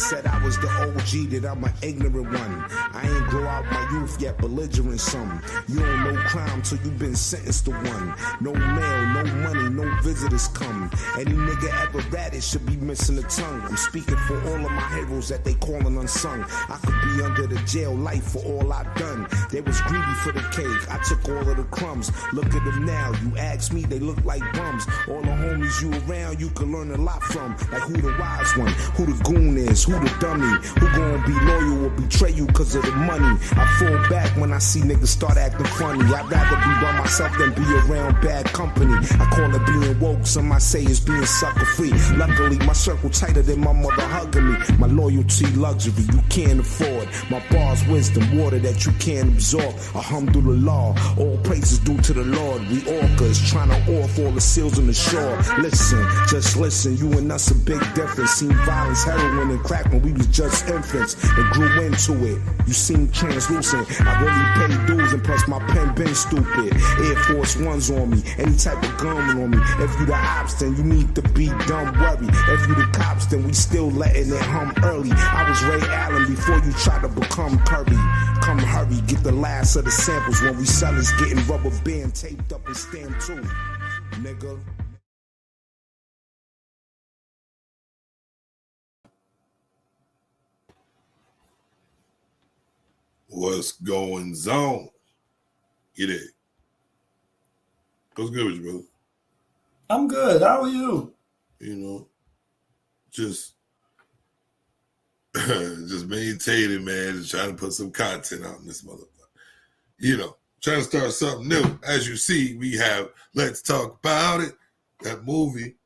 said I was the OG, that I'm an ignorant one. I ain't grow out my youth yet, belligerent some. You don't know crime till you been sentenced to one. No mail, no money, no visitors come. Any nigga ever ratted should be missing a tongue. I'm speaking for all of my heroes that they calling unsung. I could be under the jail life for all I've done. They was greedy for the cake, I took all of the crumbs. Look at them now, you ask me, they look like bums. All the homies you around, you can learn a lot from. Like who the wise one, who the goon is, who the dummy, who gon' be loyal or betray you cause of the money. I fall back when I see niggas start acting funny. I'd rather be by myself than be around bad company. I call it being woke, some might say it's being sucker free. Luckily my circle tighter than my mother hugging me. My loyalty luxury you can't afford. My bars wisdom, water that you can't absorb. Alhamdulillah, all praises due to the Lord. We orcas trying to off all the seals on the shore. Listen, just listen, you and us a big difference. Seen violence, heroin and crack when we was just infants and grew into it. You seem translucent, I really paid dues and plus my pen been stupid. Air Force Ones on me, any type of gun on me. If you the ops, then you need to be dumb worry. If you the cops, then we still letting it hum early. I was Ray Allen before you try to become Curry. Come hurry, get the last of the samples when we sellers getting rubber band taped up and stamped too, nigga. What's going on? Get it. What's good with you, brother? I'm good. How are you? You know, just maintaining, man, and trying to put some content out in this motherfucker. You know, trying to start something new. As you see, we have Let's Talk About It, that movie.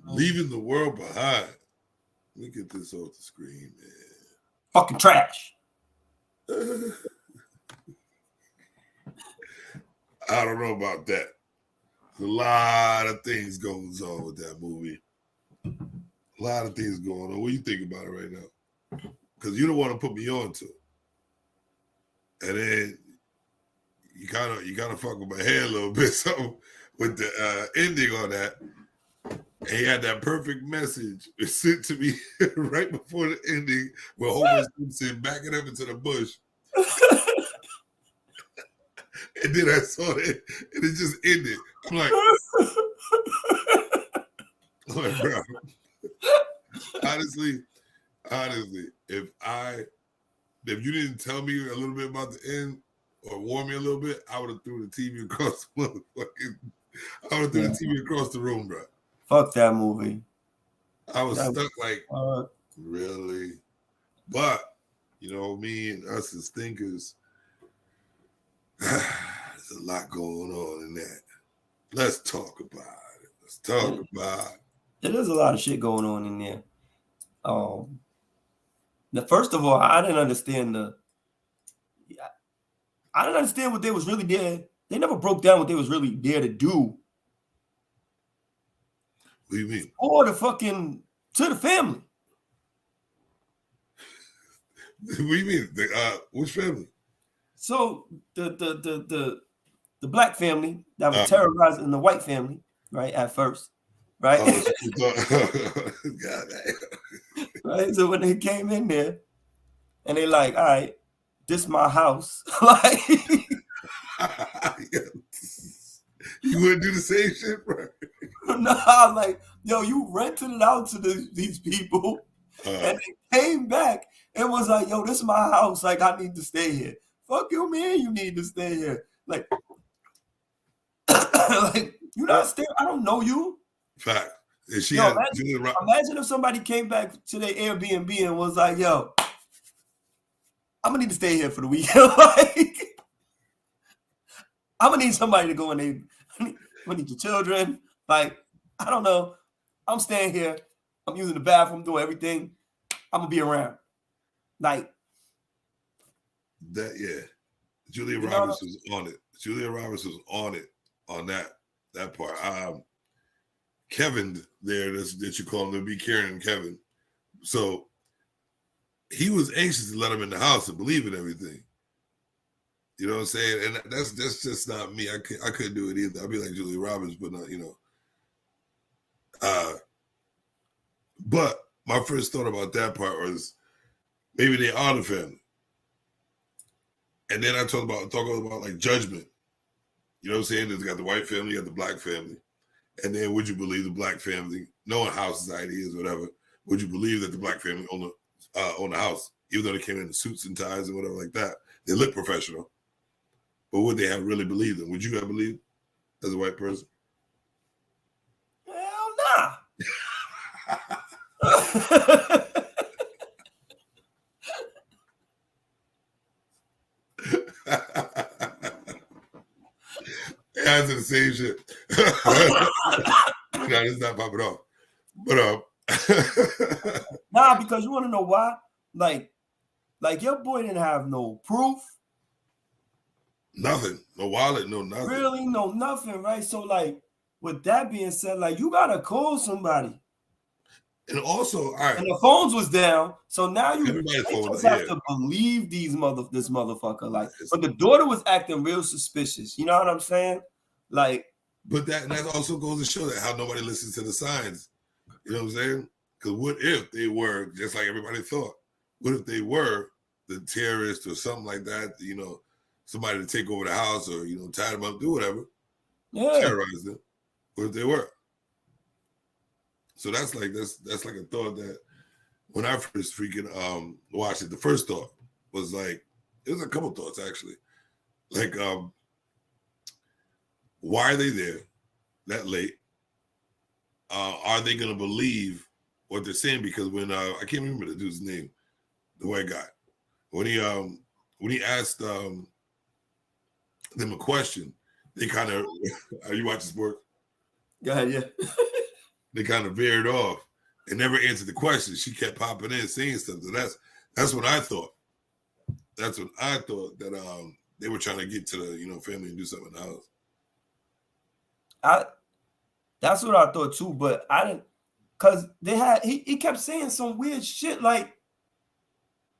Leaving the World Behind. Let me get this off the screen, man. Fucking trash. I don't know about that. A lot of things goes on with that movie. A lot of things going on. What do you think about it right now? Because you don't want to put me on to it. And then you kind of fuck with my head a little bit. So with the ending on that, and he had that perfect message sent to me right before the ending with Homer Simpson backing up into the bush. And then I saw it, and it just ended. I'm like bro. Honestly, if you didn't tell me a little bit about the end or warn me a little bit, I would have threw the TV across the motherfucking. I would have threw the TV across the room, bro. Fuck that movie. I was stuck like, really? But, you know, me and us as thinkers, there's a lot going on in that. Let's talk about it. Let's talk about it. There's a lot of shit going on in there. First of all, I didn't understand what they was really there. They never broke down what they was really there to do. What do you mean? Or to the family. What do you mean? Which family? So the black family that was terrorizing the white family, right? At first, right? Right. So when they came in there, and they like, all right, this my house, like. You wouldn't do the same shit, bro? Nah, like, yo, you rented it out to these people, and they came back and was like, yo, this is my house. Like, I need to stay here. Fuck you, man. You need to stay here. Like, like you not staying. I don't know you. Fact. Imagine if somebody came back to their Airbnb and was like, yo, I'm gonna need to stay here for the weekend. Like, I'm gonna need somebody to go in. I'm gonna need your children. Like, I don't know. I'm staying here. I'm using the bathroom, doing everything. I'm gonna be around. Like that, yeah. Julia Roberts was on it. Julia Roberts was on it on that part. Kevin there, that you call him, be Karen and Kevin. So he was anxious to let him in the house and believe in everything. You know what I'm saying? And that's just not me. I couldn't do it either. I'd be like Julia Roberts, but not, you know. But my first thought about that part was maybe they are the family. And then I talk about like judgment. You know what I'm saying? There's got the white family, you got the black family. And then would you believe the black family, knowing how society is, whatever, would you believe that the black family own the house, even though they came in suits and ties and whatever like that? They look professional. But would they have really believed them? Would you have believed as a white person? Hell nah. Answer the same shit. No, it's not popping off. But nah, because you want to know why? Like your boy didn't have no proof. Nothing. No wallet, no nothing. Really, no nothing, right? So, like, with that being said, like, you gotta call somebody. And also, all right. And the phones was down, so now you just have to believe this motherfucker. Like, but the daughter was acting real suspicious. You know what I'm saying? Like, but that also goes to show that how nobody listens to the signs. You know what I'm saying? Because what if they were just like everybody thought? What if they were the terrorists or something like that? You know, somebody to take over the house or tie them up, do whatever, terrorize them. What if they were? So that's like a thought that when I first freaking watched it, the first thought was like, it was a couple thoughts actually. Like, why are they there that late? Are they gonna believe what they're saying? Because when I can't remember the dude's name, the white guy, when he asked them a question, they kind of are you watching sports? Go ahead, yeah. They kind of veered off and never answered the question. She kept popping in, saying stuff. So that's what I thought. That's what I thought, that they were trying to get to the family and do something in the house. That's what I thought too, but I didn't, because he kept saying some weird shit. Like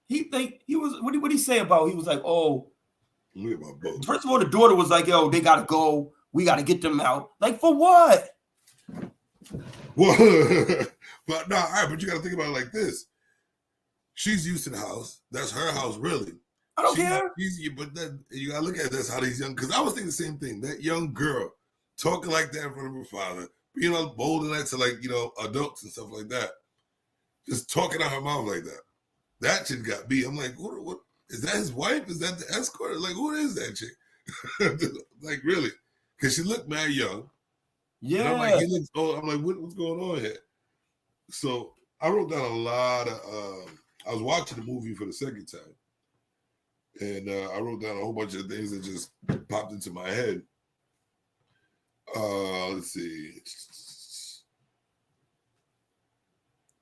he was what did he say about? He was like, oh, first of all, the daughter was like, yo, they gotta go. We gotta get them out. Like, for what? Well, but no, all right, but you gotta think about it like this. She's used to the house. That's her house, really. I don't care. But then you gotta look at this, how these young, because I was thinking the same thing. That young girl talking like that in front of her father, being bold and that to adults and stuff like that. Just talking out her mouth like that. That shit got me. I'm like, what is that his wife? Is that the escort? Like, who is that chick? Like, really? Because she looked mad young. Yeah. And I'm like, he looks old. I'm like, what's going on here? So I wrote down a lot of I was watching the movie for the second time. And I wrote down a whole bunch of things that just popped into my head. Let's see.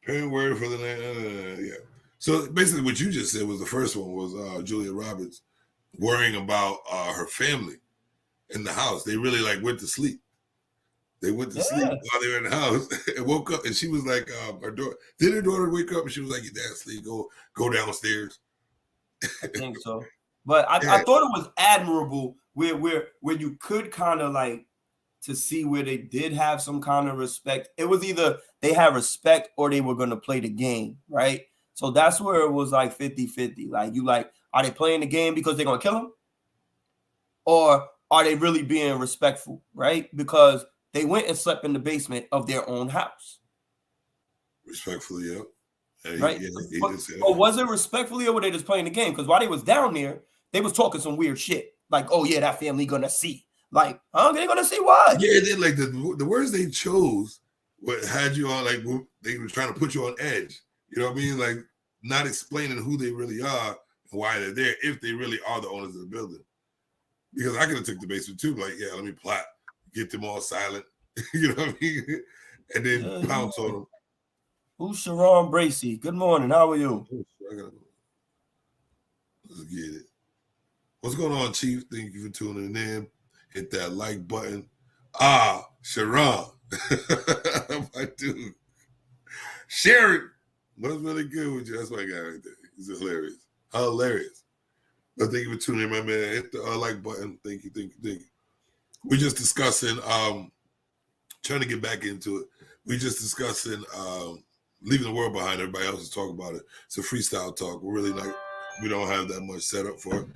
Parent word for the name. Yeah. So basically what you just said was the first one was Julia Roberts worrying about her family in the house. They really went to sleep. They went to sleep while they were in the house and woke up, and she was like, her daughter wake up and she was like, your dad's asleep, go downstairs. I think so. But I thought it was admirable where you could kind of to see where they did have some kind of respect. It was either they had respect or they were going to play the game, right? So that's where it was 50-50. Are they playing the game because they're going to kill him? Or are they really being respectful, right? Because they went and slept in the basement of their own house. Respectfully, yeah. Right? But was it respectfully or were they just playing the game? Because while they was down there, they was talking some weird shit. Like, oh yeah, that family gonna see. Like, they gonna see what? Yeah, they the words they chose what had you on they were trying to put you on edge. You know what I mean? Like not explaining who they really are and why they're there, if they really are the owners of the building. Because I could have took the basement too, let me plot, get them all silent, you know what I mean? And then pounce on them. Who's Sharon Bracey? Good morning. How are you? Let's get it. What's going on, Chief? Thank you for tuning in. Hit that like button. Sharon. My dude. Sharon. What's really good with you? That's my guy right there. He's hilarious. Hilarious. But thank you for tuning in, my man. Hit the like button. Thank you. We're just discussing, trying to get back into it. We're just discussing Leaving the World Behind. Everybody else is talking about it. It's a freestyle talk. We're really like, we don't have that much set up for it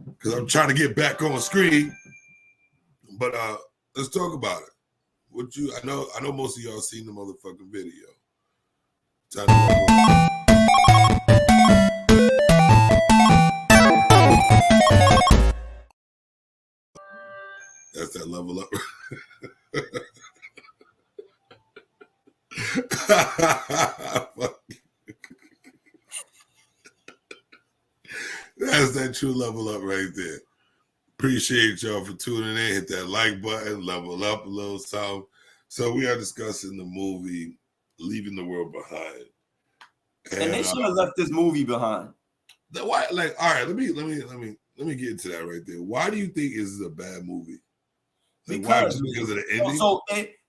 because I'm trying to get back on screen. But let's talk about it. I know most of y'all seen the motherfucking video. Time to level up. That's that level up. That's that true level up right there. Appreciate y'all for tuning in. Hit that like button, level up a little something. So we are discussing the movie Leaving the World Behind. And they should have left this movie behind. Why? Like, all right, let me get into that right there. Why do you think this is a bad movie? Like, because of the ending?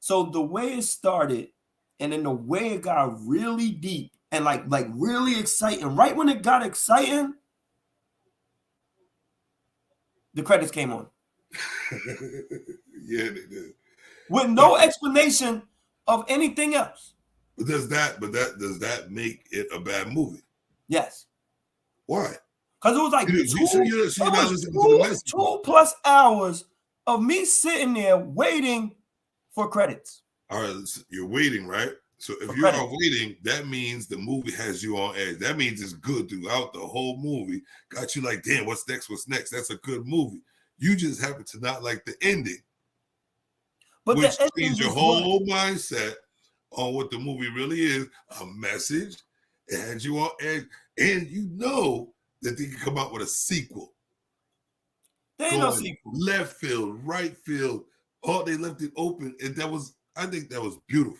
So the way it started, and then the way it got really deep and like really exciting. Right when it got exciting, the credits came on. Yeah, they did. With no explanation of anything else. But does that make it a bad movie? Yes. Why? Because it was like 2+ hours of me sitting there waiting for credits. All right, you're waiting, right? So if you are waiting, that means the movie has you on edge. That means it's good throughout the whole movie. Got you like, damn, what's next? What's next? That's a good movie. You just happen to not like the ending. But which changed your whole mindset on what the movie really is, a message. It had you on edge. And you know that they can come out with a sequel. There ain't no sequel. Left field, right field. Oh, they left it open. And I think that was beautiful.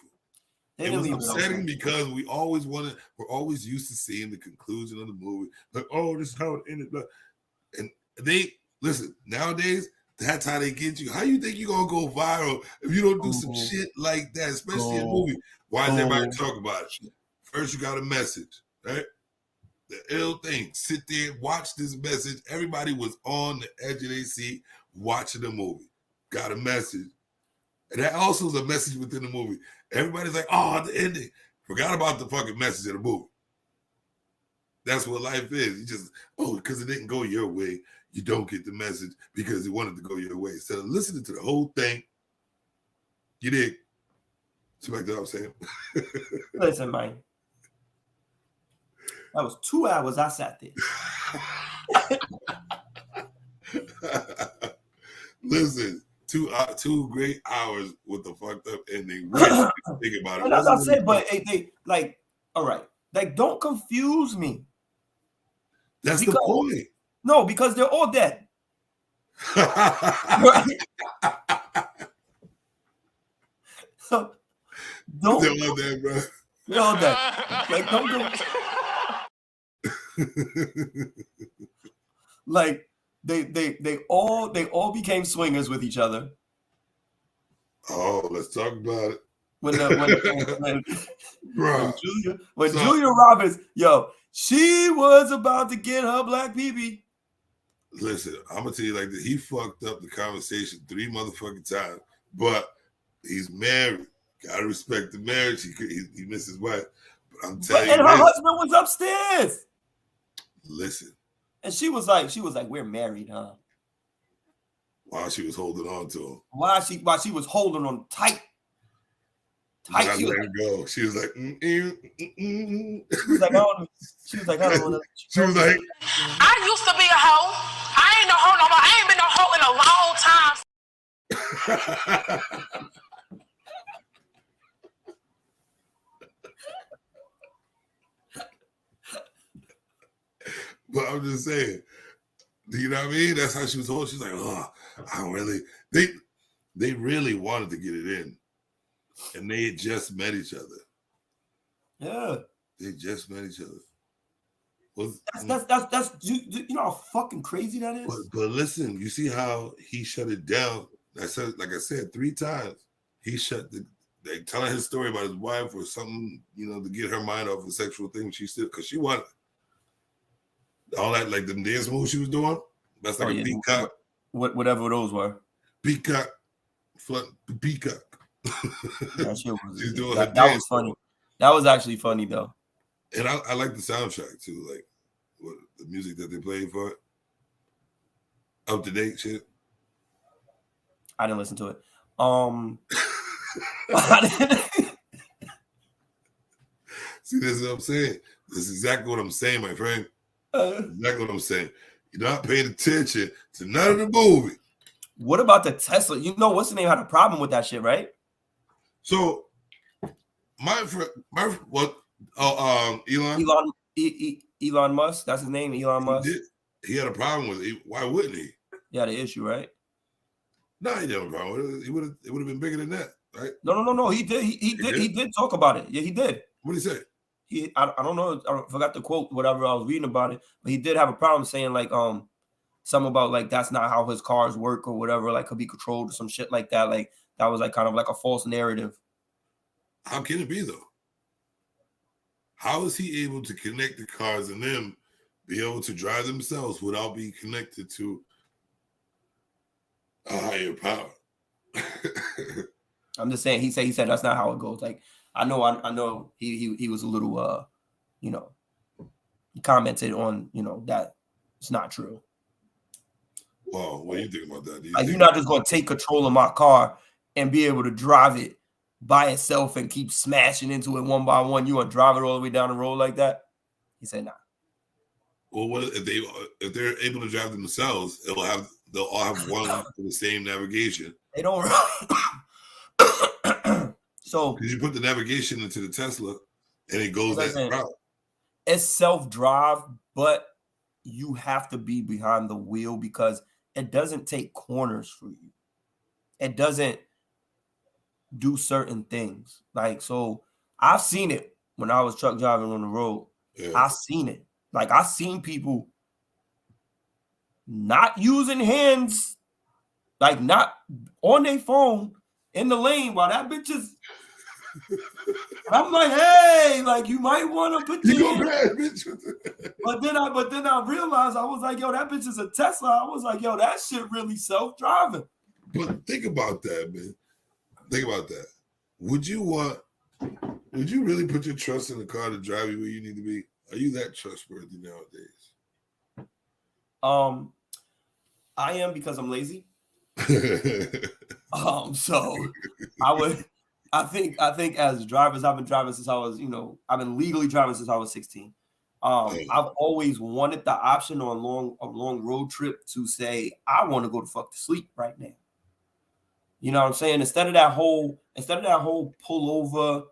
It was upsetting because we're always used to seeing the conclusion of the movie. Like, oh, this is how it ended. And listen, nowadays, that's how they get you. How you think you're going to go viral if you don't do some shit like that, especially in a movie? Why is everybody talking about it? First, you got a message, right? The ill thing. Sit there, watch this message. Everybody was on the edge of their seat watching the movie. Got a message. And that also is a message within the movie. Everybody's like, oh, the ending. Forgot about the fucking message of the movie. That's what life is. You just, because it didn't go your way, you don't get the message because it wanted to go your way. Instead of listening to the whole thing, you did. See what I'm saying? Listen, man. That was 2 hours I sat there. Listen. 2 great hours with the fucked up ending. Think about it. And as I said, but they like, all right, like don't confuse me. That's the point. No, because they're all dead. Right? So don't. They're all dead, bro. They're all dead. Like don't go. Like. They all became swingers with each other. Oh, let's talk about it. When Julia Roberts, she was about to get her black BB. Listen, I'm gonna tell you like this. He fucked up the conversation 3 motherfucking times, but he's married. Gotta respect the marriage. He missed his wife. But I'm telling you, and her husband was upstairs. Listen. And she was like, we're married, huh? While she was holding on to him. While she was holding on tight. She let her go. She was like, She was like, I don't know. She was like, I used to be a hoe. I ain't no hoe no more. I ain't been no hoe in a long time. But I'm just saying, do you know what I mean? That's how she was told. She's like, I don't really. They really wanted to get it in, and they had just met each other. Yeah, they just met each other. That's you know how fucking crazy that is. But listen, you see how he shut it down. Like I said 3 times. He shut they telling his story about his wife or something, to get her mind off of sexual things. She still because she wanted. All that, like the dance moves she was doing, that's like a peacock. Whatever those were. Peacock. Peacock. That shit was, She's doing that was funny. That was actually funny though. And I like the soundtrack too, like what the music that they played for it. Up to date shit. I didn't listen to it. See, this is what I'm saying. This is exactly what I'm saying, my friend. Exactly what I'm saying. You're not paying attention to none of the movie. What about the Tesla? You know, what's the name had a problem with that shit, right? So, Elon Musk. That's his name, Elon Musk. He had a problem with it. Why wouldn't he? He had an issue, right? No, he didn't have a problem with it. It would have been bigger than that, right? No. He did. He did talk about it. Yeah, he did. What did he say? I don't know. I forgot the quote, whatever I was reading about it, but he did have a problem saying like something about like that's not how his cars work or whatever, like could be controlled or some shit like that. Like that was like kind of like a false narrative. How can it be though? How is he able to connect the cars and them be able to drive themselves without being connected to a higher power? I'm just saying. He said that's not how it goes. Like I know. He was a little you know, he commented on that it's not true. Well, what do you think about that? You're not just going to take control of my car and be able to drive it by itself and keep smashing into it one by one. You want to drive it all the way down the road like that? He said, nah. Well, what if they're able to drive themselves? They'll all have one for the same navigation. They don't. So because you put the navigation into the Tesla and it goes that route. It's self-drive, but you have to be behind the wheel because it doesn't take corners for you. It doesn't do certain things. Like, so I've seen it when I was truck driving on the road. Yeah. I've seen it. Like, I've seen people not using hands, like not on their phone in the lane while that bitch is. I'm like, hey, like you might want to put your bitch. But then I realized I was like, yo, that bitch is a Tesla. I was like, yo, that shit really self-driving. But think about that, man. Think about that. Would you really put your trust in the car to drive you where you need to be? Are you that trustworthy nowadays? I am because I'm lazy. So I think as drivers, I've been driving since I was, I've been legally driving since I was 16. I've always wanted the option on a long road trip to say, I want to go to fuck to sleep right now. You know what I'm saying? Instead of that whole pull over,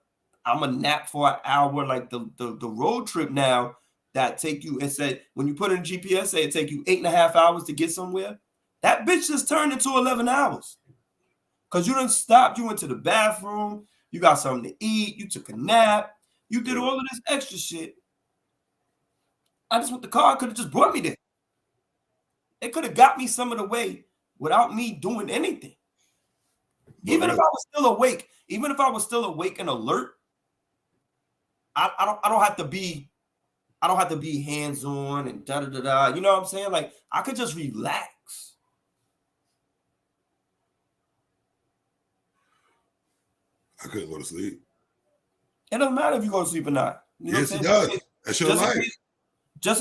I'm a nap for an hour, like the road trip now that take you, it said, when you put in GPS, say it take you 8.5 hours to get somewhere. That bitch just turned into 11 hours. Because you done stopped, you went to the bathroom, you got something to eat, you took a nap, you did all of this extra shit. I just want the car, could have just brought me there. It could have got me some of the way without me doing anything. Even if I was still awake and alert, I don't have to be hands-on and da-da-da-da. You know what I'm saying? Like, I could just relax. I couldn't go to sleep. It doesn't matter if you go to sleep or not. You know yes, it does. That's your life.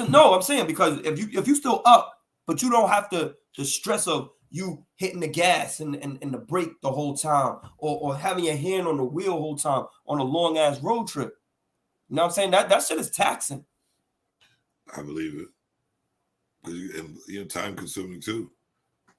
No, I'm saying because if you still up, but you don't have the stress of you hitting the gas and the brake the whole time, or having your hand on the wheel the whole time on a long ass road trip. You know what I'm saying? That shit is taxing. I believe it. Because time consuming too.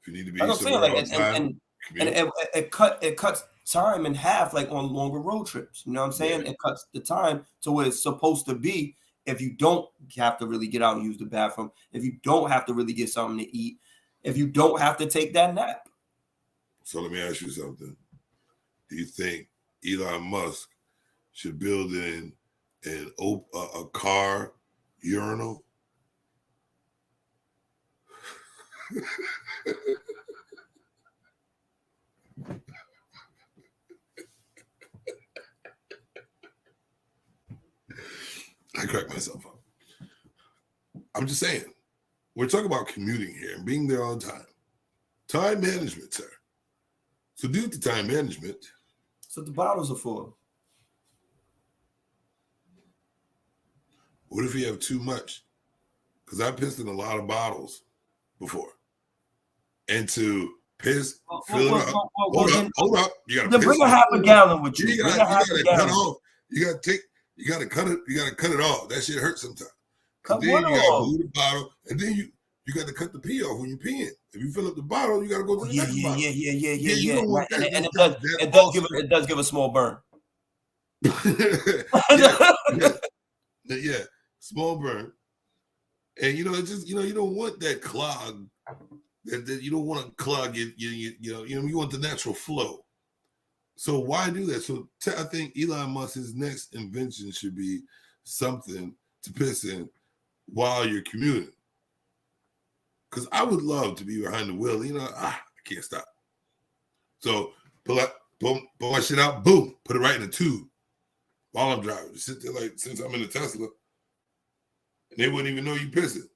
If you need to be somewhere on time, and it cuts time in half, like on longer road trips. You know what I'm saying? Yeah. It cuts the time to where it's supposed to be. If you don't have to really get out and use the bathroom, if you don't have to really get something to eat, if you don't have to take that nap. So let me ask you something. Do you think Elon Musk should build in a car urinal? I crack myself up. I'm just saying, we're talking about commuting here and being there all the time. Time management, sir. So due to time management. So the bottles are full. What if you have too much? Because I pissed in a lot of bottles before. And to piss, fill it up. Hold up. You gotta then bring a half a gallon with you. You gotta cut off. You gotta cut it off. That shit hurts sometimes. Cut then what you gotta off? glue the bottle, and then you got to cut the pee off when you're peeing. If you fill up the bottle, you got to go to the next bottle. Yeah. And it does give a small burn. Yeah, small burn. And it's just you don't want that clog. That you don't want to clog it. You want the natural flow. So why do that? So I think Elon Musk's next invention should be something to piss in while you're commuting. Because I would love to be behind the wheel. I can't stop. So pull my shit out, boom, put it right in the tube while I'm driving. Just sit there like, since I'm in a Tesla, and they wouldn't even know you pissing.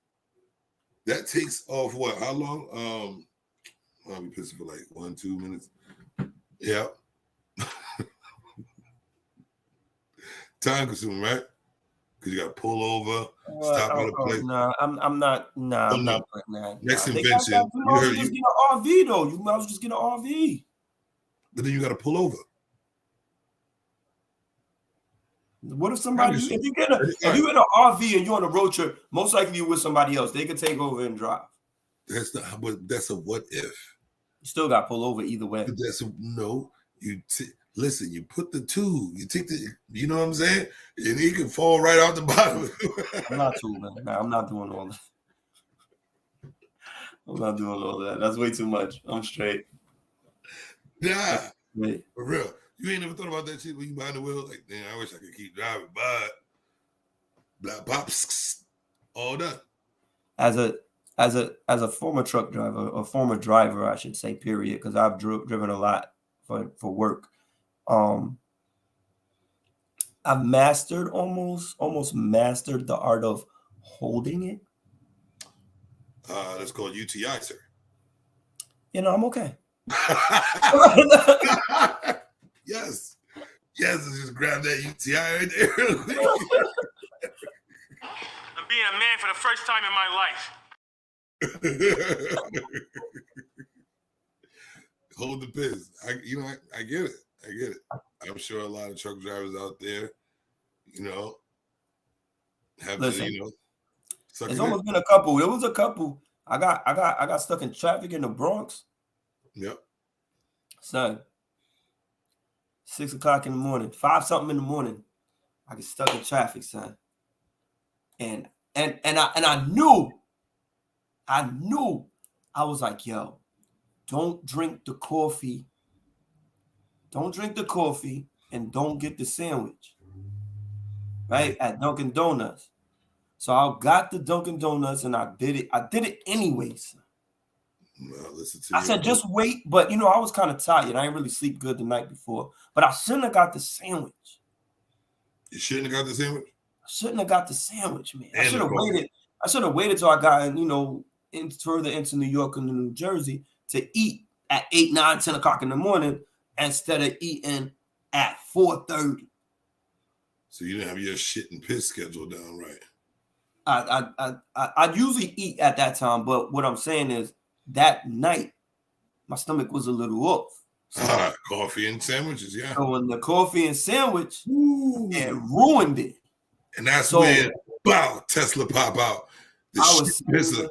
That takes off what? How long? I'll be pissing for like 1-2 minutes. Yeah. Time consuming, right? Because you got to pull over, stop at a place. I'm not putting that. Next invention. You might just get an RV though. You might just get an RV. But then you got to pull over. What if somebody? If you get an RV and you're on a road trip, most likely you're with somebody else. They could take over and drive. That's a what if. You still got to pull over either way. But listen, you put the tube, you take the, you know what I'm saying? And he can fall right out the bottom. I'm not tubing. Nah, I'm not doing all that. I'm not doing all that. That's way too much. I'm straight. Nah, Wait. For real. You ain't never thought about that shit when you behind the wheel? Like, damn, I wish I could keep driving, but blah, pops, all done. As a former truck driver, or former driver, I should say, period, because I've driven a lot for work. I've mastered almost mastered the art of holding it. That's called UTI, sir. I'm okay. Yes, let's just grab that UTI right there. I'm being a man for the first time in my life. Hold the piss. I get it. I'm sure a lot of truck drivers out there, have Listen, to, it's almost been a couple. It was a couple. I got stuck in traffic in the Bronx. Yep. Son, 6 o'clock in the morning, 5-something in the morning, I get stuck in traffic, son. And I knew. I was like, yo, don't drink the coffee. Don't drink the coffee and don't get the sandwich. Right? At Dunkin' Donuts. So I got the Dunkin' Donuts and I did it. I did it anyways. Well, listen to I said, just wait. But, I was kind of tired. I didn't really sleep good the night before. But I shouldn't have got the sandwich. You shouldn't have got the sandwich? I shouldn't have got the sandwich, man. I should have waited. I should have waited till I got, further into New York and New Jersey to eat at 8, 9, 10 o'clock in the morning instead of eating at 4:30. So you didn't have your shit and piss schedule down right. I usually eat at that time, but what I'm saying is that night my stomach was a little off. So, coffee and sandwiches, yeah. So when the coffee and sandwich, it ruined it. And that's when, Tesla pop out. The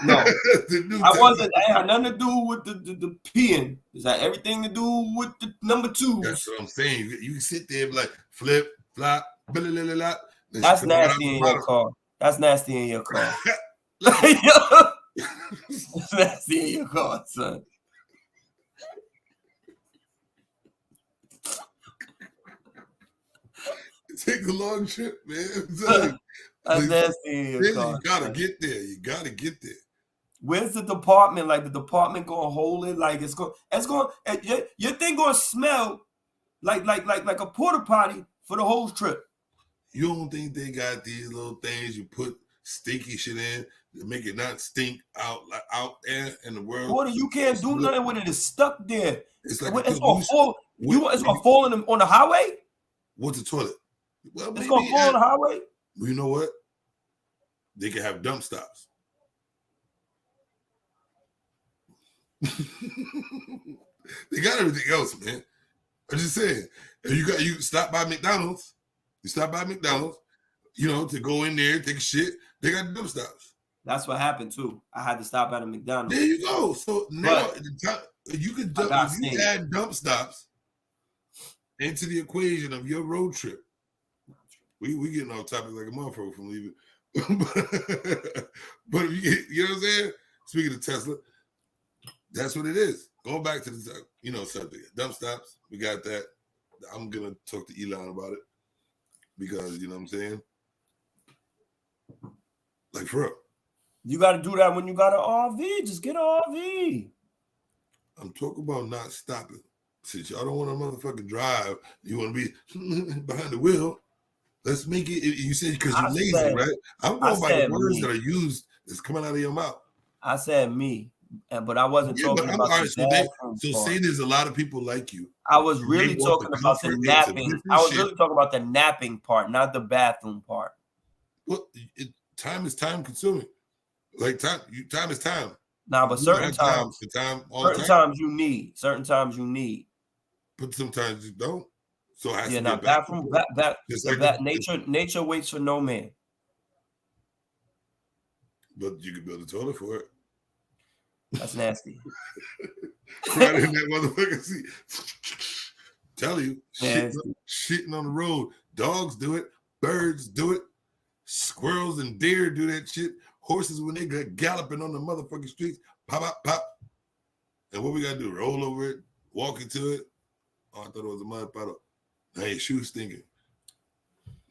no, I wasn't. I had nothing to do with the peeing. Is that everything to do with the number 2? That's what I'm saying. You can sit there and be like, flip, flop, blah, blah, blah, blah. That's nasty in your car. That's nasty in your car. That's nasty in your car, son. Take a long trip, man. That's nasty in your car. You gotta get there. You gotta get there. Where's the department? Like the department gonna hold it? Like it's going. Your thing gonna smell like a porta potty for the whole trip. You don't think they got these little things you put stinky shit in to make it not stink out there in the world? Water, you can't do nothing with it. It's stuck there. It's like it's gonna fall. It's gonna fall on the highway. What's the toilet? Well, it's gonna fall on the highway. Well, you know what? They can have dump stops. They got everything else, man. I'm just saying. If you stop by McDonald's, to go in there, take a shit, they got dump stops. That's what happened too. I had to stop at a McDonald's. There you go. So now you could add dump stops into the equation of your road trip. We getting off topic like a motherfucker from leaving. But if you know what I'm saying? Speaking of Tesla, that's what it is. Going back to the subject. Dump stops, we got that. I'm gonna talk to Elon about it because you know what I'm saying? Like for real. You gotta do that when you got an RV. Just get an RV. I'm talking about not stopping. Since y'all don't want to motherfucking drive, you want to be behind the wheel. Let's make it. You said because you're lazy, right? I'm going by the words that are used that's coming out of your mouth. I said me, but I wasn't talking about the So say there's a lot of people like you. I was really talking about the napping. I was really talking about the napping part, not the bathroom part. Well, time is time consuming. Like time is time. Nah, but certain times you need. Certain times you need. But sometimes you don't. So it has to be bathroom. Nature waits for no man. But you can build a toilet for it. That's nasty. Right in that motherfucker seat. Tell you, shitting on the road. Dogs do it. Birds do it. Squirrels and deer do that shit. Horses, when they get galloping on the motherfucking streets, pop, pop, pop. And what we got to do? Roll over it, walk into it. Oh, I thought it was a mud puddle. Hey, shoes stinking.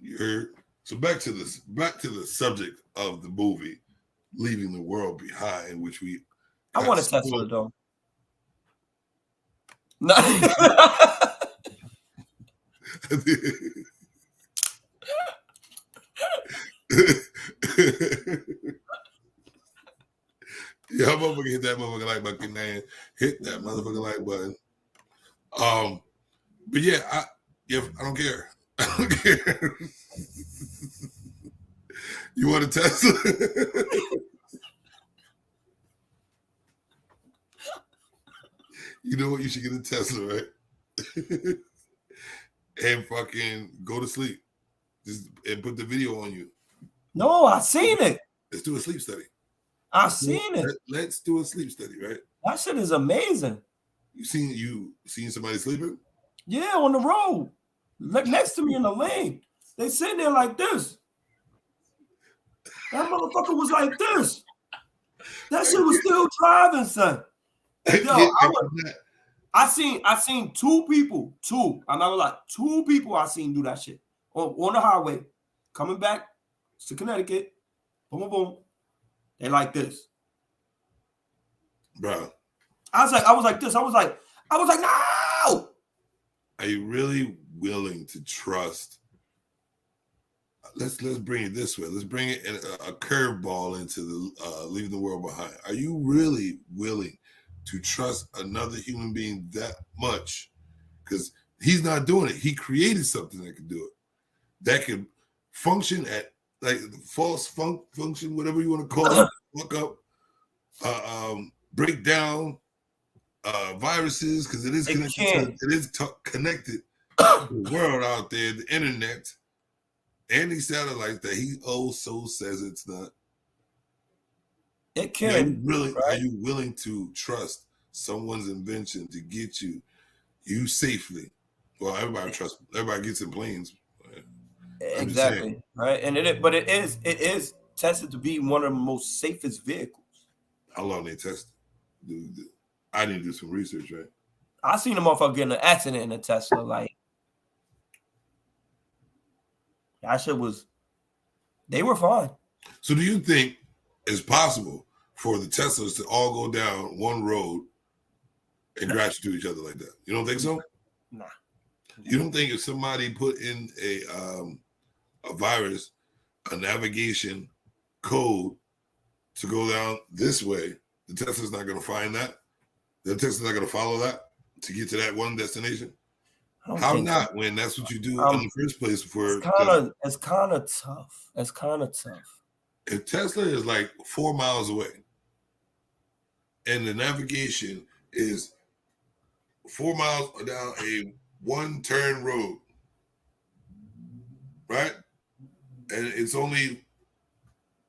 You heard? So back to the subject of the movie, Leaving the World Behind, which we... I want a Tesla, though. No. Yeah, I'm gonna hit that motherfucker like button, man. Hit that motherfucker like button. But yeah, I don't care. I don't care. You want a Tesla? You know what? You should get a Tesla, right? And fucking go to sleep. And put the video on you. No, I seen it. Let's do a sleep study. I seen it. Let's do a sleep study, right? That shit is amazing. You seen somebody sleeping? Yeah, on the road. Look next to me in the lane. They sitting there like this. That motherfucker was like this. That shit was still driving, son. Yo, I seen two people. I'm not gonna lie. Two people I seen do that shit on the highway, coming back to Connecticut. Boom, boom, boom. They like this, bro. I was like this. I was like, no. Are you really willing to trust? Let's bring it this way. Let's bring it a curveball into the Leaving the World Behind. Are you really willing to trust another human being that much? Because he's not doing it. He created something that could do it, that could function at like false function, whatever you want to call it, look up, break down viruses, because it is connected to the world out there, the internet, and these satellites that he so says it's not. It can. Are you willing to trust someone's invention to get you safely? Well, everybody gets in planes. Exactly, right? And it is tested to be one of the most safest vehicles. How long they tested? I need to do some research, right? I seen a motherfucker get in an accident in a Tesla. Like, that shit was, they were fine. So do you think it's possible for the Teslas to all go down one road and crash into each other like that? You don't think so? Nah. You don't think if somebody put in a virus, a navigation code to go down this way, the Tesla's not going to find that? The Tesla's not going to follow that to get to that one destination? How not when that's what you do in the first place for it's kind of tough. It's kind of tough. If Tesla is like 4 miles away and the navigation is 4 miles down a one-turn road, right? And it's only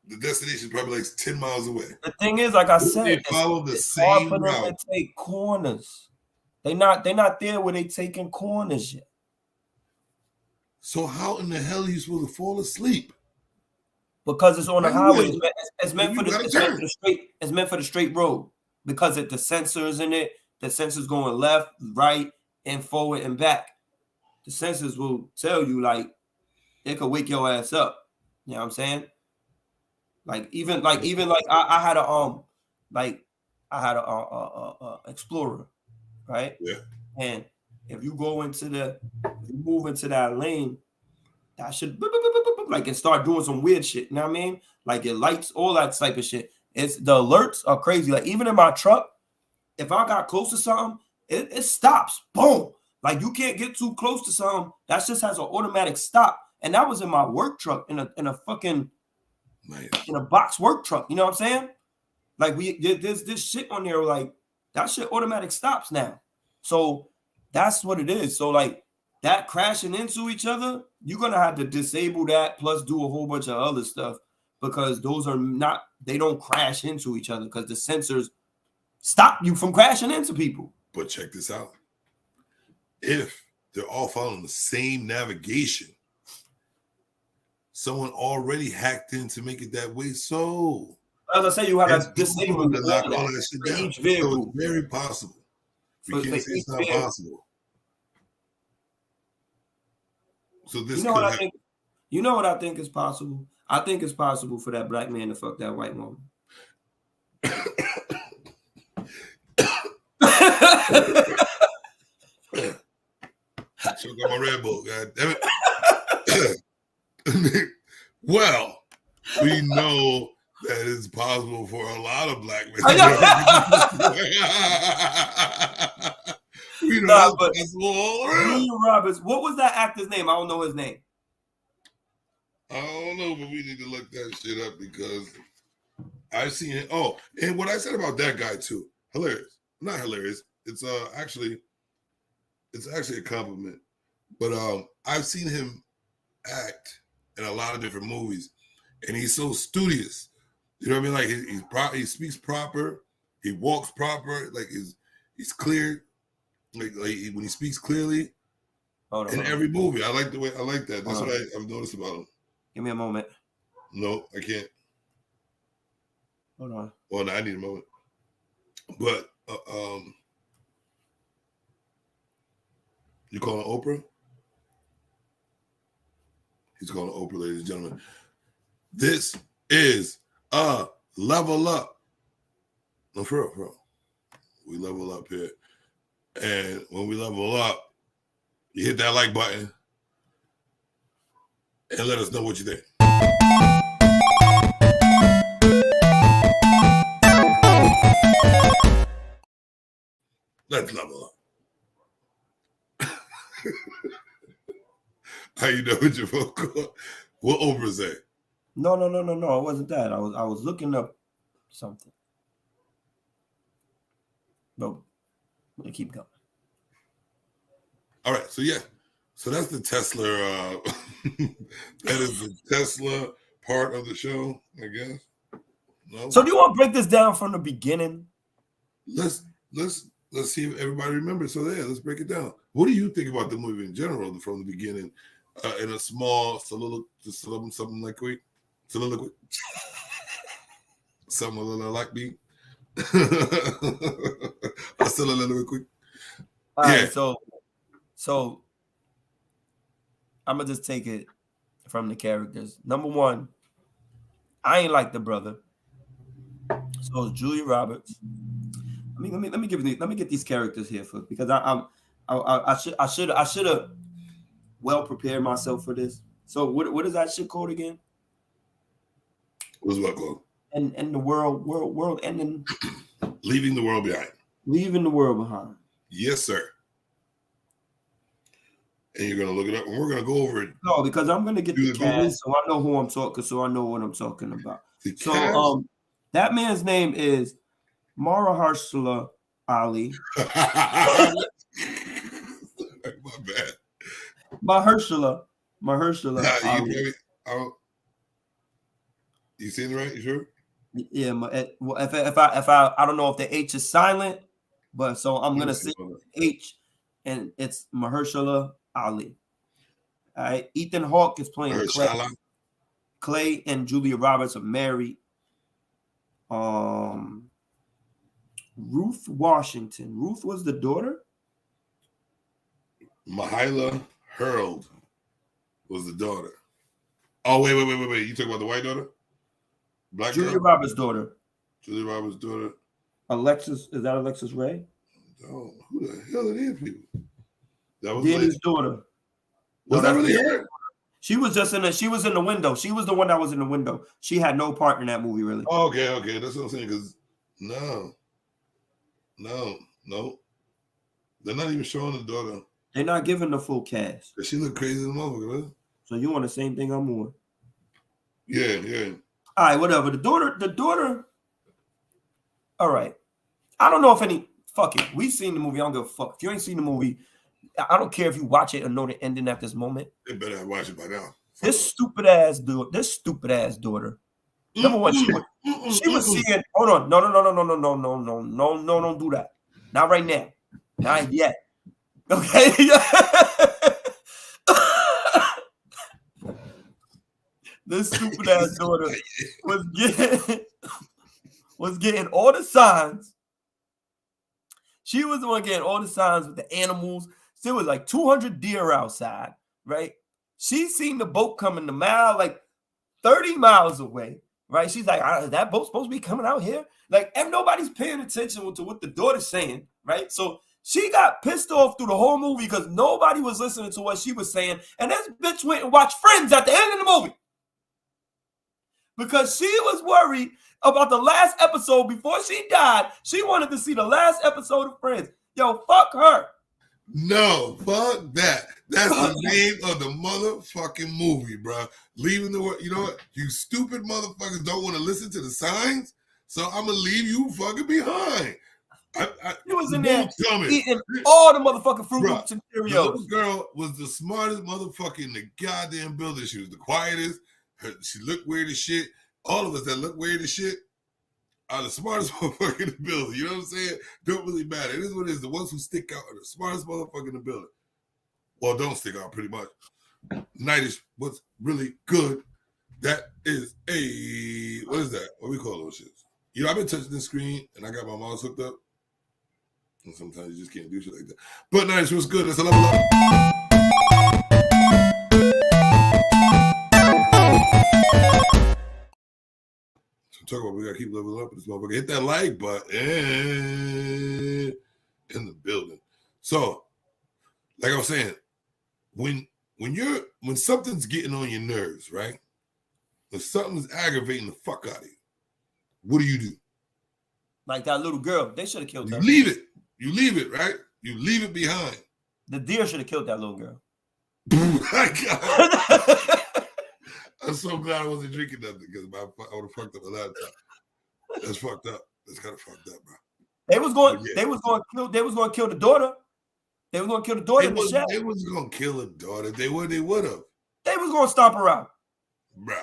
the destination is probably like 10 miles away. The thing is, like I said, they follow the it's hard same for them route. to take corners. They're not there where they taking corners yet. So how in the hell are you supposed to fall asleep? Because it's on the highway. It's meant for the straight road. Because the sensors in it, the sensors going left, right, and forward and back. The sensors will tell you, like, it could wake your ass up. You know what I'm saying? Even like I had a Explorer, right? Yeah. And if you move into that lane, that should like and start doing some weird shit. You know what I mean? Like it lights, all that type of shit. It's the alerts are crazy. Like even in my truck, if I got close to something, it stops. Boom. Like you can't get too close to something. That just has an automatic stop. And that was in my work truck in a fucking in a box work truck. You know what I'm saying? Like there's this shit on there, like that shit automatic stops now. So that's what it is. So like that crashing into each other, you're gonna have to disable that plus do a whole bunch of other stuff because those are not, they don't crash into each other because the sensors stop you from crashing into people. But check this out. If they're all following the same navigation, someone already hacked in to make it that way. So as I say, you have to disable to knock all that shit down. Each vehicle. So it's very possible. We can't say it's not possible. So this what I think? You know what I think is possible? I think it's possible for that black man to fuck that white woman. Choke on my Red Bull, God damn it. Well, we know that it's possible for a lot of black men. We know that's possible all around. Julia Roberts, what was that actor's name? I don't know his name. I don't know, but we need to look that shit up because I've seen it. Oh, and what I said about that guy too, hilarious. Not hilarious. It's actually a compliment. But I've seen him act in a lot of different movies, and he's so studious. You know what I mean? Like he speaks proper, he walks proper, like he's clear, like when he speaks clearly. In every movie, I like that. That's what I've noticed about him. Give me a moment. No, I can't. Hold on. Well, no, I need a moment. But you calling Oprah? He's calling Oprah, ladies and gentlemen. This is a level up. No, for real. We level up here. And when we level up, you hit that like button and let us know what you think. Let's level up. How you doing with your vocal? What Oprah say? No. It wasn't that. I was looking up something. No, I'm gonna keep going. All right, so yeah. So that's the Tesla. That is the Tesla part of the show, I guess. No. So do you want to break this down from the beginning? Let's see if everybody remembers. So yeah, let's break it down. What do you think about the movie in general from the beginning? In a small something like quick soliloquy, something a little like me. I still a little quick. All right, so I'm gonna just take it from the characters. Number one, I ain't like the brother. So it's Julia Roberts. Let me get these characters here because I should have well prepared myself for this. So what is that shit called again? What's what called? And the world ending. Leaving the world behind. Leaving the world behind. Yes, sir. And you're gonna look it up, and we're gonna go over it. No, because I'm gonna get the Google. cast, so I know who I'm talking. So I know what I'm talking about. The So cast? that man's name is Mahershala Ali. My bad. Mahershala Nah, Ali. You seen it right? You sure? Yeah, well, if I don't know if the H is silent, but so I'm gonna say H, and it's Mahershala Ali. All right, Ethan Hawke is playing Clay. Clay and Julia Roberts are married. Ruth Washington. Ruth was the daughter. Mahyla Hurd was the daughter. Oh, wait. You talking about the white daughter? Black Julia girl? Roberts' daughter. Julia Roberts' daughter. Alexis, is that Alexis Ray? Oh, who the hell are these people? That was Danny's daughter. Was that really her? She was just in she was in the window. She was the one that was in the window. She had no part in that movie, really. Oh, okay. That's what I'm saying. Because no. They're not even showing the daughter. They're not giving the full cast. She look crazy as a motherfucker, man. So you on the same thing I'm on? Yeah. All right, whatever. The daughter. All right. I don't know if any. Fuck it. We've seen the movie. I don't give a fuck. If you ain't seen the movie, I don't care if you watch it or know the ending at this moment. They better have watched it by now. This stupid ass daughter. Number one, she was seeing. Hold on. No. Don't do that. Not right now. Not yet. Okay. This stupid ass daughter was getting all the signs. She was the one getting all the signs with the animals. There was like 200 deer outside, right? She seen the boat coming the mile, like 30 miles away, right? She's like, is that boat supposed to be coming out here? Like, and nobody's paying attention to what the daughter's saying, right? So she got pissed off through the whole movie because nobody was listening to what she was saying. And this bitch went and watched Friends at the end of the movie because she was worried about the last episode before she died. She wanted to see the last episode of Friends. Yo, fuck her. No, fuck that. That's the name of the motherfucking movie, bro. Leaving the world. You know what? You stupid motherfuckers don't want to listen to the signs, so I'm gonna leave you fucking behind. He was in there eating all the motherfucking Fruit Loops and Cheerios. The little girl was the smartest motherfucker in the goddamn building. She was the quietest. She looked weird as shit. All of us that look weird as shit are the smartest motherfucker in the building. You know what I'm saying? Don't really matter. It is what it is. The ones who stick out are the smartest motherfucker in the building. Well, don't stick out pretty much. Night is what's really good. That is what is that? What we call those shits? You know, I've been touching the screen and I got my mouse hooked up. And sometimes you just can't do shit like that. But nice, what's good? That's a level up. Talk about we gotta keep leveling up in this motherfucker. Hit that like button in the building. So, like I was saying, when something's getting on your nerves, right? When something's aggravating the fuck out of you, what do? Like that little girl, they should have killed her. You leave it, right? You leave it behind. The deer should have killed that little girl. I'm so glad I wasn't drinking nothing because I would have fucked up a lot of time. That's fucked up. That's kind of fucked up, bro. They was going to kill the daughter. They was going to kill the daughter in the shed. They was going to kill the daughter. They would have. They was going to stomp her out. Bruh.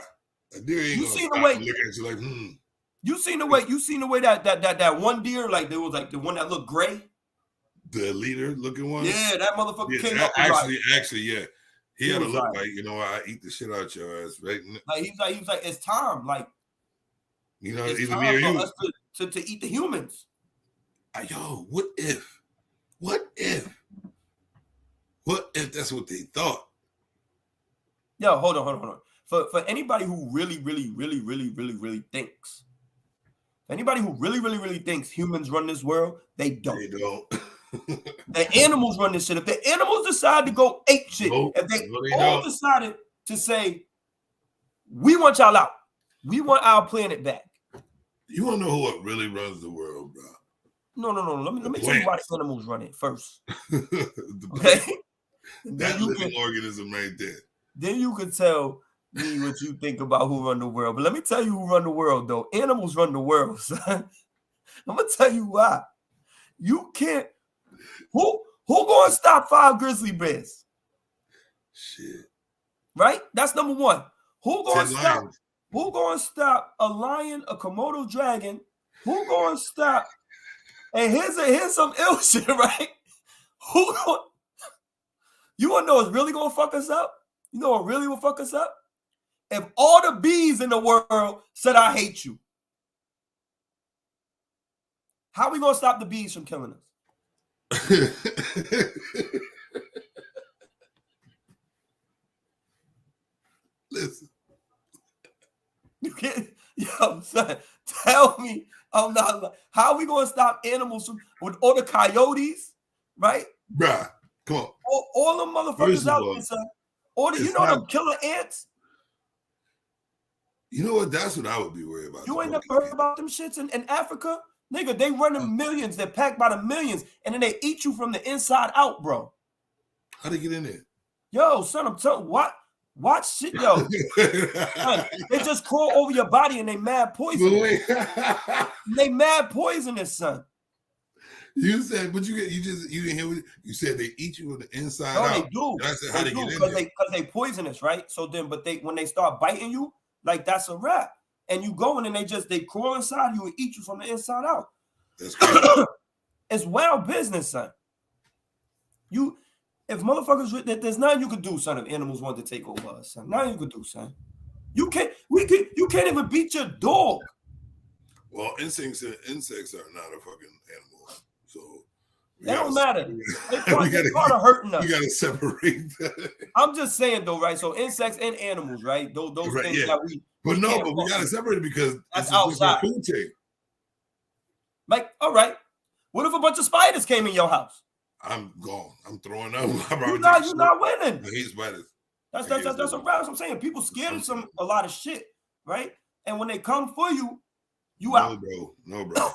A deer ain't You gonna seen stop the way? and look at you like, You seen the way that one deer, like there was like the one that looked gray. The leader looking one. Yeah, that motherfucker came up. Actually, yeah. He had to look like, I eat the shit out your ass, right? Like he was like, it's time, like it's either time me or you. us to eat the humans. Yo, what if that's what they thought? Yo, hold on. For anybody who really thinks, anybody who really thinks humans run this world, they don't. They don't. The animals run this shit. If the animals decide to go ape shit, if they all decided to say, we want y'all out, we want our planet back. You want to know what really runs the world, bro? No. Let me tell you why the animals run it first. Okay? That living organism right there. Then you could tell me what you think about who run the world. But let me tell you who run the world, though. Animals run the world, son. I'm gonna tell you why. You can't. Who gonna stop 5 grizzly bears? Shit. Right? That's number one. Who gonna 10 stop? lions. Who gonna stop a lion, a Komodo dragon? Who gonna stop? And here's some ill shit, right? You wanna know what's really gonna fuck us up? You know what really will fuck us up? If all the bees in the world said, I hate you. How are we gonna stop the bees from killing us? Listen. You can't, yo, son, tell me I'm not. How are we gonna stop animals from with all the coyotes, right? Bruh, come on. All them motherfuckers out there, son. All the, you know them killer ants? You know what? That's what I would be worried about. You ain't never heard about them shits in Africa? Nigga, they running millions. They're packed by the millions. And then they eat you from the inside out, bro. How'd they get in there? Yo, son, I'm telling you, what? Watch shit, yo. Son, they just crawl over your body and they mad poisonous. They mad poisonous, son. You said, but you didn't hear what you said. They eat you from the inside no, out. They do. And I said, how they get in there? Because they poisonous, right? So then, but when they start biting you, like that's a wrap. And you go in and they crawl inside you and eat you from the inside out. That's crazy. It's wild business, son. If motherfuckers, there's nothing you could do, son. If animals want to take over us, son, nothing you could do, son. You can't even beat your dog. Well, insects are not a fucking animal, so they don't matter. They're part of hurting us. You gotta separate that. I'm just saying though, right? So insects and animals, right? Those right, things that we. But we gotta separate it because that's outside. Food chain. Like, all right. What if a bunch of spiders came in your house? I'm gone. I'm throwing up. You're not winning. I hate spiders. That's a wrap. I'm saying people scared of a lot of shit, right? And when they come for you, out. No, bro.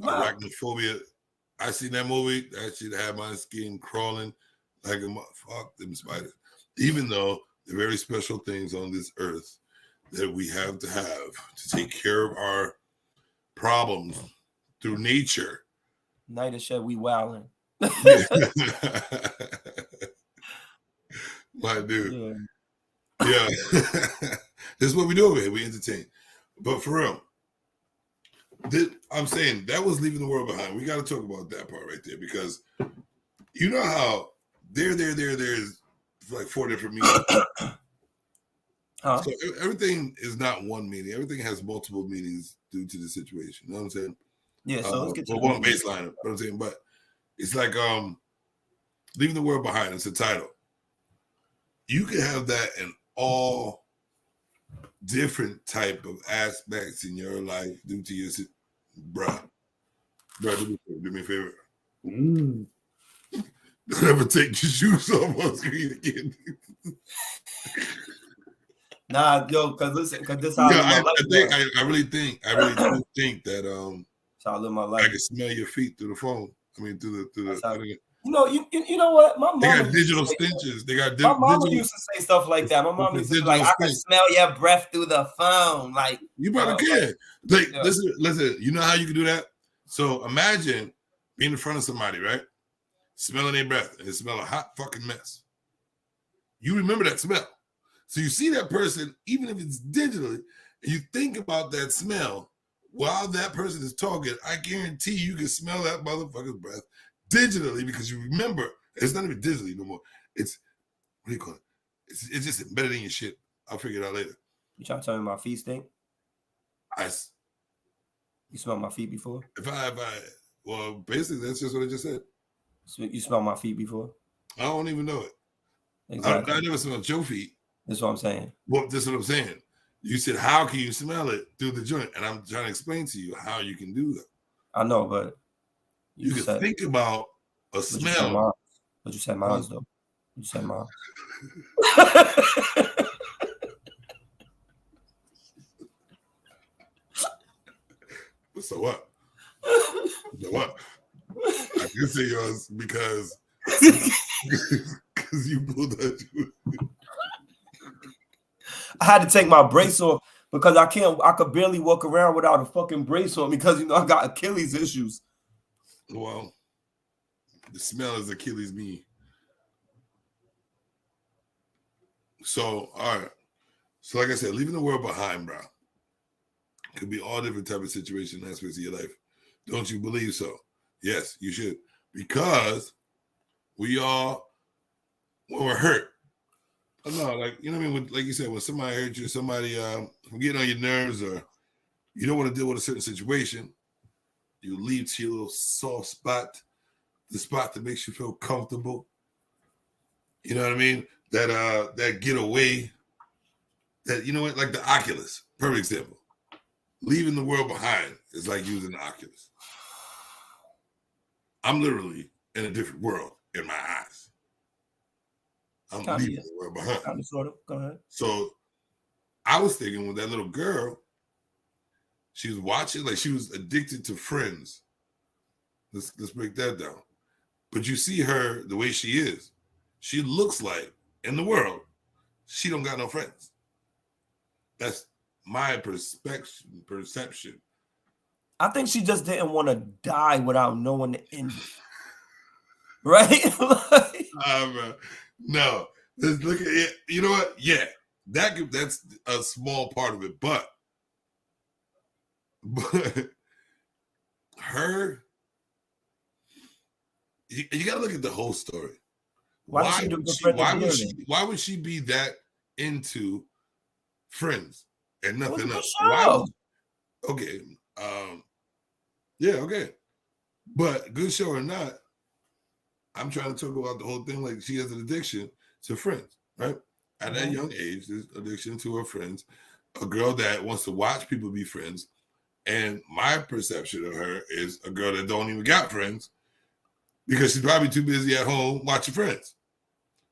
Arachnophobia. I seen that movie. That shit had my skin crawling like a fuck them spiders. Even though they're very special things on this earth that we have to take care of our problems through nature. Night of shed, we wildin'. My dude. Yeah. This is what we do over here. We entertain. But for real, I'm saying that was leaving the world behind. We got to talk about that part right there because you know how there's like 4 different meanings. Huh? So everything is not one meaning. Everything has multiple meanings due to the situation. You know what I'm saying? Yeah. So let's get to one baseline. You know what I'm saying? But it's like leaving the world behind. It's a title. You can have that in all different type of aspects in your life due to your bruh, do me a favor. Don't ever take your shoes off on screen again. Nah, yo, because this how I live my life. I really do think that that's how I live my life. I can smell your feet through the phone. I mean through the you know what? My mom. They got digital stenches. They got my mom used to say stuff like that. My mom used to be like, I can smell your breath through the phone. Like you probably can. Like listen. You know how you can do that? So imagine being in front of somebody, right? Smelling their breath and it smell a hot fucking mess. You remember that smell. So you see that person, even if it's digitally, and you think about that smell while that person is talking, I guarantee you can smell that motherfucker's breath digitally because you remember. It's not even digitally no more. It's, what do you call it? It's just embedded in your shit. I'll figure it out later. You trying to tell me my feet stink? You smelled my feet before? Well, basically, that's just what I just said. So you smelled my feet before? I don't even know it. Exactly. I never smelled your feet. That's what I'm saying. Well, that's what I'm saying. You said, how can you smell it through the joint? And I'm trying to explain to you how you can do that. I know, but you can think about a smell. But you said mine, though. You said mine. So what? So what? I can say yours because because you pulled that. I had to take my brace off because I could barely walk around without a fucking brace on because, you know, I got Achilles issues. Well, the smell is Achilles me. So, all right. So, like I said, leaving the world behind, bro, could be all different type of situation and aspects of your life. Don't you believe so? Yes, you should. Because we all, when we're hurt, no, like, you know what I mean? Like you said, when somebody hurt you, somebody getting on your nerves, or you don't want to deal with a certain situation, you leave to your little soft spot, the spot that makes you feel comfortable. You know what I mean? That getaway, that, you know what, like the Oculus, perfect example. Leaving the world behind is like using the Oculus. I'm literally in a different world in my eyes. I'm leaving the world behind. Kind of, sort of. Go ahead. So I was thinking with that little girl, she was watching, like she was addicted to Friends. Let's break that down. But you see her the way she is. She looks like, in the world, she don't got no friends. That's my perception. I think she just didn't want to die without knowing the end. Right? No. Let's look at it. You know what? Yeah. That's a small part of it. But her, you got to look at the whole story. Why would she be that into Friends and nothing else? Okay. Yeah, okay. But good show or not, I'm trying to talk about the whole thing like she has an addiction to Friends, right? At that young age, there's addiction to her friends, a girl that wants to watch people be friends. And my perception of her is a girl that don't even got friends because she's probably too busy at home watching Friends.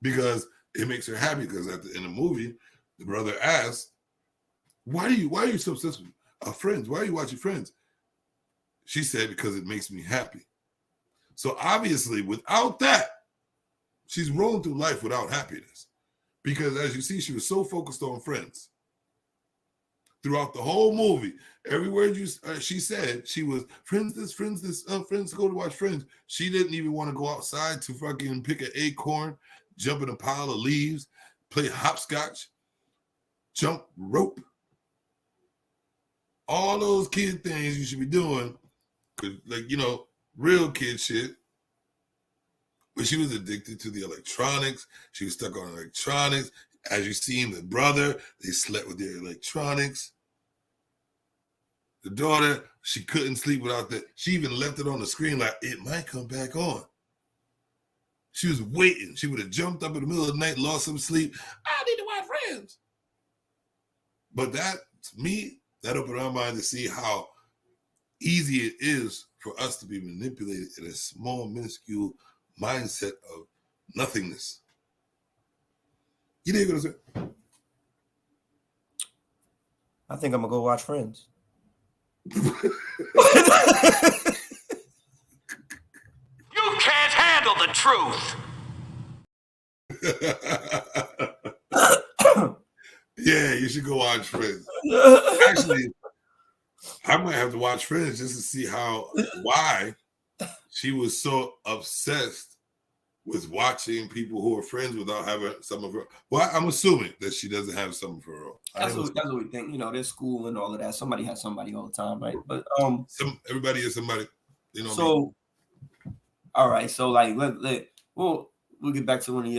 Because it makes her happy, because in the movie, the brother asks, why are you so obsessed with Friends? Why are you watching Friends? She said, because it makes me happy. So obviously, without that, she's rolling through life without happiness. Because as you see, she was so focused on Friends. Throughout the whole movie, every word she said, she was friends this, friends go to watch Friends. She didn't even want to go outside to fucking pick an acorn, jump in a pile of leaves, play hopscotch, jump rope. All those kid things you should be doing, like, you know, real kid shit. But she was addicted to the electronics. She was stuck on electronics. As you seen, the brother, they slept with their electronics. The daughter, she couldn't sleep without that. She even left it on the screen like, it might come back on. She was waiting. She would have jumped up in the middle of the night, lost some sleep. I need to watch Friends. But that, to me, that opened our mind to see how easy it is for us to be manipulated in a small, minuscule mindset of nothingness. You know what I'm saying? I think I'm going to go watch Friends. You can't handle the truth. Yeah, you should go watch Friends. Actually, I might have to watch Friends just to see why she was so obsessed with watching people who are friends without having some of her. Well, I'm assuming that she doesn't have some of her own. That's what we think. You know, there's school and all of that. Somebody has somebody all the time, right? But everybody is somebody. You know. So, all right. So, like, we'll get back to one of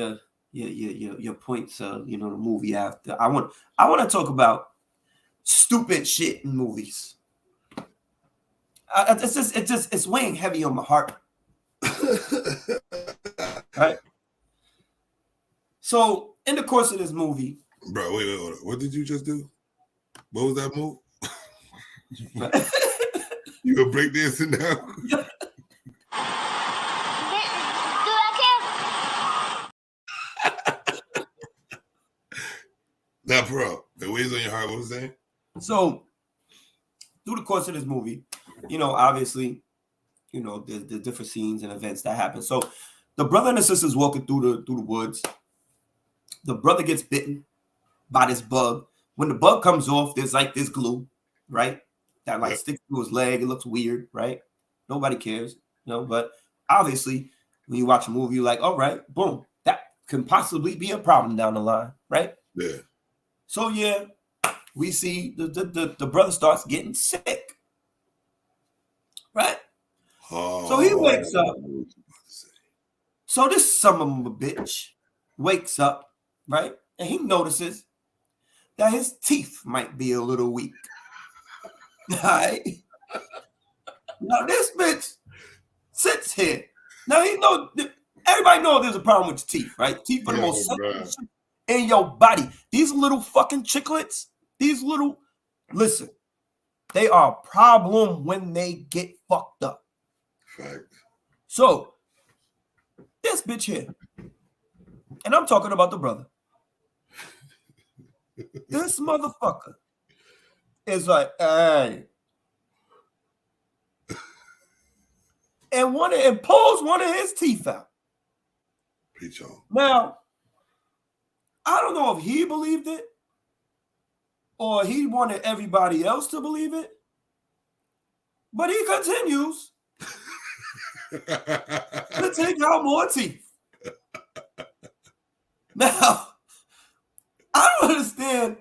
your points. You know, the movie after. I want to talk about stupid shit in movies. It's weighing heavy on my heart. Right. So in the course of this movie, bro, wait, what did you just do? What was that move? You gonna break dancing now? Now, bro, it weighs on your heart. What was that? So through the course of this movie, you know, obviously, you know, the different scenes and events that happen. So The brother and the sister's walking through the woods. The brother gets bitten by this bug. When the bug comes off, there's like this glue, right? That like sticks to his leg. It looks weird, right? Nobody cares, but obviously when you watch a movie, you're like, all right, boom, that can possibly be a problem down the line, right? Yeah. So yeah, we see the brother starts getting sick, right? Oh, so he wakes up. So this son of a bitch wakes up, right? And he notices that his teeth might be a little weak. Right? Now this bitch sits here. Now everybody knows there's a problem with your teeth, right? Teeth are the most sensitive shit in your body. These little fucking chiclets, listen, they are a problem when they get fucked up. Fact. So this bitch here, and I'm talking about the brother. This motherfucker is like, hey. And pulls one of his teeth out. Preach on. Now, I don't know if he believed it or he wanted everybody else to believe it, but he continues to take out more teeth. Now, I don't understand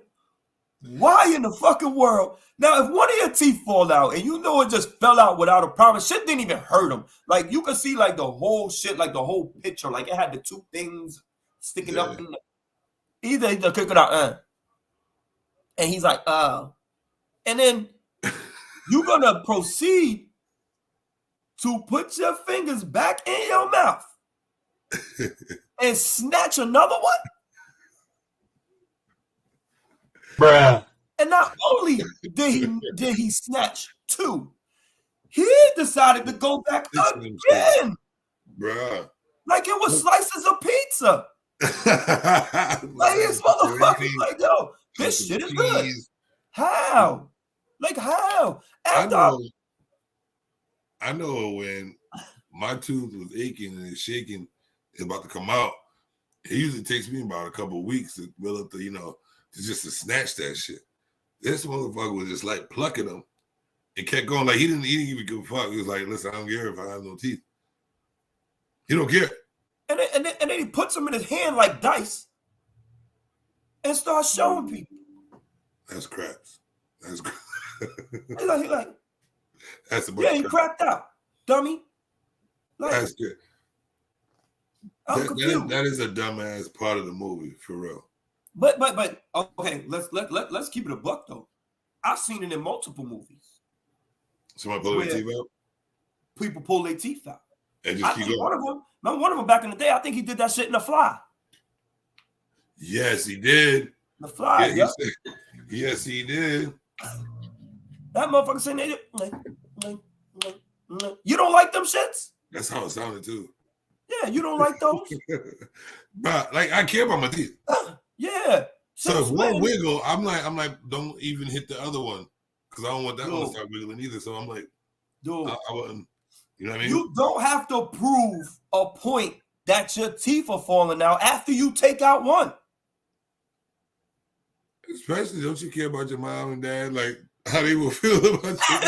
why in the fucking world. Now, if one of your teeth fall out and it just fell out without a problem, shit didn't even hurt him. Like you could see like the whole shit, like the whole picture, like it had the two things sticking up. Either he just kick it out, and he's like, and then you're gonna proceed to put your fingers back in your mouth and snatch another one. Bruh. And not only did he snatch two, he decided to go back again. Bruh. Like it was slices of pizza. Like this motherfucker, like, yo, this shit is good. How? Like how? I know when my tooth was aching and it's shaking, it's about to come out. It usually takes me about a couple of weeks to build up to snatch that shit. This motherfucker was just like plucking them. It kept going. Like he didn't even give a fuck. He was like, listen, I don't care if I have no teeth. He don't care. And then he puts them in his hand like dice and starts showing people. That's craps. That's crap. He like That's a he cracked out, dummy. Like, that's good. I'm confused. That is a dumbass part of the movie, for real. But okay, let's keep it a buck though. I've seen it in multiple movies. Somebody pull their teeth out? People pull their teeth out. And just keep going. One of them back in the day, I think he did that shit in The Fly. Yes, he did. The Fly, yeah. Yes, he did. That motherfucker saying, you don't like them shits? That's how it sounded too. Yeah, you don't like those? But like, I care about my teeth. Yeah. So if one wiggle, I'm like, don't even hit the other one because I don't want that one to start wiggling either. So I'm like, dude, I wouldn't. You know what I mean? You don't have to prove a point that your teeth are falling out after you take out one. Especially, don't you care about your mom and dad? Like how they will feel about you?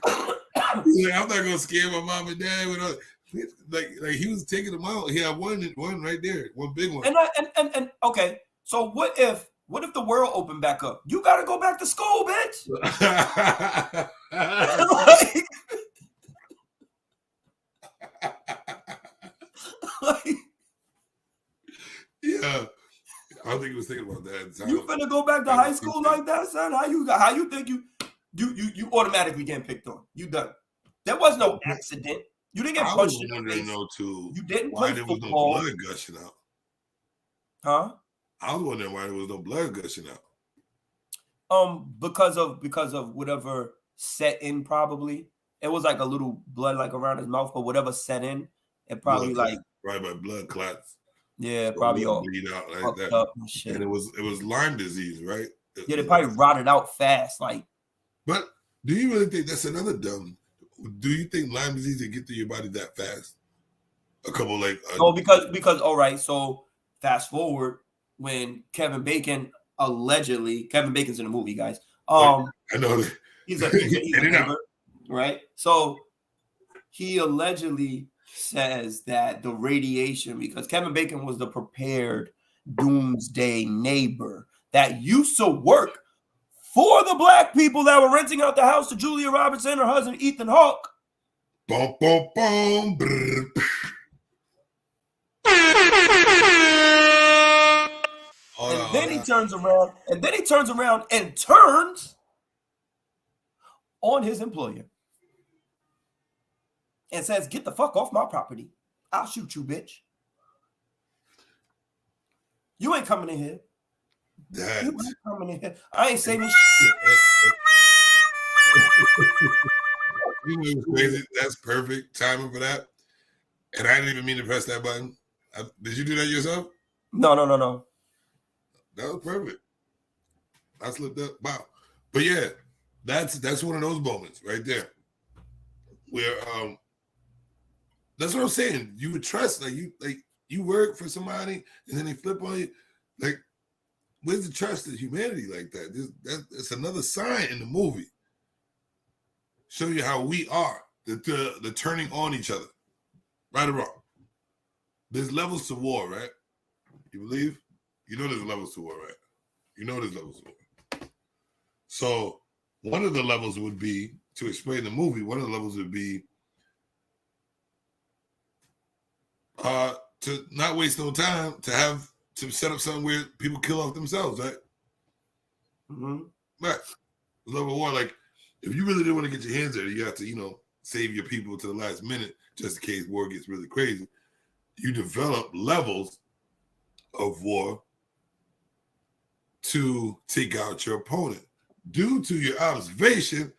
Like, I'm not gonna scare my mom and dad with like he was taking them out. He had one right there, one big one. And okay, so what if the world opened back up? You gotta go back to school, bitch. Yeah, I don't think he was thinking about that. You finna go back to high school like that, son? How you think you automatically getting picked on? You done. There was no accident. You didn't get punched in the face. You didn't play football. Was no blood gushing out. Huh? I was wondering why there was no blood gushing out. Because of whatever set in, probably. It was like a little blood like around his mouth, but whatever set in, it probably right by blood clots. Yeah, probably all bleed out like that. Up and shit. And it was Lyme disease, right? Yeah, they probably rotted out fast, like. But do you really think that's another dumb? Do you think Lyme disease will get to your body that fast? A couple like No, because all right. So fast forward when Kevin Bacon's in the movie, guys. I know that. He's a neighbor, right? So he allegedly says that the radiation, because Kevin Bacon was the prepared doomsday neighbor that used to work for the black people that were renting out the house to Julia Roberts and her husband Ethan Hawke. Boom, boom, boom. Brr. And then he turns around and turns on his employer and says, "Get the fuck off my property. I'll shoot you, bitch. You ain't coming in here. You ain't coming in here. I ain't saying this shit." You know what's crazy? That's perfect timing for that. And I didn't even mean to press that button. Did you do that yourself? No. That was perfect. I slipped up. Wow. But yeah, that's one of those moments right there where that's what I'm saying. You would trust, you work for somebody and then they flip on you. Like, where's the trust in humanity like that? That's another sign in the movie. Show you how we are, the turning on each other. Right or wrong. There's levels to war, right? You believe? You know there's levels to war, right? You know there's levels to war. So one of the levels would be, to explain the movie, one of the levels would be to not waste no time to set up something where people kill off themselves, right? Mm-hmm. Right. Level of war, like, if you really didn't want to get your hands dirty, you have to, save your people to the last minute, just in case war gets really crazy. You develop levels of war to take out your opponent due to your observation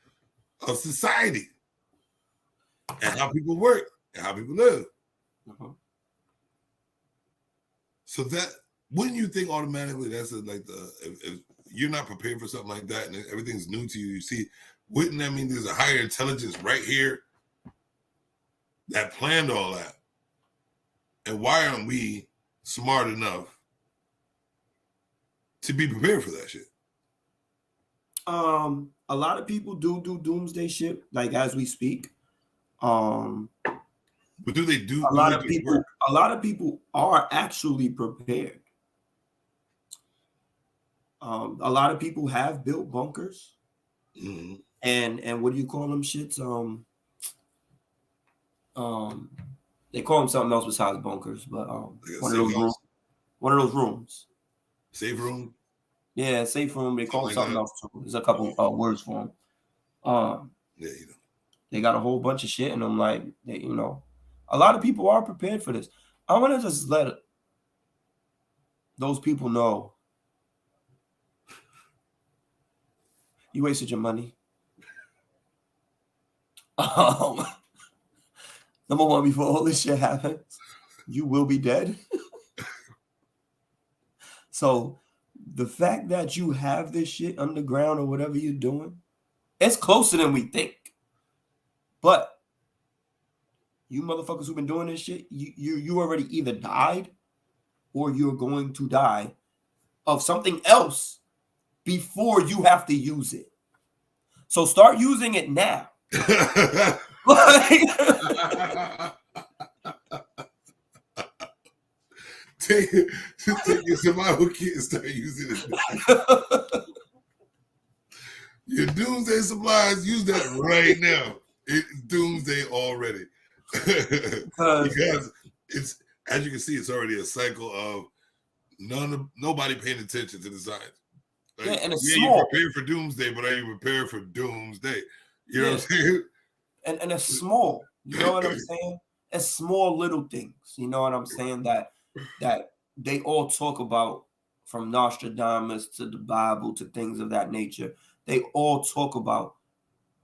of society and how people work and how people live. Mm-hmm. So that, wouldn't you think automatically that's if you're not prepared for something like that and everything's new to you, wouldn't that mean there's a higher intelligence right here that planned all that? And why aren't we smart enough to be prepared for that shit? A lot of people do doomsday shit, like as we speak. But do they do a lot of people are actually prepared. A lot of people have built bunkers. Mm-hmm. And what do you call them shits? They call them something else besides bunkers, but one of those rooms. Safe room? Yeah, safe room. They call it something else too. There's a couple words for them. Yeah, they got a whole bunch of shit in them. Like, a lot of people are prepared for this. I want to just let those people know you wasted your money. Number one, before all this shit happens, you will be dead. So the fact that you have this shit underground or whatever you're doing, it's closer than we think. But you motherfuckers who've been doing this shit, you already either died or you're going to die of something else before you have to use it. So start using it now. Take your survival kit and start using it. Your doomsday supplies, use that right now. It's doomsday already. Because it's, as you can see, it's already a cycle of nobody paying attention to the signs. Like, yeah, and it's you prepared for doomsday, but are you prepared for doomsday? You know what I'm saying? And it's small. You know what I'm saying? It's small little things. You know what I'm saying? That they all talk about, from Nostradamus to the Bible to things of that nature. They all talk about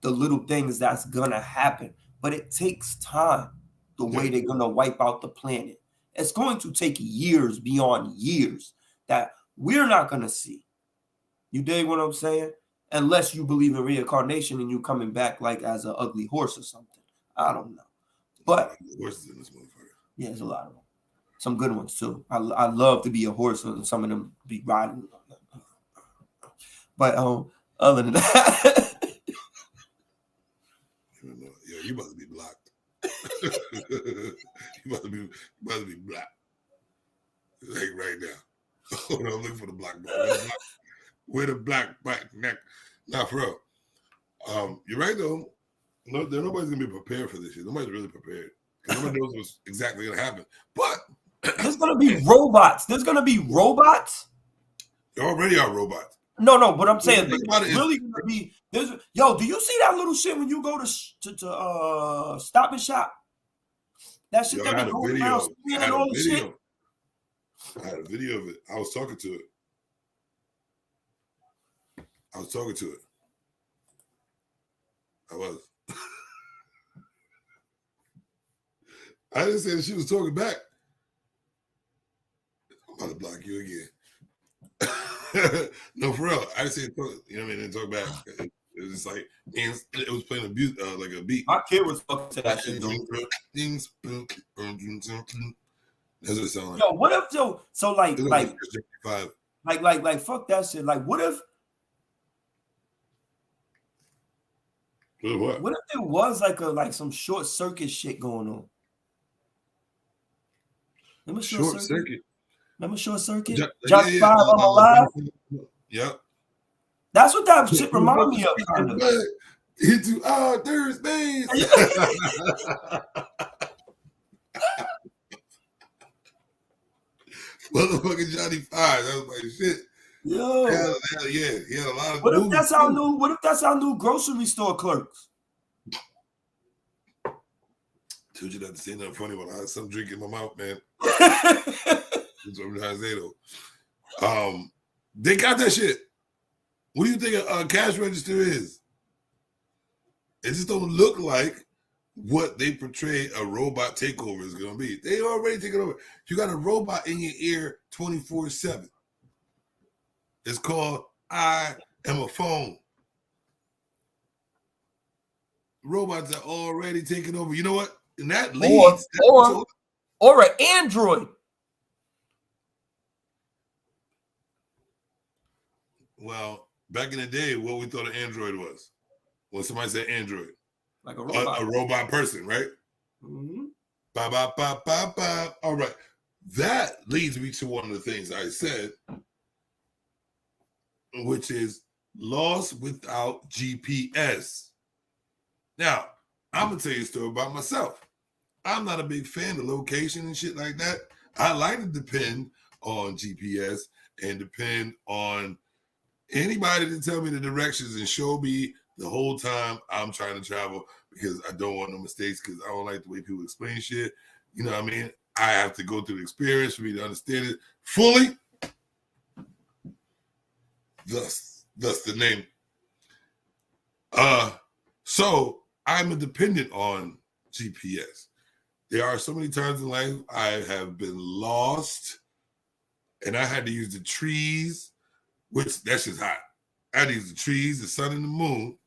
the little things that's gonna happen, but it takes time. The way they're gonna wipe out the planet, it's going to take years beyond years that we're not gonna see. You dig what I'm saying? Unless you believe in reincarnation and you coming back like as an ugly horse or something. I don't know. But horses in this motherfucker. Yeah, there's a lot of them. Some good ones too. I love to be a horse, and some of them be riding. But other than that, yeah, you must be blocked. you must be blocked. Like right now. Hold on, I'm looking for the black ball. Where the black neck? Not for real. You're right though. No, nobody's gonna be prepared for this shit. Nobody's really prepared. Nobody knows what's exactly gonna happen. But there's gonna be robots. There's gonna be robots. There already are robots. No, but I'm saying Think about it, really gonna be. Do you see that little shit when you go to Stop and Shop? That shit that be going around and all the shit. I had a video of it. I was talking to it. I was. I didn't say that she was talking back. I'm about to block you again. No, for real. I didn't say, you know what I mean? Didn't talk back. It was just like, it was playing like a beat. My kid was fucking to that shit. That's what it sounded like. Yo, what if so like fuck that shit. Like what if what if there was like some short circuit shit going on? Remember short circuit? Remember short circuit? Johnny 5 on Alive? Yep. That's what that shit remind me of. Kind of. Into our Thursdays. Motherfucking Johnny 5. That was my shit. Yo. Yeah. He had a lot of What if that's our new grocery store clerks? Told you not to say nothing funny when I had some drink in my mouth, man. That's what I'm trying to say though. They got that shit. What do you think a cash register is? It just don't look like what they portray a robot takeover is going to be. They already taking over. You got a robot in your ear 24/7. It's called I Am a Phone. Robots are already taking over. You know what? And that leads or an Android. Well, back in the day, what we thought an Android was. When somebody said Android. Like a robot. A robot person, right? Mm-hmm. Ba, ba, ba, ba, ba. All right. That leads me to one of the things I said, which is lost without GPS. Now, I'm going to tell you a story about myself. I'm not a big fan of location and shit like that. I like to depend on GPS and depend on anybody to tell me the directions and show me the whole time I'm trying to travel, because I don't want no mistakes, because I don't like the way people explain shit. You know what I mean? I have to go through the experience for me to understand it fully. Thus the name. So I'm dependent on GPS. There are so many times in life I have been lost and I had to use the trees, which that's just hot. I had to use the trees, the sun, and the moon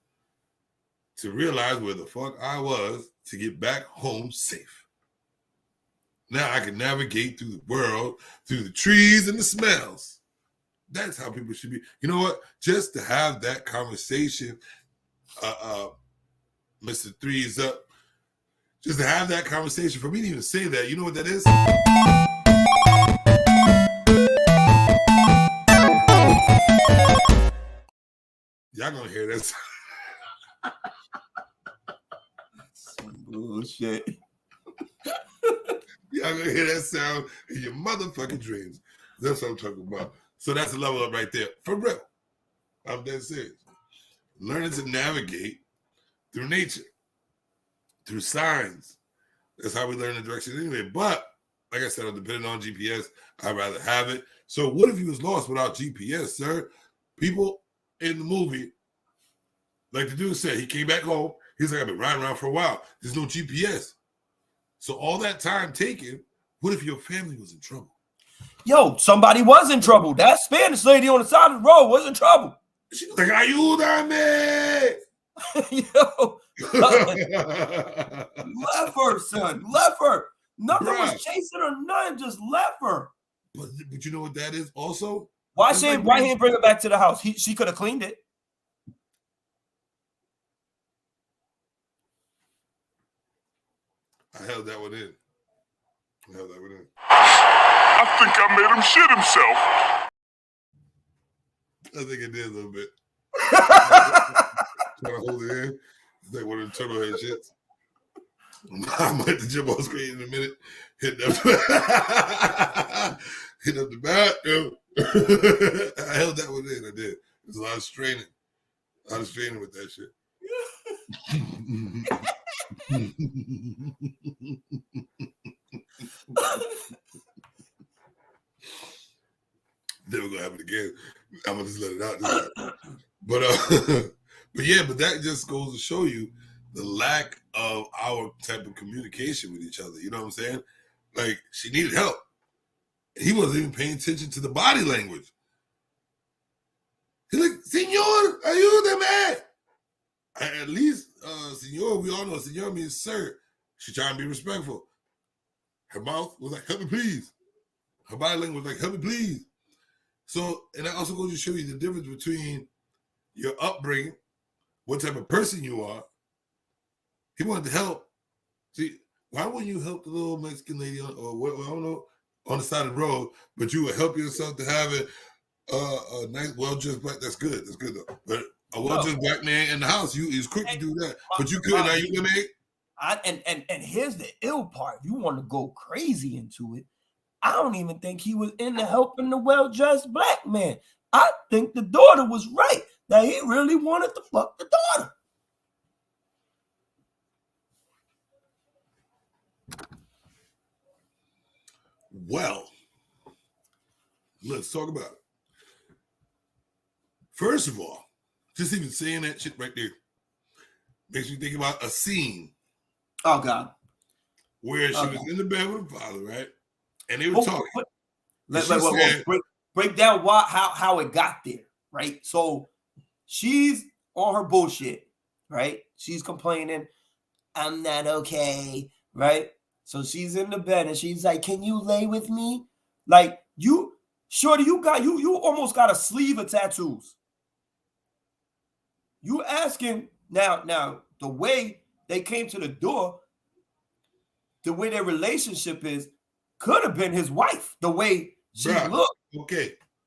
to realize where the fuck I was to get back home safe. Now I can navigate through the world, through the trees and the smells. That's how people should be. You know what? Just to have that conversation, Mr. Three's Up, just to have that conversation, for me to even say that, you know what that is? Y'all gonna hear this. Some bullshit. Y'all gonna hear that sound in your motherfucking dreams. That's what I'm talking about. So that's a level up right there. For real. I'm dead serious. Learning to navigate through nature, through signs. That's how we learn the direction anyway. But like I said, I'm depending on GPS. I'd rather have it. So what if you was lost without GPS, sir? People in the movie, like the dude said, he came back home. He's like, I've been riding around for a while. There's no GPS. So all that time taken, what if your family was in trouble? Yo, somebody was in trouble. That Spanish lady on the side of the road was in trouble. She was like, ayúdame. Yo, left her, son. Left her. Nothing Bruh. was chasing her, nothing, just left her. But you know what that is also? Why It's she like why he didn't bring her back to the house? She could have cleaned it. I held that one in. I think I made him shit himself. I think it did a little bit. Trying to hold it in. It's like one of the turtle head shits. I'm at the gym on screen in a minute. Hitting up the bathroom. I held that one in. I did. There's a lot of straining. With that shit. Never gonna happen again. I'm gonna just let it out. But that just goes to show you the lack of our type of communication with each other. You know what I'm saying? Like, she needed help. He wasn't even paying attention to the body language. He's like, Senor, are you the man? At least, Senor, we all know Senor means sir. She trying to be respectful. Her mouth was like, help me, please. Her body language was like, help me, please. So, and that also goes to show you the difference between your upbringing, what type of person you are. He wanted to help. See, why wouldn't you help the little Mexican lady on, or what, I don't know, on the side of the road, but you would help yourself to have a nice, well-dressed black, that's good though. But a well-dressed black man in the house, he's quick to do that. But you couldn't, are you gonna make? And here's the ill part. If you want to go crazy into it, I don't even think he was into helping the well-dressed black man. I think the daughter was right, that he really wanted to fuck the daughter. Well, let's talk about it. First of all, just even saying that shit right there makes me think about a scene. Oh, God. Where she was in the bed with her father, right? And they were talking. Break down how it got there, right? So she's on her bullshit, right? She's complaining, I'm not okay, right? So she's in the bed and she's like, can you lay with me? Like, you, shorty, you almost got a sleeve of tattoos. You asking now the way they came to the door, the way their relationship is, could have been his wife. The way she looked,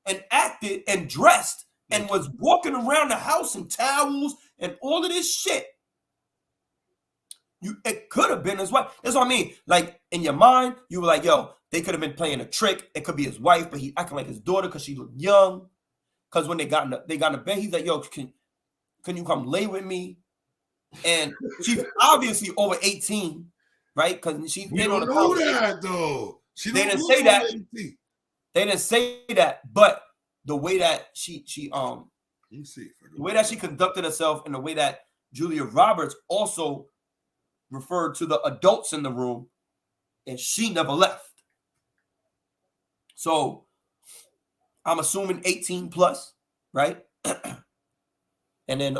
and acted, and dressed, and was walking around the house in towels and all of this shit. It could have been his wife. That's what I mean. Like, in your mind, you were like, yo, they could have been playing a trick. It could be his wife, but he acting like his daughter because she looked young. Because when they got in the bed, he's like, yo, can you come lay with me? And she's obviously over 18, right? Because she's been on the that though. They didn't say that. They didn't say that, but the way that she the way that she conducted herself and the way that Julia Roberts also referred to the adults in the room, and she never left. So I'm assuming 18 plus, right? And then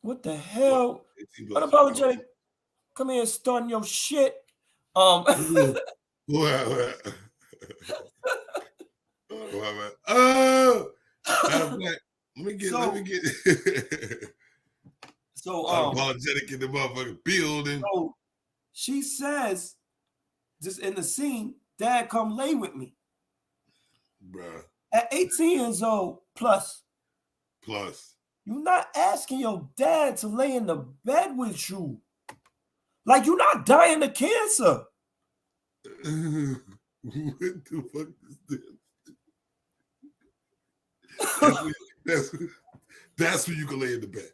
what the hell? Unapologetic. Come here and stun your shit. Let me get so unapologetic in the motherfucking building. So she says, just in the scene, Dad, come lay with me. Bruh. At 18 years old plus. You're not asking your dad to lay in the bed with you. Like, you're not dying of cancer. What the fuck is this? That's when you can lay in the bed.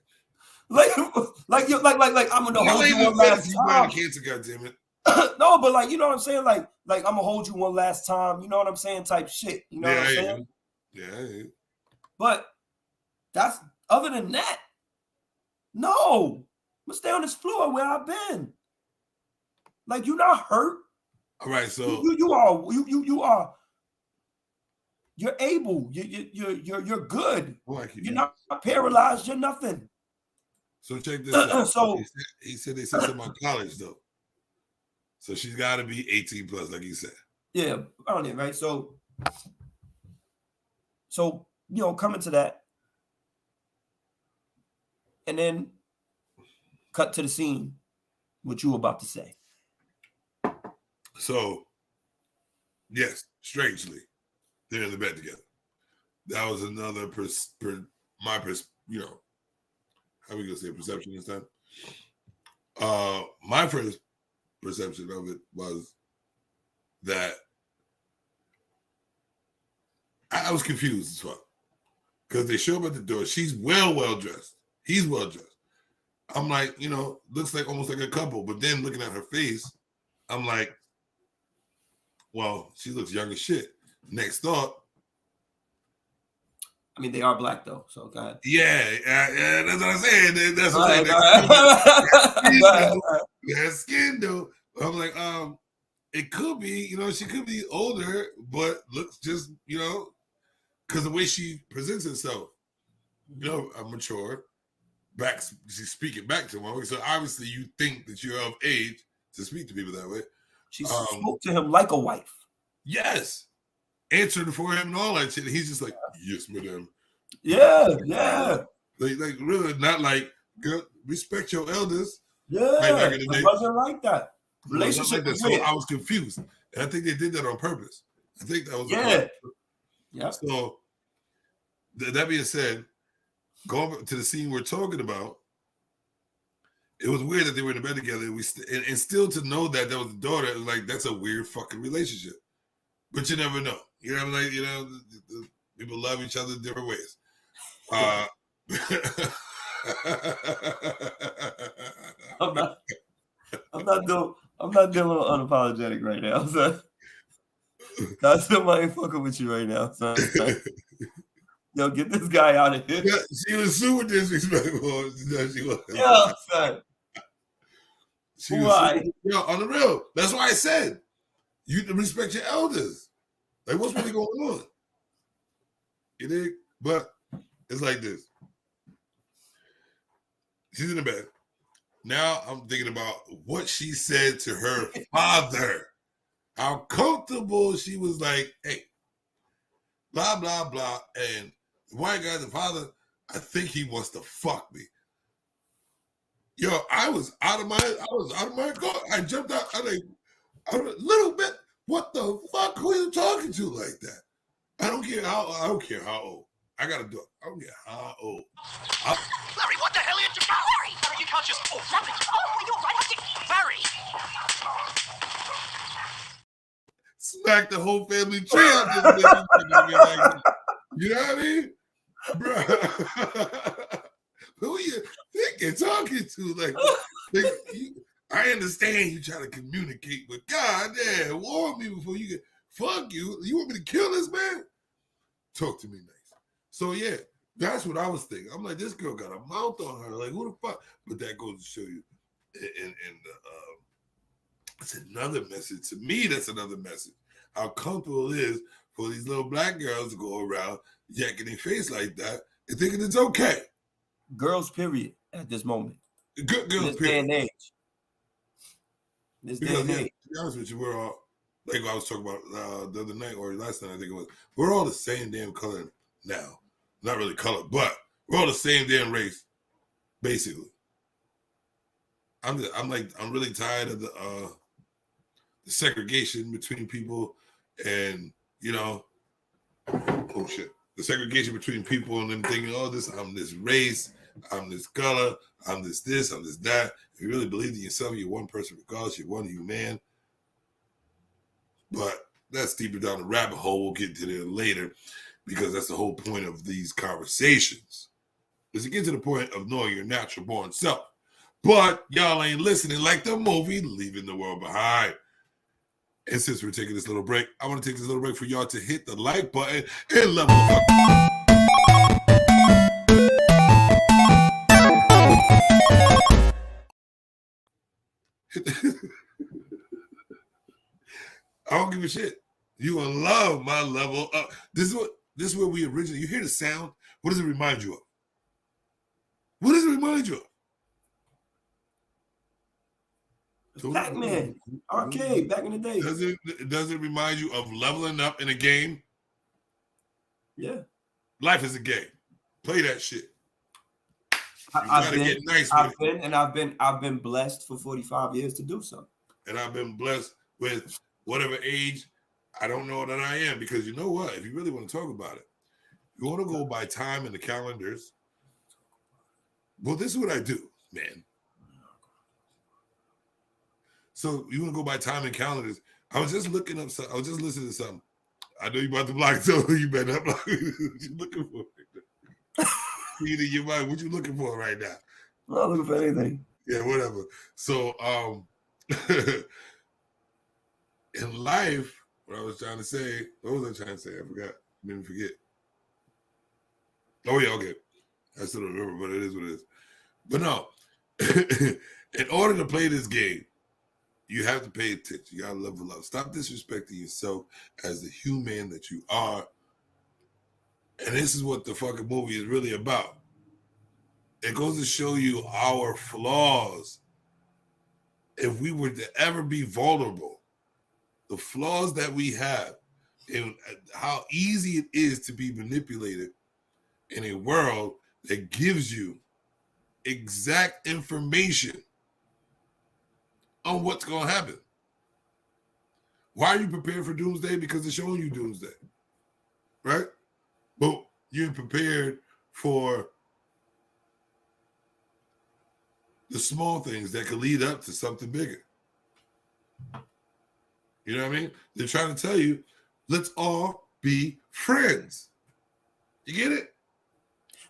Like I'm gonna hold you one last time. Cancer, goddammit. No, but like, you know what I'm saying? Like I'm gonna hold you one last time. You know what I'm saying? Type shit. You know what I'm saying? Yeah. But that's, other than that, no. I'm gonna stay on this floor where I've been. Like, you're not hurt. All right, so you are. You're able. You're good. Like you're not paralyzed. You're nothing. So check this out. So he said they said something about college though. So she's got to be 18 plus, like he said. yeah, around it, right? So you know, coming to that, and then cut to the scene. What you were about to say? So, yes, strangely, they're in the bed together. That was another you know, how are we gonna say perception this time? My first perception of it was that I was confused as fuck because they show up at the door. She's well dressed. He's well dressed. I'm like, you know, looks like almost like a couple. But then looking at her face, I'm like, well, she looks young as shit. Next thought. I mean, they are black though, so go ahead. Yeah, that's what I'm saying. That's what I'm saying. That skin though. I'm like, it could be, you know, she could be older, but looks just, you know, because the way she presents herself, you know, I'm mature. She's speaking back to him. So obviously you think that you're of age to speak to people that way. She spoke to him like a wife. Yes. Answered for him and all that shit. He's just like, yes, madam. Yeah. Like really not like, girl, respect your elders. Yeah. Back in the day. It wasn't like that. Relationship like that. So I was confused. And I think they did that on purpose. I think that was yeah. So that being said, going to the scene we're talking about, it was weird that they were in the bed together. And still to know that was the daughter, like that's a weird fucking relationship. But you never know. You know, like you know, people love each other in different ways. I'm not dealing unapologetic right now. So I still ain't fucking with you right now. So yo, get this guy out of here. Yeah, she was super disrespectful. No, she was. Yeah, son. Why? Yo, on the real. That's why I said you respect your elders. Like, what's really going on? You dig? But it's like this. She's in the bed. Now I'm thinking about what she said to her father. How comfortable she was like, hey, blah, blah, blah. And the white guy, the father, I think he wants to fuck me. Yo, I was out of my car. I jumped out. I like a little bit. What the fuck? Who are you talking to like that? I don't care how old. I gotta do it. I don't care how old. Larry, what the hell are you doing? Larry, you can't just. Oh, Larry. Oh, you're right. Larry. Smack the whole family tree out this bitch. You know what I mean? Bro. Who you think you're talking to? Like I understand you try to communicate, but God damn, warn me before you get fuck you. You want me to kill this man? Talk to me nice. So yeah, that's what I was thinking. I'm like, this girl got a mouth on her. Like, who the fuck? But that goes to show you. And it's another message. To me, that's another message. How comfortable it is for these little black girls to go around yanking their face like that and thinking it's okay. Girls, period, at this moment. Good girls, this day and age. This day and age. To be honest with you, we're all, like I was talking about the other night or last night, I think it was, we're all the same damn color now. Not really color, but we're all the same damn race, basically. I'm really tired of the segregation between people and, you know, oh shit. The segregation between people and them thinking, oh, I'm this race, I'm this color, I'm this, I'm this, that. If you really believe in yourself, you're one person regardless, you're one human. But that's deeper down the rabbit hole. We'll get to there later because that's the whole point of these conversations. Is to get to the point of knowing your natural born self. But y'all ain't listening like the movie Leaving the World Behind. And since we're taking this little break, I want to take this little break for y'all to hit the like button and level up. I don't give a shit. You will love my level up. This is where we originally, you hear the sound. What does it remind you of? What does it remind you of? Pac-Man, arcade, back in the day. Does it remind you of leveling up in a game? Yeah. Life is a game. Play that shit. I've been blessed for 45 years to do so. And I've been blessed with whatever age I don't know that I am, because you know what? If you really want to talk about it, you want to go by time in the calendars. Well, this is what I do, man. So you want to go by time and calendars. I was just looking up something. I was just listening to something. I know you about to block, so you better not block. What you looking for? Either your mind, what you looking for right now? I'm not looking for anything. Yeah, whatever. So in life, what I was trying to say, what was I trying to say? I forgot. I didn't forget. Oh yeah, okay. I still don't remember, but it is what it is. But no, in order to play this game, you have to pay attention. You gotta level up. Stop disrespecting yourself as the human that you are. And this is what the fucking movie is really about. It goes to show you our flaws. If we were to ever be vulnerable, the flaws that we have, and how easy it is to be manipulated in a world that gives you exact information on what's going to happen. Why are you prepared for doomsday? Because it's showing you doomsday, right? But you're prepared for the small things that could lead up to something bigger. You know what I mean? They're trying to tell you, let's all be friends. You get it?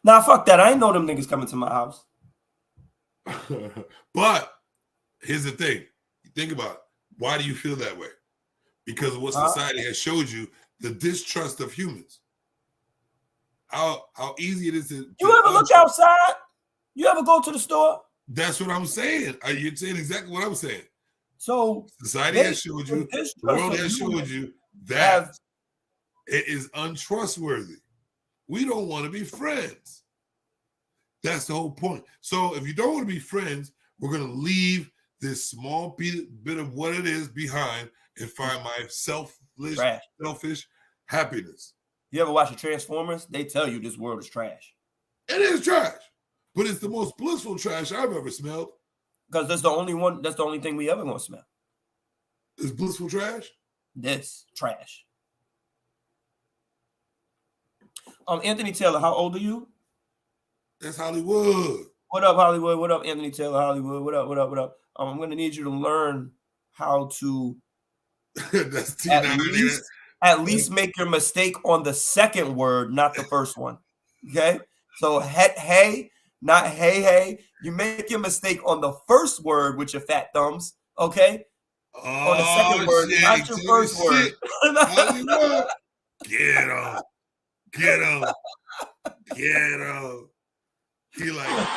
Nah, fuck that. I ain't know them niggas coming to my house. But here's the thing. Think about it. Why do you feel that way? Because of what society has showed you, the distrust of humans. How easy it is to... You ever look outside? You ever go to the store? That's what I'm saying. You're saying exactly what I'm saying. So society has showed you, the world has showed you that it is untrustworthy. We don't want to be friends. That's the whole point. So if you don't want to be friends, we're going to leave this small bit of what it is behind and find my selfish happiness. You ever watch the Transformers? They tell you this world is trash. It is trash, but it's the most blissful trash I've ever smelled. Because that's the only one. That's the only thing we ever gonna smell. Is blissful trash? This trash. Anthony Taylor, how old are you? That's Hollywood. What up, Hollywood? What up, Anthony Taylor, Hollywood? What up? What up? What up? I'm gonna need you to learn how to that's at least make your mistake on the second word, not the first one. Okay, so hey, not hey. You make your mistake on the first word with your fat thumbs. Okay, on the second word, not your first word. Get him. Get him. Get him. He like.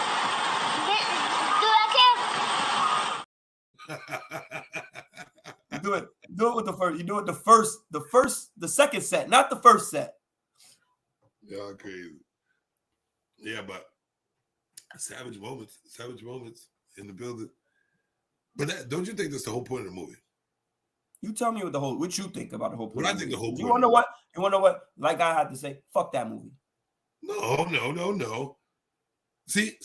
Do it with the first. You do it the second set, not the first set. Y'all crazy. Yeah, but savage moments in the building. But don't you think that's the whole point of the movie? You tell me what you think about the whole point. What I think the whole point. You want to know what? You want to know what? Like I had to say, fuck that movie. No. See,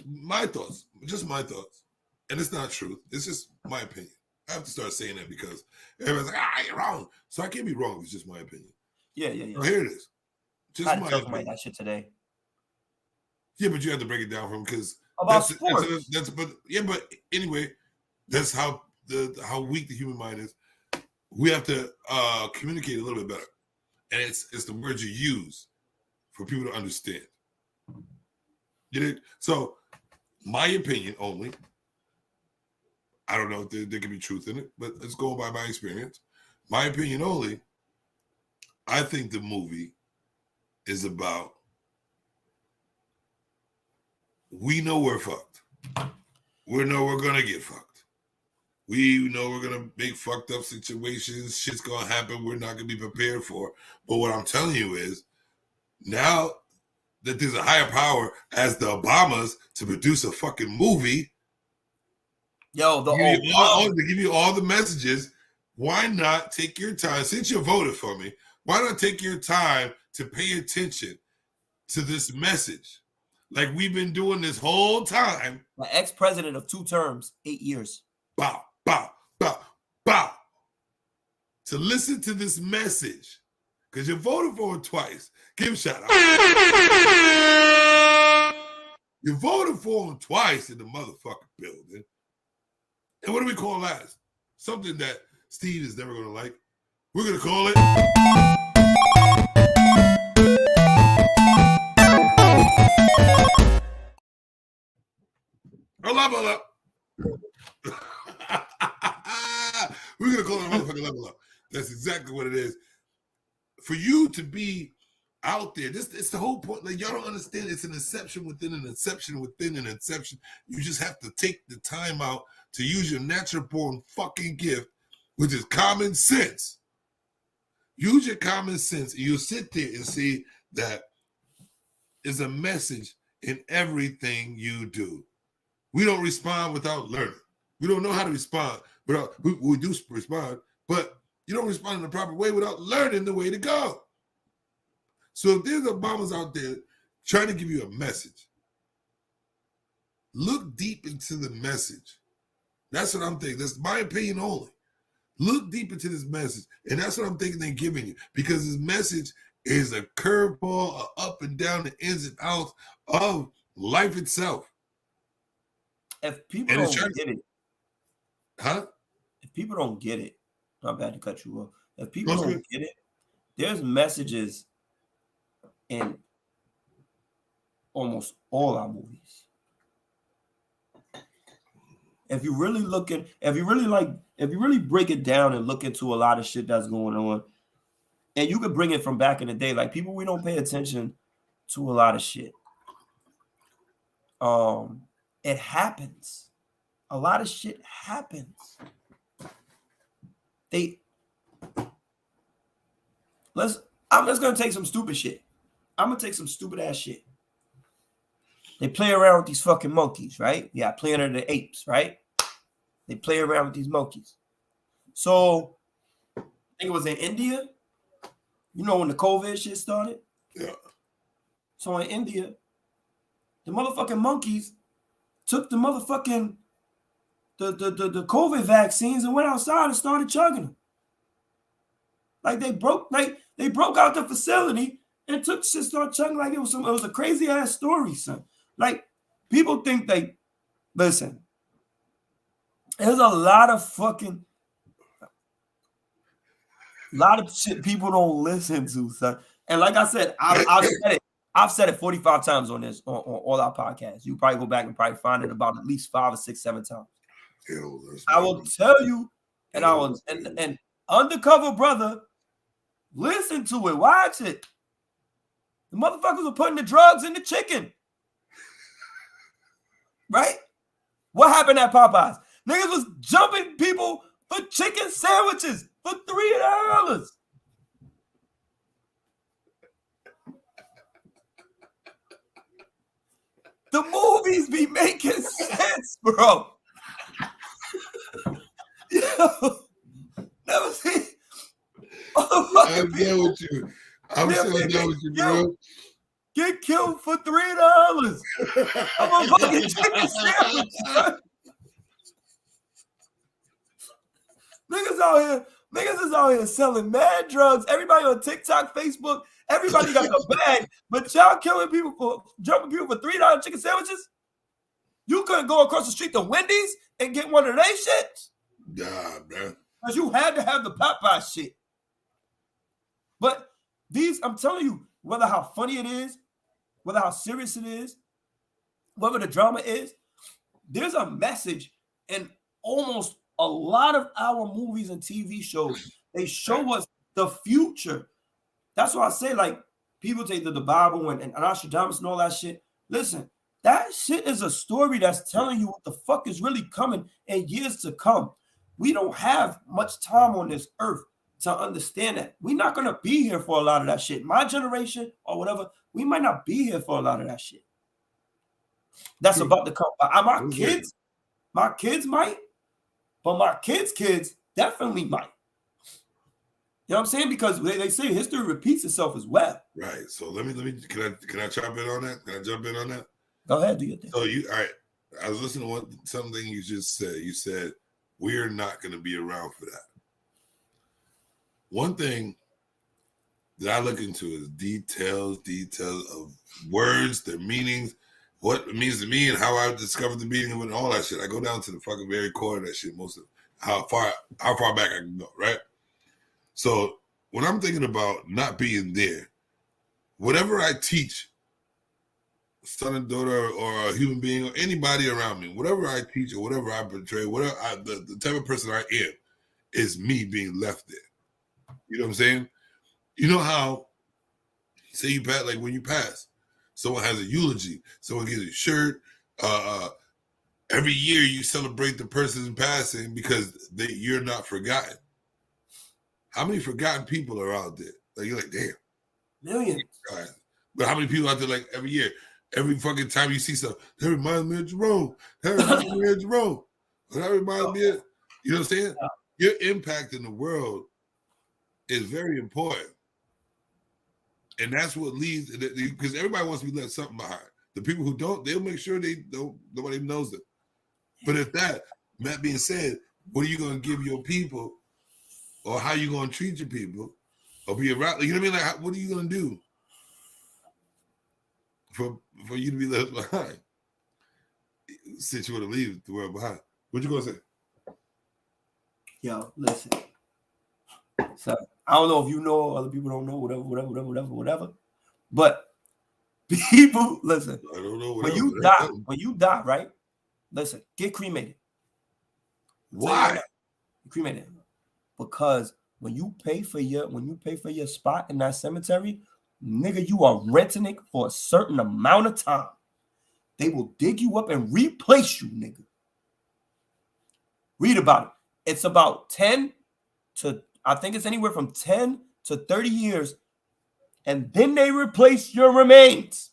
my thoughts, just my thoughts. And it's not truth. It's just my opinion. I have to start saying that because everyone's like, you're wrong. So I can't be wrong. It's just my opinion. Yeah. So here it is. Just I my tell opinion. that shit today. Yeah, but you have to break it down for him because about sports. But anyway, that's how weak the human mind is. We have to communicate a little bit better, and it's the words you use for people to understand. You know? So, my opinion only. I don't know if there could be truth in it, but let's go by my experience. My opinion only. I think the movie is about. We know we're fucked. We know we're gonna get fucked. We know we're gonna make fucked up situations. Shit's gonna happen. We're not gonna be prepared for. But what I'm telling you is, now that there's a higher power as the Obamas to produce a fucking movie. Yo, the to give you all the messages. Why not take your time? Since you voted for me, why not take your time to pay attention to this message? Like we've been doing this whole time. The ex-president of 2 terms, 8 years. Bow, bow, bow, bow. To listen to this message, because you voted for him twice. Give him a shout out. You voted for him twice in the motherfucking building. And what do we call that? Something that Steve is never going to like. We're going to call it. Level up. We're going to call it a motherfucking level up. That's exactly what it is. For you to be out there, it's the whole point. Like, y'all don't understand. It's an inception within an inception within an inception. You just have to take the time out to use your natural born fucking gift, which is common sense. Use your common sense, and you'll sit there and see that is a message in everything you do. We don't respond without learning. We don't know how to respond, but we do respond, but you don't respond in the proper way without learning the way to go. So if there's Obamas out there trying to give you a message, look deep into the message. That's what I'm thinking. That's my opinion only. Look deep into this message, and that's what I'm thinking they're giving you, because this message is a curveball, up and down, the ins and outs of life itself. If people don't get it, huh? If people don't get it, I'm bad to cut you off. If people don't get it, there's messages in almost all our movies. If you really break it down and look into a lot of shit that's going on, and you could bring it from back in the day, like people, we don't pay attention to a lot of shit. It happens. A lot of shit happens. I'm just gonna take some stupid shit. I'm gonna take some stupid ass shit. They play around with these fucking monkeys, right? Yeah, Planet of the Apes, right? They play around with these monkeys. So I think it was in India. You know when the COVID shit started? Yeah. So in India, the motherfucking monkeys took the motherfucking the COVID vaccines and went outside and started chugging them. Like they broke out the facility and took shit, started chugging like it was a crazy ass story, son. Like people think listen, there's a lot of shit people don't listen to, son. And like I said, I've said it 45 times on all our podcasts. You probably go back and probably find it about at least 5 or 6, 7 times. I will tell you, and and Undercover Brother, listen to it, watch it. The motherfuckers were putting the drugs in the chicken. Right? What happened at Popeyes? Niggas was jumping people for chicken sandwiches for $3. The movies be making sense, bro. Yo, never seen. I'm there with you. I'm so there with you, bro. Get killed for $3. I'm a fucking chicken sandwich. Niggas is out here selling mad drugs. Everybody on TikTok, Facebook, everybody got the bag. But y'all jumping people for $3 chicken sandwiches? You couldn't go across the street to Wendy's and get one of their shits? Nah, man. Because you had to have the Popeye shit. But I'm telling you, whether how funny it is, whether how serious it is, whether the drama is, there's a message in almost a lot of our movies and TV shows. They show us the future. That's why I say, like, people take the Bible and Nostradamus and all that shit. Listen, that shit is a story that's telling you what the fuck is really coming in years to come. We don't have much time on this earth to understand that. We're not going to be here for a lot of that shit. My generation or whatever, we might not be here for a lot of that shit. That's about to come. My kids might. but my kids definitely might. You know what I'm saying? Because they say history repeats itself as well. Right. So let me. Can I chop in on that? Can I jump in on that? Go ahead, do your thing. So all right. I was listening to something you just said. You said we're not going to be around for that. One thing that I look into is details of words, their meanings, what it means to me, and how I discovered the meaning of it, and all that shit. I go down to the fucking very core of that shit. Most of how far back I can go. Right. So when I'm thinking about not being there, whatever I teach, son and daughter or a human being or anybody around me, whatever I teach or whatever I portray, the type of person I am is me being left there. You know what I'm saying? You know how, say you pass, like when you pass, someone has a eulogy, someone gives a shirt. Every year you celebrate the person's passing because you're not forgotten. How many forgotten people are out there? Like you're like, damn. Millions. But how many people out there like every year? Every fucking time you see something, that reminds me of Jerome. That reminds me of Jerome. That reminds me of, you know what I'm saying? Your impact in the world is very important. And that's what leads, because everybody wants to be left something behind. The people who don't, they'll make sure nobody knows them. But if that being said, what are you going to give your people, or how you going to treat your people, or be around, you know what I mean? Like, what are you going to do for you to be left behind? Since you want to leave the world behind. What you going to say? Yo, listen. So I don't know if you know, other people don't know, whatever. But people, listen. I don't know. When you die, right? Listen, get cremated. Why? Cremated. Because when you pay for your spot in that cemetery, nigga, you are renting it for a certain amount of time. They will dig you up and replace you, nigga. Read about it. It's about 10 to, I think it's anywhere from 10 to 30 years. And then they replace your remains.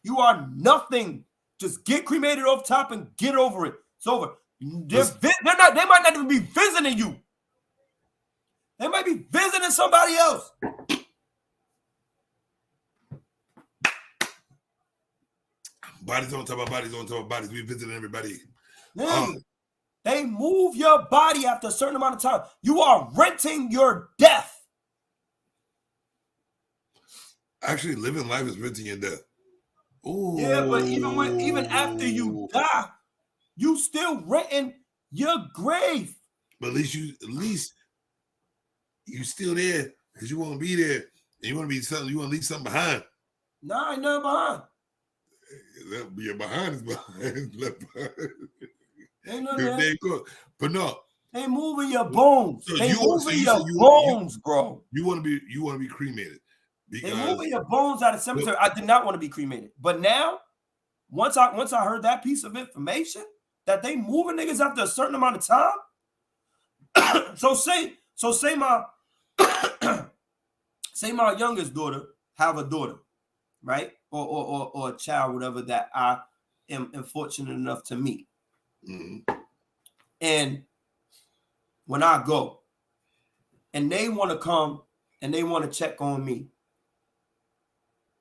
You are nothing. Just get cremated off top and get over it. It's over. They might not even be visiting you. They might be visiting somebody else. Bodies on top of bodies on top of bodies. We visiting everybody. They move your body after a certain amount of time. You are renting your death. Actually, living life is renting your death. Ooh. Yeah, but even after you die, you still renting your grave. But at least you still there because you want to be there and you want to be something. You want to leave something behind. Nah, ain't nothing behind. That be behind is behind. Left behind. Ain't nothing. But no, they moving your bones. So they moving your bones, bro. You want to be cremated. They moving your bones out of cemetery. I did not want to be cremated, but now, once I heard that piece of information that they moving niggas after a certain amount of time. so say my say my youngest daughter have a daughter, right, or a child, whatever that I am fortunate enough to meet, and when I go, and they want to come and they want to check on me.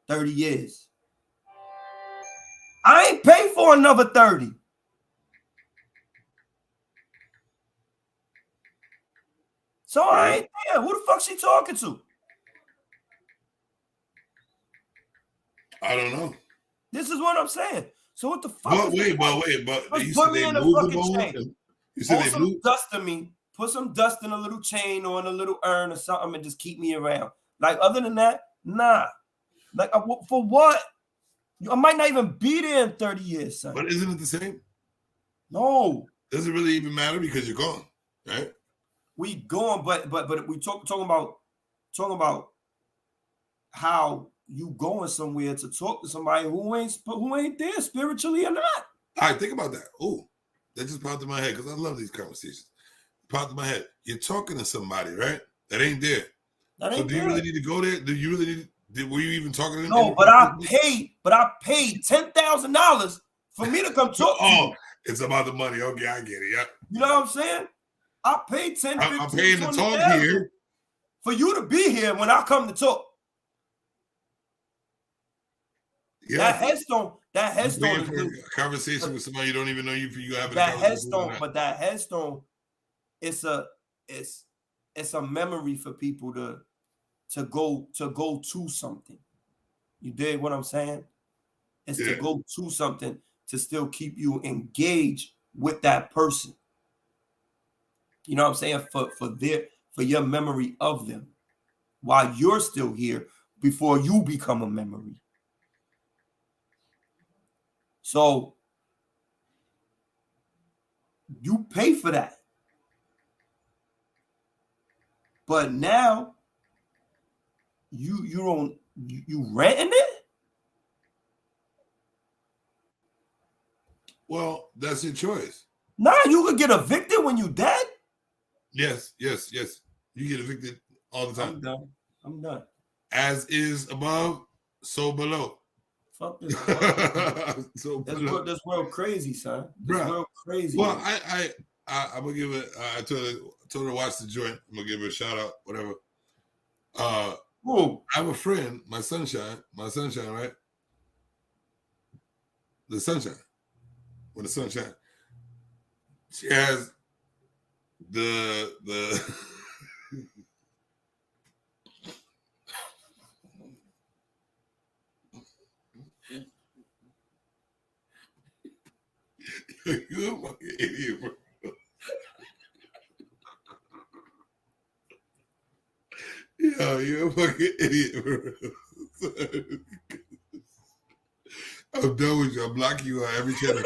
30 years. I ain't paid for another 30. So I ain't there. Who the fuck she talking to? I don't know. This is what I'm saying. So what the fuck? But you put me in a fucking chain. You said Put some dust in me. Put some dust in a little chain or in a little urn or something and just keep me around. Like other than that, nah. Like, for what? I might not even be there in 30 years, son. But isn't it the same? No. Does it really even matter because you're gone, right? We going, but we talking about how you going somewhere to talk to somebody who ain't there spiritually or not. All right, think about that. Oh, that just popped in my head because I love these conversations. Popped in my head. You're talking to somebody, right? That ain't there. So do you really need to go there? Do you really need? Were you even talking to them? No, but I paid $10,000 for me to come talk to you. It's about the money. Okay, I get it. Yeah. You know what I'm saying? I paid 10, 15, I'm paying to 20 talk thousand here. for you to be here when I come to talk. Yeah. That headstone You're is paying for good. a conversation with somebody you don't even know you having a That conversation headstone, with. but that headstone, it's a memory for people to go to something. You dig what I'm saying? It's to go to something to still keep you engaged with that person. You know what I'm saying? For your memory of them while you're still here before you become a memory. So you pay for that. But now you renting it? Well, that's your choice. Nah, you could get evicted when you dead. Yes. You get evicted all the time. I'm done. As is above, so below. Fuck this. So This world crazy, son. This Bruh. world crazy. Well, I'm gonna give it. I told her to watch the joint. I'm gonna give her a shout out, whatever. Who? I have a friend, my sunshine, right? The sunshine. With the sunshine. She has the you're a fucking idiot, bro. Yo, you're a fucking idiot, bro. I'm done with you. I'm blocking you on every channel.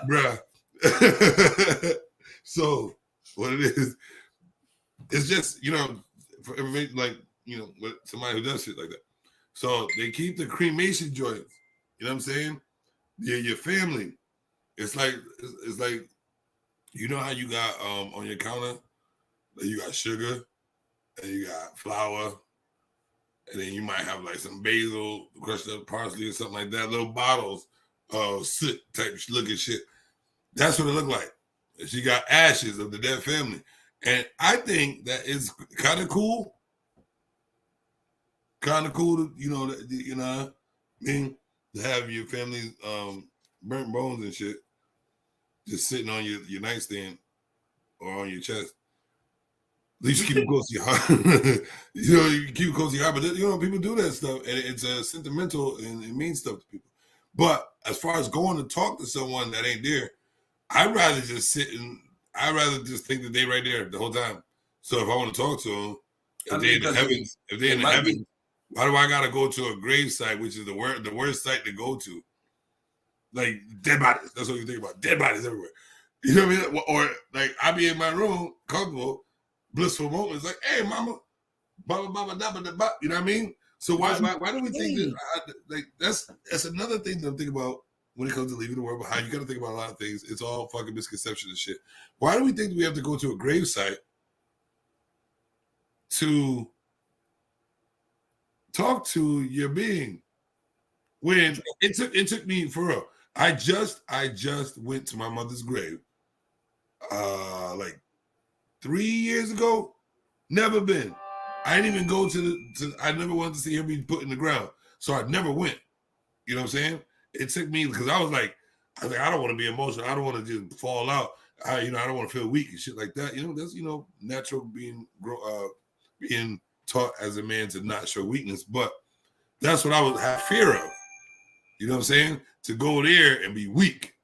Bruh. So what it is, it's just, for everybody, like, with somebody who does shit like that. So they keep the cremation joints. You know what I'm saying? Your family. It's like you know how you got on your counter, like you got sugar and you got flour, and then you might have like some basil, crushed up parsley or something like that, little bottles of soot type looking shit. That's what it looked like. She got ashes of the dead family. And I think that it's kind of cool. Kind of cool to, to have your family's burnt bones and shit just sitting on your nightstand or on your chest. At least you keep it close to your heart. You keep it close to your heart. But, people do that stuff, and it's sentimental and it means stuff to people. But as far as going to talk to someone that ain't there, I'd rather just I'd rather just think that they right there the whole time. So if I want to talk to them, if they're in the heavens, why do I gotta go to a grave site, which is the worst site to go to? Like dead bodies. That's what you think about. Dead bodies everywhere. You know what I mean? Or like I be in my room, comfortable, blissful moments, like, hey mama, blah blah blah blah blah blah. You know what I mean? So why do we think that? Like that's another thing that I'm thinking about when it comes to leaving the world behind. You got to think about a lot of things. It's all fucking misconception and shit. Why do we think we have to go to a grave site to talk to your being? When it took me for real. I just went to my mother's grave like 3 years ago. Never been. I didn't even go I never wanted to see her be put in the ground. So I never went. You know what I'm saying? It took me because I was like, I don't want to be emotional. I don't want to just fall out. I don't want to feel weak and shit like that. That's natural being taught as a man to not show weakness. But that's what I would have fear of. You know what I'm saying? To go there and be weak.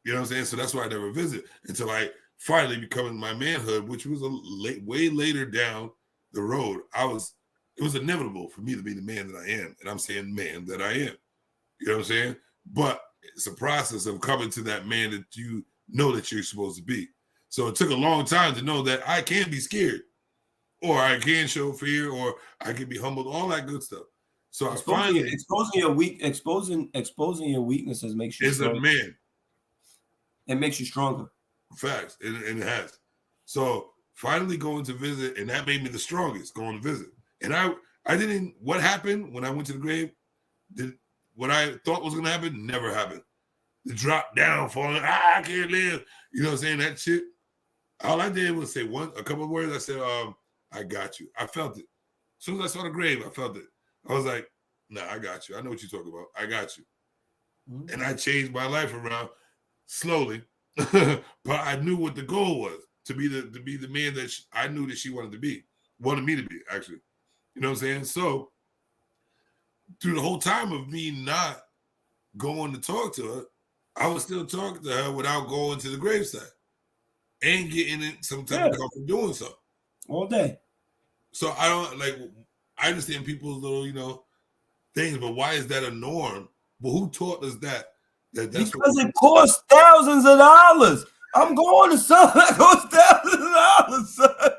You know what I'm saying? So that's why I never visit until I finally become in my manhood, which was way later down the road. It was inevitable for me to be the man that I am. And I'm saying man that I am. You know what I'm saying? But it's a process of coming to that man that you know that you're supposed to be. So it took a long time to know that I can be scared, or I can show fear, or I can be humbled, all that good stuff. So exposing your weaknesses makes you stronger. As a man. It makes you stronger. Facts. And it has. So finally going to visit, and that made me the strongest going to visit. And I didn't, what happened when I went to the grave, what I thought was going to happen never happened. The drop down, falling, I can't live. You know what I'm saying? That shit, All I did was say a couple of words. I said, I got you. I felt it. As soon as I saw the grave, I felt it. I was like, nah, I got you. I know what you're talking about. I got you. Mm-hmm. And I changed my life around slowly, but I knew what the goal was, to be the man that I knew that she wanted me to be, actually. You know what I'm saying? So through the whole time of me not going to talk to her, I was still talking to her without going to the graveside and getting in some type of comfort doing so. All day. So I understand people's little, things, but why is that a norm? But who taught us that? That's because it costs thousands of dollars. I'm going to something that costs thousands of dollars, son.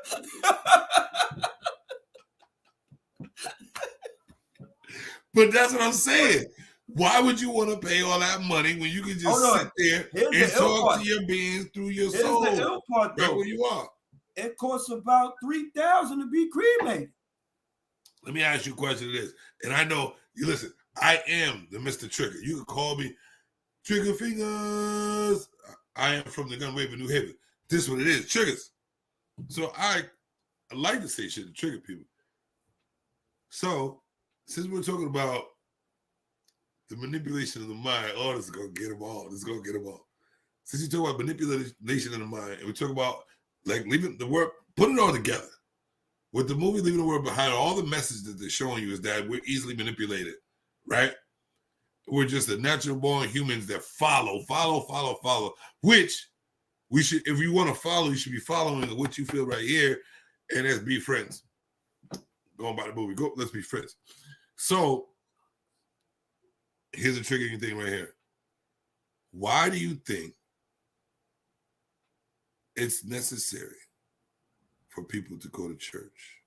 But that's what I'm saying. Why would you want to pay all that money when you can just sit there and talk to your beings through your soul? Here's the ill part, though. Right where you are. It costs about $3,000 to be cremated. Let me ask you a question of this. And I know, you listen, I am the Mr. Trigger. You can call me Trigger Fingers. I am from the Gun Wave of New Haven. This is what it is, triggers. So I like to say shit to trigger people. So since we're talking about the manipulation of the mind, this is going to get them all. This is going to get them all. Since you talk about manipulation of the mind, and we talk about leaving the word, put it all together. With the movie Leaving the World Behind, all the message that they're showing you is that we're easily manipulated, right? We're just the natural born humans that follow, which we should, if you want to follow, you should be following what you feel right here, and that's be friends. Going by the movie, let's be friends. So here's a triggering thing right here. Why do you think it's necessary for people to go to church?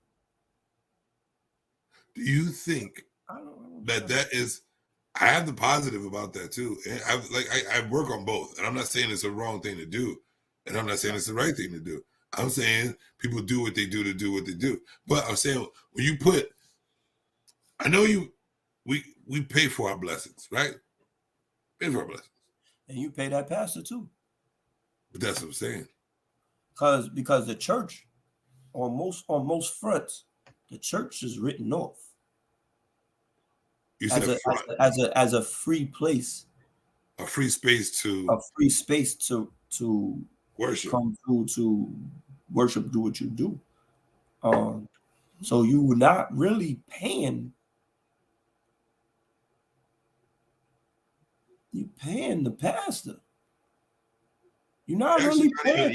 Do you think that is? I have the positive about that too. And I work on both, and I'm not saying it's a wrong thing to do, and I'm not saying it's the right thing to do. I'm saying people do what they do to do what they do. But I'm saying when you put, I know we pay for our blessings, right? Pay for our blessings, and you pay that pastor too. But that's what I'm saying. Because the church, on most fronts, the church is written off. You said as a free place, a free space to worship, come through to worship, do what you do. So you're not really paying. You're paying the pastor. You're not really paying.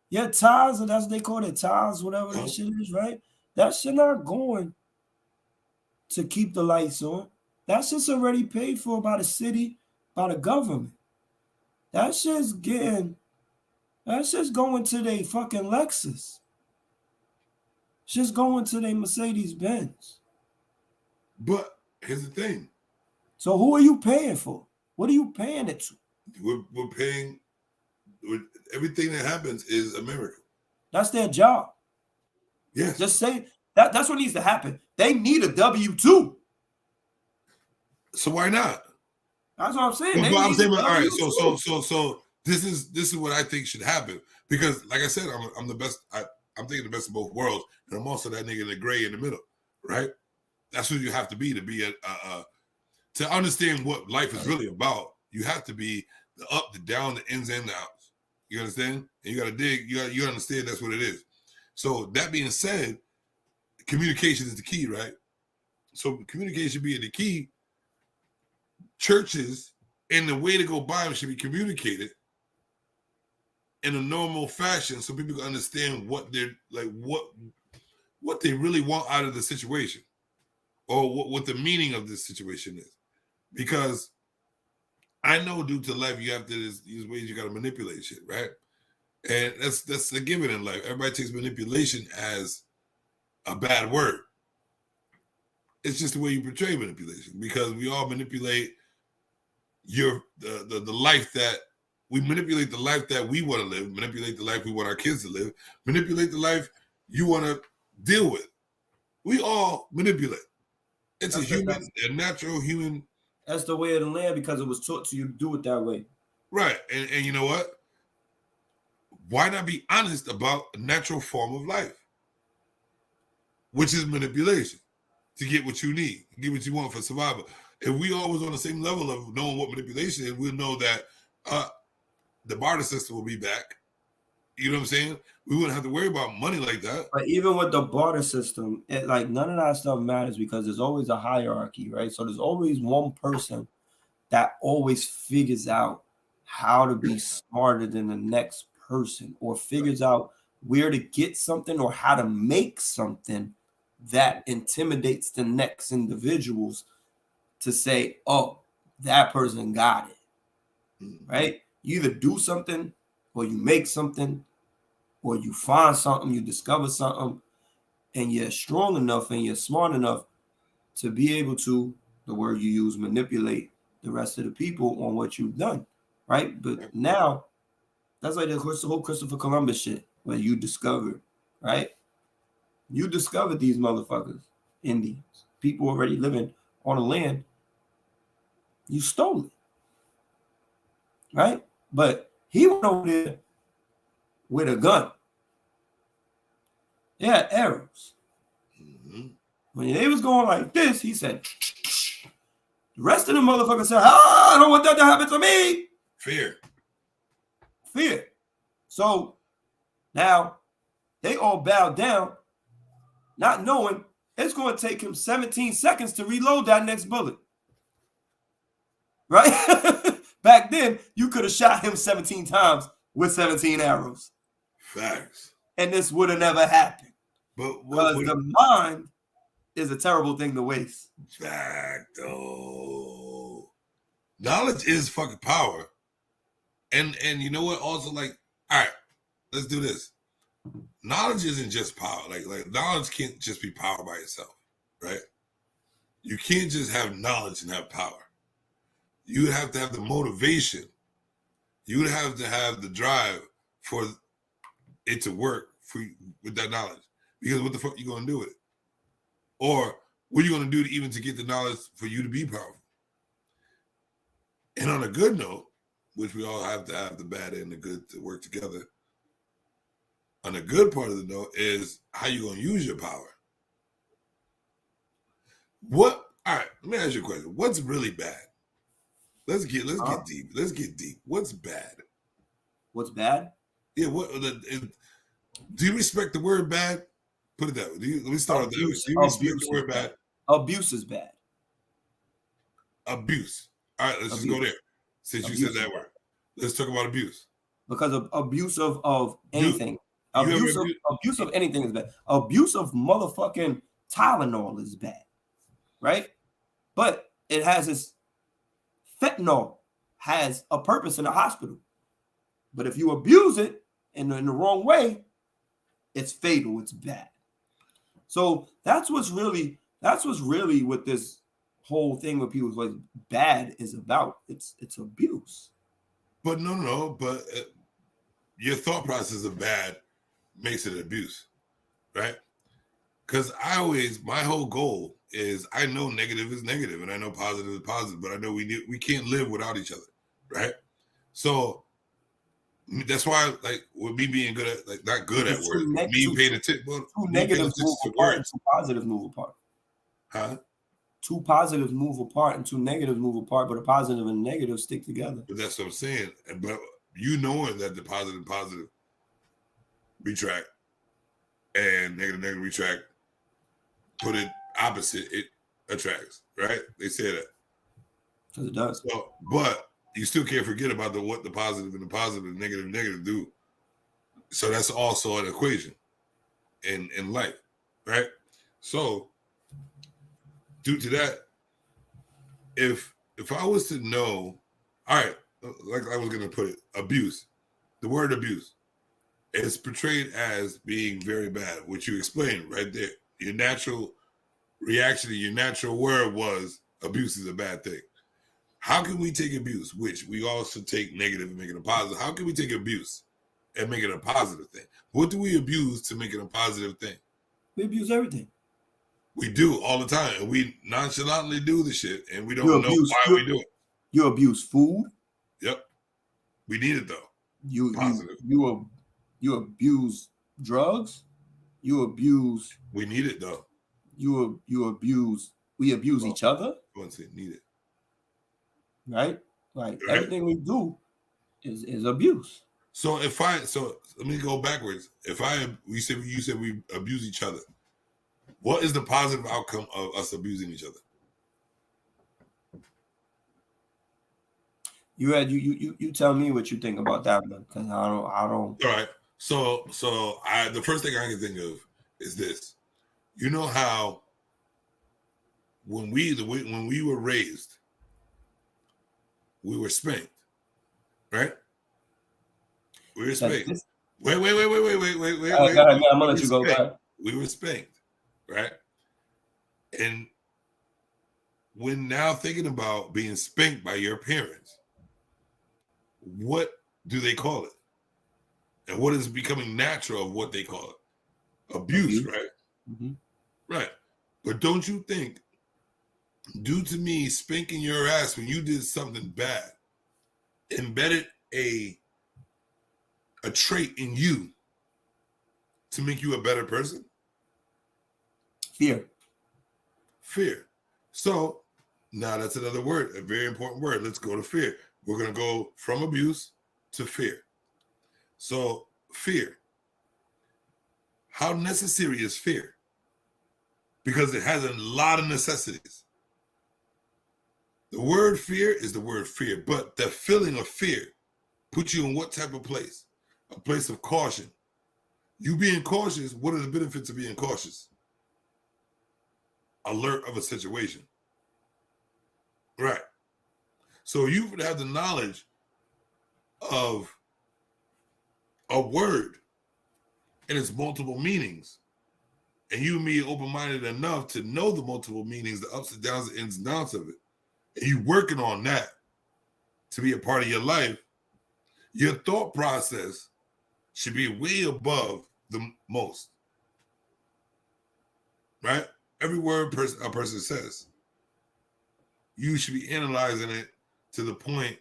Your tithes, and that's what they call it, tithes, whatever that shit is, right? That shit not going to keep the lights on. That shit's already paid for by the city, by the government. That shit's going to their fucking Lexus. Shit's going to their Mercedes Benz. But here's the thing. So who are you paying for? What are you paying it to? We're paying. Everything that happens is a miracle. That's their job. Yes. Just say that. That's what needs to happen. They need a W-2. So why not? That's what I'm saying. Well, I'm saying, all right. So this is what I think should happen, because, like I said, I'm the best. I'm thinking the best of both worlds, and I'm also that nigga in the gray in the middle, right? That's who you have to be to understand what life is really about. You have to be the up, the down, the ins and the outs. You understand? And you got to dig. You understand that's what it is. So that being said, communication is the key, right? So communication being the key, churches and the way to go by them should be communicated in a normal fashion, so people can understand what they're like, what they really want out of the situation, or what the meaning of this situation is. Because I know due to life, you have to use ways you got to manipulate shit, right? And that's a given in life. Everybody takes manipulation as a bad word. It's just the way you portray manipulation, because we all manipulate the life that we manipulate, the life that we want to live, manipulate the life we want our kids to live, manipulate the life you want to deal with. We all manipulate. It's a natural human. That's the way of the land, because it was taught to you to do it that way. Right. And you know what? why not be honest about a natural form of life, which is manipulation, to get what you need, get what you want for survival. If we always on the same level of knowing what manipulation is, we'll know that the barter system will be back. You know what I'm saying? We wouldn't have to worry about money like that. But even with the barter system, like none of that stuff matters because there's always a hierarchy, right? So there's always one person that always figures out how to be smarter than the next person, or figures out where to get something or how to make something that intimidates the next individuals to say, oh, that person got it, right? You either do something or you make something or you find something, you discover something, and you're strong enough and you're smart enough to be able to, the word you use, manipulate the rest of the people on what you've done, right? But now, that's like the whole Christopher Columbus shit, where you discovered, right? You discovered these motherfuckers, Indians, people already living on the land. You stole it, right? But he went over there with a gun. They had arrows. Mm-hmm. When they was going like this, he said, the rest of the motherfuckers said, I don't want that to happen to me. Fear. So now they all bowed down, not knowing it's going to take him 17 seconds to reload that next bullet. Right? Back then, you could have shot him 17 times with 17 arrows. Facts. And this would have never happened. But because the mind is a terrible thing to waste. Facto. Knowledge is fucking power. And you know what? Also, like, all right, let's do this. Knowledge isn't just power. Like knowledge can't just be power by itself, right? You can't just have knowledge and have power. You would have to have the motivation. You would have to have the drive for it to work for you with that knowledge. Because what the fuck are you going to do with it? Or what are you going to do to get the knowledge for you to be powerful? And on a good note, which we all have to have the bad and the good to work together. On the good part of the note is how you going to use your power. All right, let me ask you a question. What's really bad? Let's get deep. Let's get deep. What's bad? What's bad? Yeah, do you respect the word bad? Put it that way. Let me start with that. Do you respect the word bad? Abuse is bad. Abuse. All right, let's just go there. Since you said that word, let's talk about abuse. Because of abuse of anything. Abuse of anything is bad. Abuse of motherfucking Tylenol is bad, right? But it has its fentanyl has a purpose in the hospital. But if you abuse it in the wrong way, it's fatal. It's bad. So that's what's really what this whole thing with people like bad is about. It's abuse. But no. But your thought process of bad makes it abuse, right? Because my whole goal is I know negative is negative and I know positive is positive, but I know we can't live without each other, right? So that's why, like, with me being good at, like, not good at words, me paying attention. Well, two negatives move apart and two positives move apart. Huh? Two positives move apart and two negatives move apart, but a positive and a negative stick together. But that's what I'm saying. But you knowing that the positive retract and negative retract, put it opposite, it attracts, right? They say that. Because it does. So, but you still can't forget about what the positive and negative do. So that's also an equation in life, right? So due to that, if I was to know, all right, like I was going to put it, abuse, the word abuse is portrayed as being very bad, which you explained right there. Your natural reaction to your natural word was abuse is a bad thing. How can we take abuse, which we also take negative and make it a positive? How can we take abuse and make it a positive thing? What do we abuse to make it a positive thing? We abuse everything. We do all the time. And we nonchalantly do the shit, and we don't know why we do it. You abuse food. Yep. We need it, though. You You abuse drugs. You abuse. We need it though. You abuse. We abuse each other. I wouldn't say need it. Right? Like Right. everything we do is abuse. So let me go backwards. You said we abuse each other. What is the positive outcome of us abusing each other? You tell me what you think about that, man. Because I don't. All right. So the first thing I can think of is this. You know how when we were raised, we were spanked, right? We were spanked. Wait. Go ahead, man, I'm gonna let you go. Go ahead. We were spanked, right? And when now thinking about being spanked by your parents, what do they call it? And what is becoming natural of what they call it? Abuse, right? Mm-hmm. Right. But don't you think, due to me spanking your ass when you did something bad, embedded a trait in you to make you a better person? Fear. So now that's another word, a very important word. Let's go to fear. We're going to go from abuse to fear. So fear. How necessary is fear? Because it has a lot of necessities. The word fear is the word fear, but the feeling of fear puts you in what type of place? A place of caution. You being cautious, what are the benefits of being cautious? Alert of a situation. Right. So you would have the knowledge of a word and its multiple meanings. And you and me open-minded enough to know the multiple meanings, the ups and downs, the ins and outs of it. And you working on that to be a part of your life. Your thought process should be way above the most. Right? Every word a person says, you should be analyzing it to the point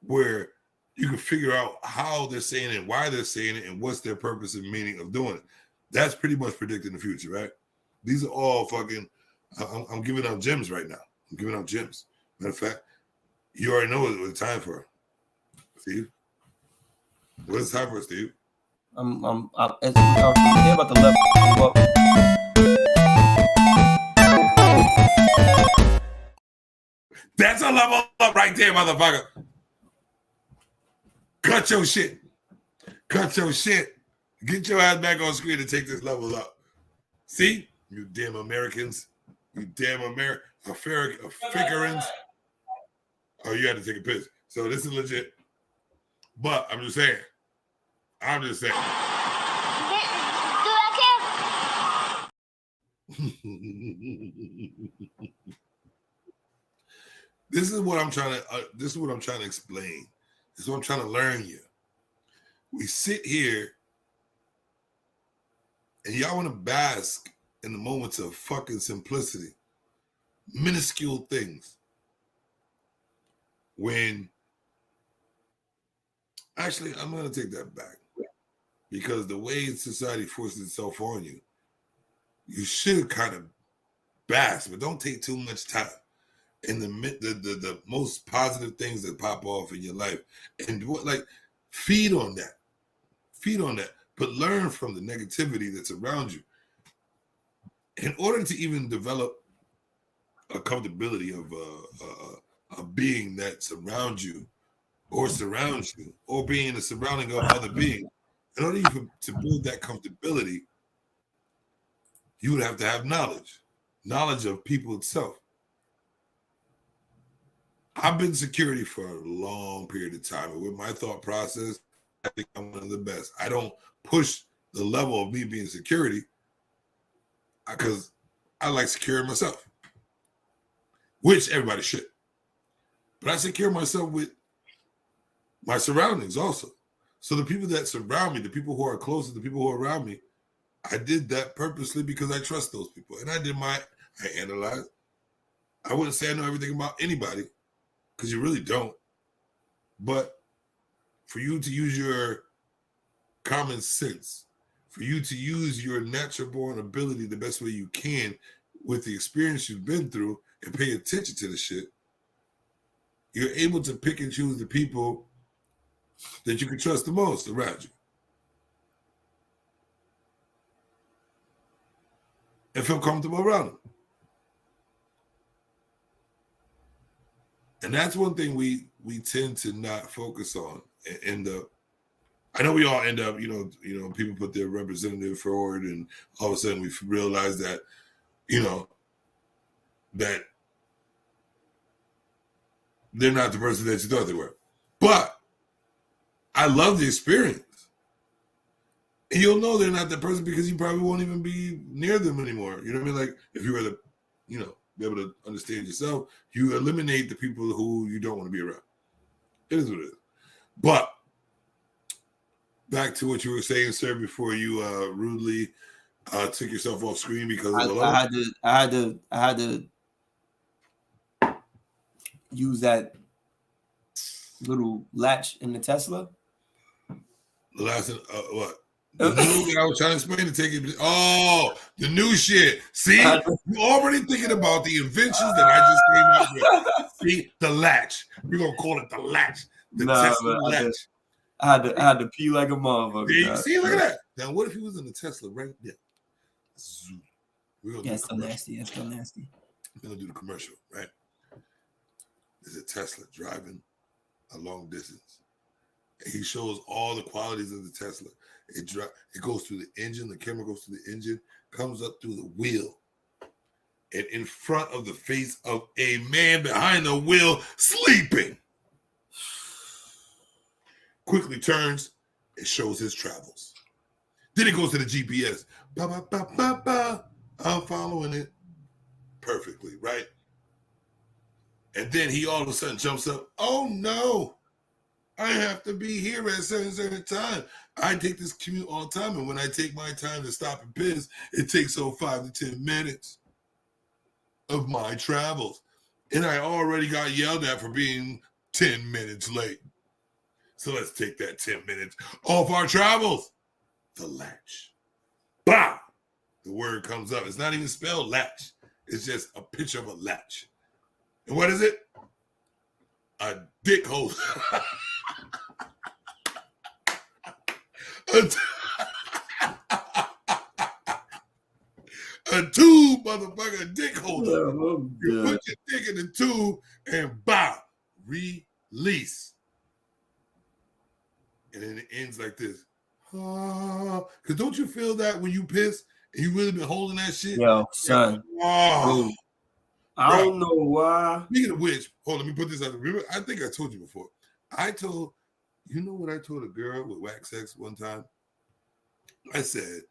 where you can figure out how they're saying it, why they're saying it, and what's their purpose and meaning of doing it. That's pretty much predicting the future, right? These are all fucking, I'm giving out gems right now. I'm giving out gems. Matter of fact, you already know what it's time for, Steve. What is it time for, Steve? I'm about to level up. That's a level up right there, motherfucker. Cut your shit. Cut your shit. Get your ass back on screen and take this level up. See? You damn Americans. You damn Africans. Oh, you had to take a piss. So this is legit. But I'm just saying. This is what I'm trying to explain. This is what I'm trying to learn you. We sit here and y'all want to bask in the moments of fucking simplicity, minuscule things. When actually, I'm going to take that back, because the way society forces itself on you, you should kind of bask, but don't take too much time in the most positive things that pop off in your life, and feed on that, but learn from the negativity that's around you. In order to even develop a comfortability of a being that surrounds you, or being a surrounding of other beings, in order to build that comfortability, you would have to have knowledge of people itself. I've been security for a long period of time, and with my thought process, I think I'm one of the best. I don't push the level of me being security because I like securing myself, which everybody should. But I secure myself with my surroundings also. So the people that surround me, the people who are closest, the people who are around me, I did that purposely because I trust those people. And I analyzed. I wouldn't say I know everything about anybody, because you really don't. But for you to use your common sense, for you to use your natural born ability the best way you can with the experience you've been through and pay attention to the shit, you're able to pick and choose the people that you can trust the most around you. And feel comfortable around them. And that's one thing we tend to not focus on. I know we all end up, people put their representative forward, and all of a sudden we realize that, that they're not the person that you thought they were. But I love the experience. And you'll know they're not that person because you probably won't even be near them anymore. You know what I mean? Like, if you were to, be able to understand yourself, you eliminate the people who you don't want to be around. It is what it is. But back to what you were saying, sir, before you rudely took yourself off screen because I had to use that little latch in the Tesla. The last what? The new, I was trying to explain to take it. Oh, the new shit. See, you're already thinking about the inventions that I just came up with. See, the latch. We're gonna call it the latch. The Tesla latch. I had to pee like a motherfucker. See, look at that. Now, what if he was in the Tesla right there? Yeah, it's so nasty. It's so nasty. We're gonna do the commercial, right? There's a Tesla driving a long distance. And he shows all the qualities of the Tesla. It goes through the engine. The camera goes through the engine, comes up through the wheel, and in front of the face of a man behind the wheel sleeping. Quickly turns and shows his travels. Then it goes to the GPS. Ba, ba, ba, ba, ba. I'm following it perfectly, right? And then he all of a sudden jumps up. Oh no, I have to be here at a certain time. I take this commute all the time, and when I take my time to stop and piss, it takes 5 to 10 minutes of my travels. And I already got yelled at for being 10 minutes late. So let's take that 10 minutes off our travels. The latch. Bah! The word comes up. It's not even spelled latch. It's just a picture of a latch. And what is it? A dick hole. A tube, motherfucker, a dick holder. You put your dick in the tube and bow, release. And then it ends like this. Because don't you feel that when you piss and you really been holding that shit? Yo, son. Oh. I don't know why. Speaking of which, hold on, let me put this out. Remember, I think I told you before. You know what I told a girl with wax sex one time? I said,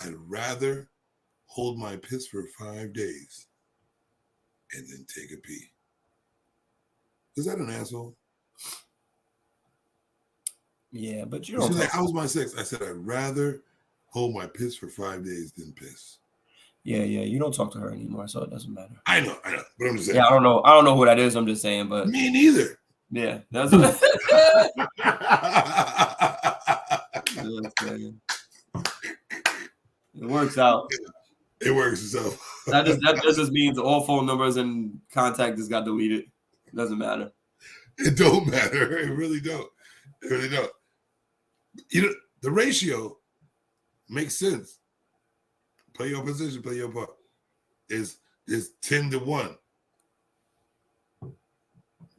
I'd rather hold my piss for 5 days and then take a pee. Is that an asshole? Yeah, but you don't. She's like, how was my sex? I said, I'd rather hold my piss for 5 days than piss. Yeah, you don't talk to her anymore, so it doesn't matter. I know, but I'm just saying. Yeah, I don't know who that is. I'm just saying, but me neither. Yeah, that's what. It works out. It works itself. That just means all phone numbers and contact just got deleted. It doesn't matter. It don't matter. It really don't. It really don't. The ratio makes sense. Play your position, play your part. Is 10 to 1.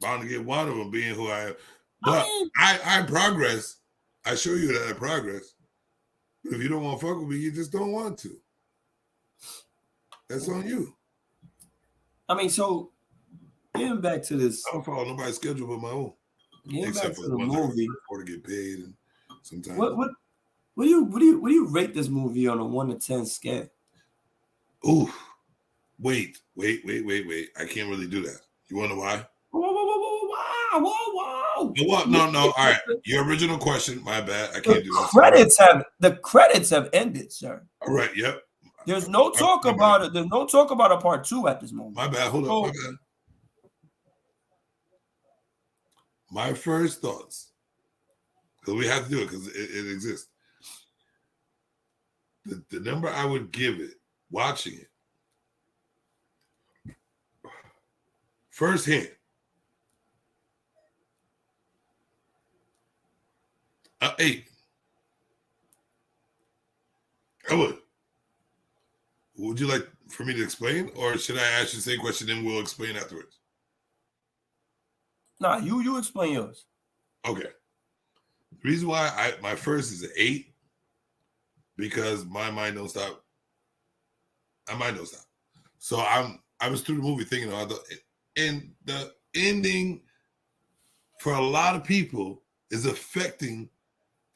Bound to get one of them being who I am. But I progress. I show you that I progress. But if you don't want to fuck with me, you just don't want to. That's on you. I mean, so getting back to this. I don't follow nobody's schedule but my own. Getting back to the movie. Or to get paid and sometimes. What do you rate this movie on a 1 to 10 scale? Ooh. Wait. I can't really do that. You wanna know why? Whoa. What? No. All right. Your original question. My bad. I can't do that. The credits have ended, sir. All right. Yep. There's no talk about it. There's no talk about a part 2 at this moment. My bad. Hold on. My bad. My first thoughts, because we have to do it because it exists. the number I would give it, watching it, first hint, 8. I would. Would you like for me to explain, or should I ask you the same question and we'll explain afterwards? Nah, you explain yours. Okay. The reason why my first is an 8 because my mind don't stop. My mind don't stop. So I was through the movie thinking about and the ending for a lot of people is affecting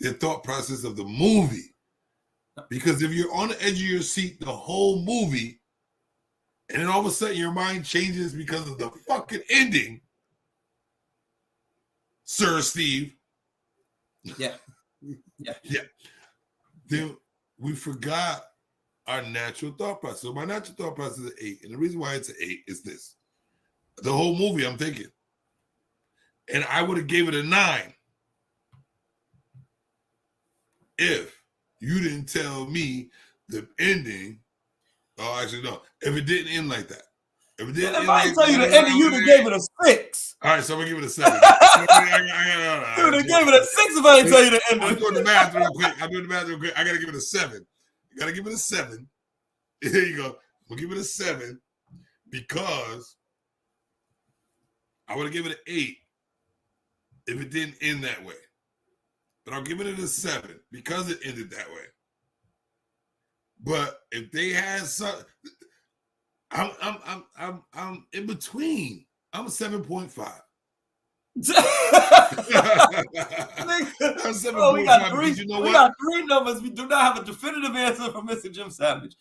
their thought process of the movie. Because if you're on the edge of your seat the whole movie, and then all of a sudden your mind changes because of the fucking ending, Sir Steve. Yeah. Then we forgot our natural thought process. So my natural thought process is an 8. And the reason why it's an 8 is this. The whole movie I'm thinking. And I would have gave it a 9 if you didn't tell me the ending. Oh, actually, no. If it didn't end like that. If I didn't tell you the ending, you'd have gave it a 6. All right, so I'm going to give it a 7. You would have gave it a 6 if I didn't tell you the ending. I'm doing the math real quick. I got to give it a 7. You got to give it a 7. There you go. We'll give it a 7 because I would have given it an 8 if it didn't end that way. But I'll give it a 7 because it ended that way. But if they had some, I'm in between. I'm a 7.5. Oh, we got three. You know we got 3 numbers. We do not have a definitive answer from Mr. Jim Savage.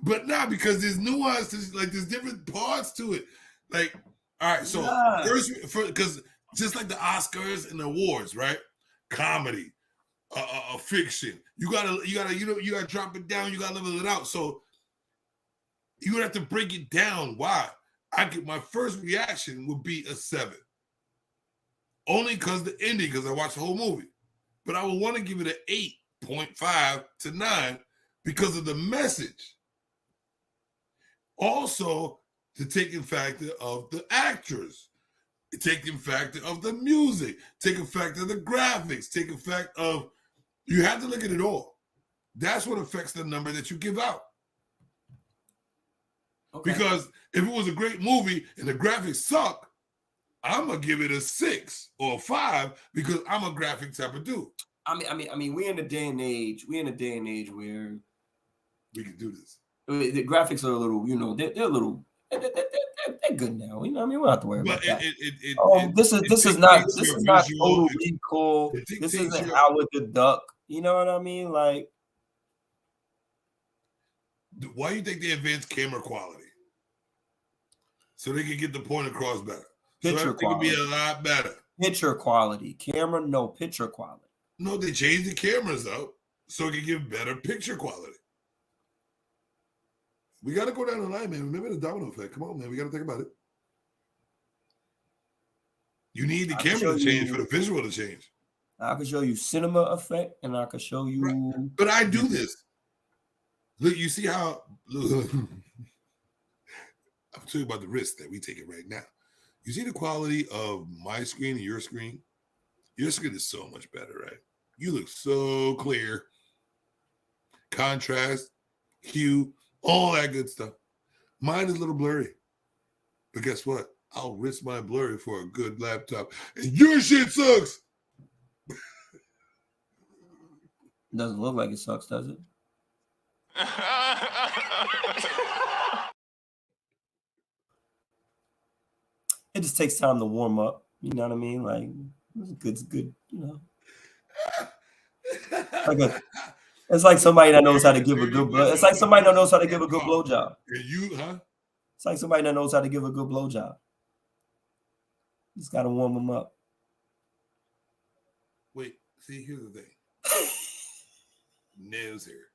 But not because there's nuances, like there's different parts to it. Like, all right, so first, because just like the Oscars and the awards, right? Comedy, fiction. You gotta drop it down. You gotta level it out. So you would have to break it down. Why? My first reaction would be a 7. Only because the ending, because I watched the whole movie. But I would want to give it an 8.5 to 9 because of the message. Also, the taking factor of the actors, taking factor of the music, taking factor of the graphics, taking factor of, you have to look at it all. That's what affects the number that you give out. Okay. Because if it was a great movie and the graphics suck, I'm gonna give it a 6 or a 5 because I'm a graphic type of dude. I mean, we're in a day and age where we can do this. The graphics are a little, they're a little, they're good now. You know what I mean? We don't have to worry about that. This is not Total Recall. This isn't Howard the Duck. You know what I mean? Like, why do you think they advanced camera quality? So they can get the point across better. Picture quality could be a lot better. Picture quality. Camera, no picture quality. No, they changed the cameras out so it can give better picture quality. We got to go down the line, man. Remember the domino effect. Come on, man. We got to think about it. You need the camera to change for the visual to change. I can show you cinema effect, and I can show you. Right. But I do this. Look, you see how. Look, I'm talking about the risk that we take it right now. You see the quality of my screen and your screen? Your screen is so much better, right? You look so clear. Contrast, hue, all that good stuff. Mine is a little blurry. But guess what? I'll risk my blurry for a good laptop. And your shit sucks. Doesn't look like it sucks, does it? It just takes time to warm up. You know what I mean? Like, it's good, you know. It's like somebody that knows how to give a good blow. It's like somebody that knows how to give a good blowjob. It's like somebody that knows how to give a good blowjob. Just gotta warm them up. Wait, see, here's the thing. Nails here.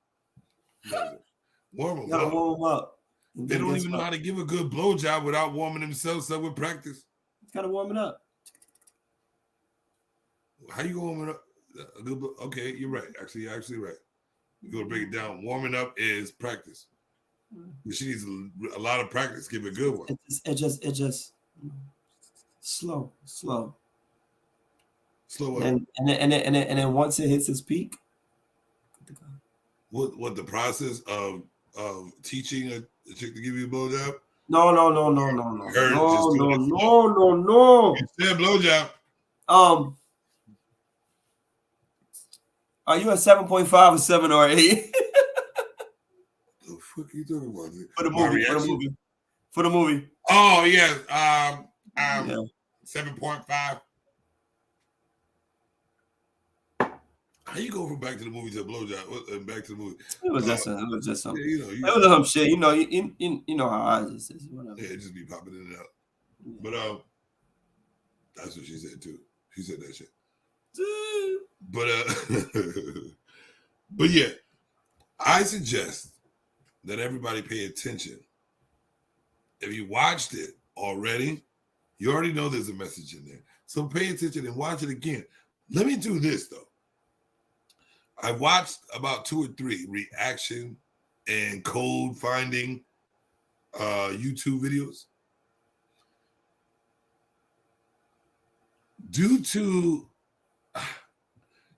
Warm them up. Warm them up. They don't even know how to give a good blowjob without warming themselves up with practice. Gotta warm it up. How you going warming up? Okay, you're right. Actually, you're actually right. You're gonna break it down. Warming up is practice. She needs a lot of practice. Give it a good one. It just slow. Slow up. And then once it hits its peak. What the process of teaching a chick to give you a blowjob? No. You said blowjob. Are you a 7.5 or 7 or 8? The fuck are you talking about? For the movie. Oh yeah. 7.5. How you go from back to the movie to a blowjob and back to the movie? It was just something. Yeah, it was some shit. You know how I just is. Whatever. Yeah, it just be popping in and out. But that's what she said too. She said that shit. But but yeah, I suggest that everybody pay attention. If you watched it already, you already know there's a message in there. So pay attention and watch it again. Let me do this though. I watched about 2 or 3 reaction and code finding YouTube videos. Due to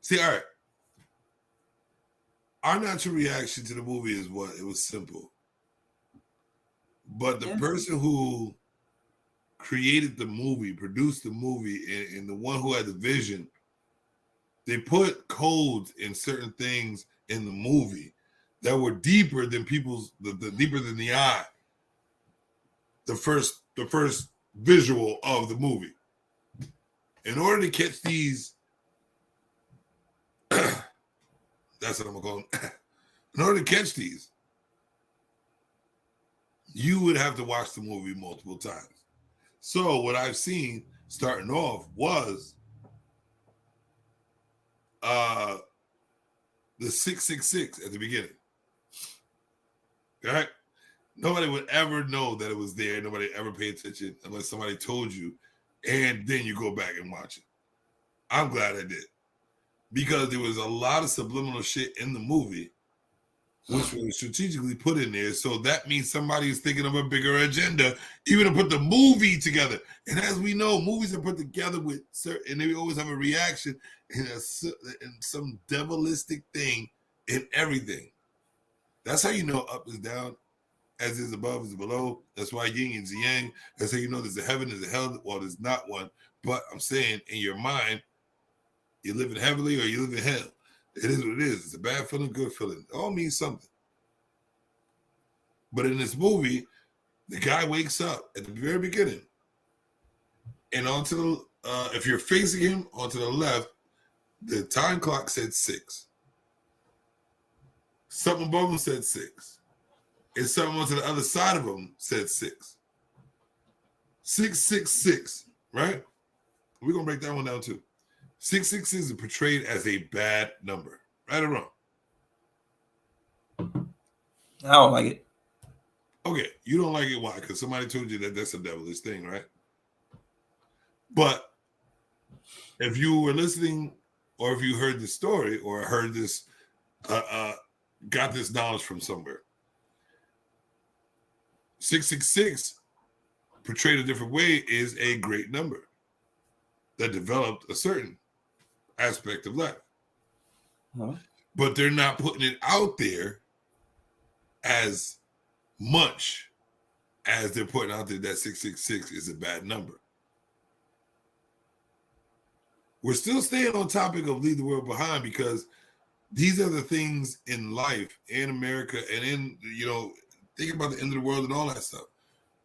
see, all right. Our natural reaction to the movie is what? It was simple. But the person who created the movie, produced the movie, and the one who had the vision, they put codes in certain things in the movie that were deeper than deeper than the eye. The first visual of the movie. In order to catch these, that's what I'm gonna call them. In order to catch these, you would have to watch the movie multiple times. So what I've seen starting off was the 666 at the beginning. Right? Nobody would ever know that it was there. Nobody ever pay attention unless somebody told you, and then you go back and watch it. I'm glad I did, because there was a lot of subliminal shit in the movie which was strategically put in there. So that means somebody is thinking of a bigger agenda, even to put the movie together. And as we know, movies are put together with certain, and they always have a reaction and some devilistic thing in everything. That's how you know up is down, as is above is below. That's why yin is yang. That's how you know there's a heaven, there's a hell. Well, there's not one. But I'm saying in your mind, you live in heavenly or you live in hell. It is what it is. It's a bad feeling, good feeling. It all means something. But in this movie, the guy wakes up at the very beginning, and onto the if you're facing him onto the left, the time clock said 6. Something above him said 6. And something onto the other side of him said 6. 666, right? We're gonna break that one down too. 666 is portrayed as a bad number, right or wrong? I don't like it. Okay, you don't like it. Why? Because somebody told you that that's a devilish thing, right? But if you were listening, or if you heard the story, or heard this, got this knowledge from somewhere, 666 portrayed a different way is a great number that developed a certain aspect of life. Huh? But they're not putting it out there as much as they're putting out there that 666 is a bad number. We're still staying on topic of leave the world behind, because these are the things in life, in America, and in, think about the end of the world and all that stuff.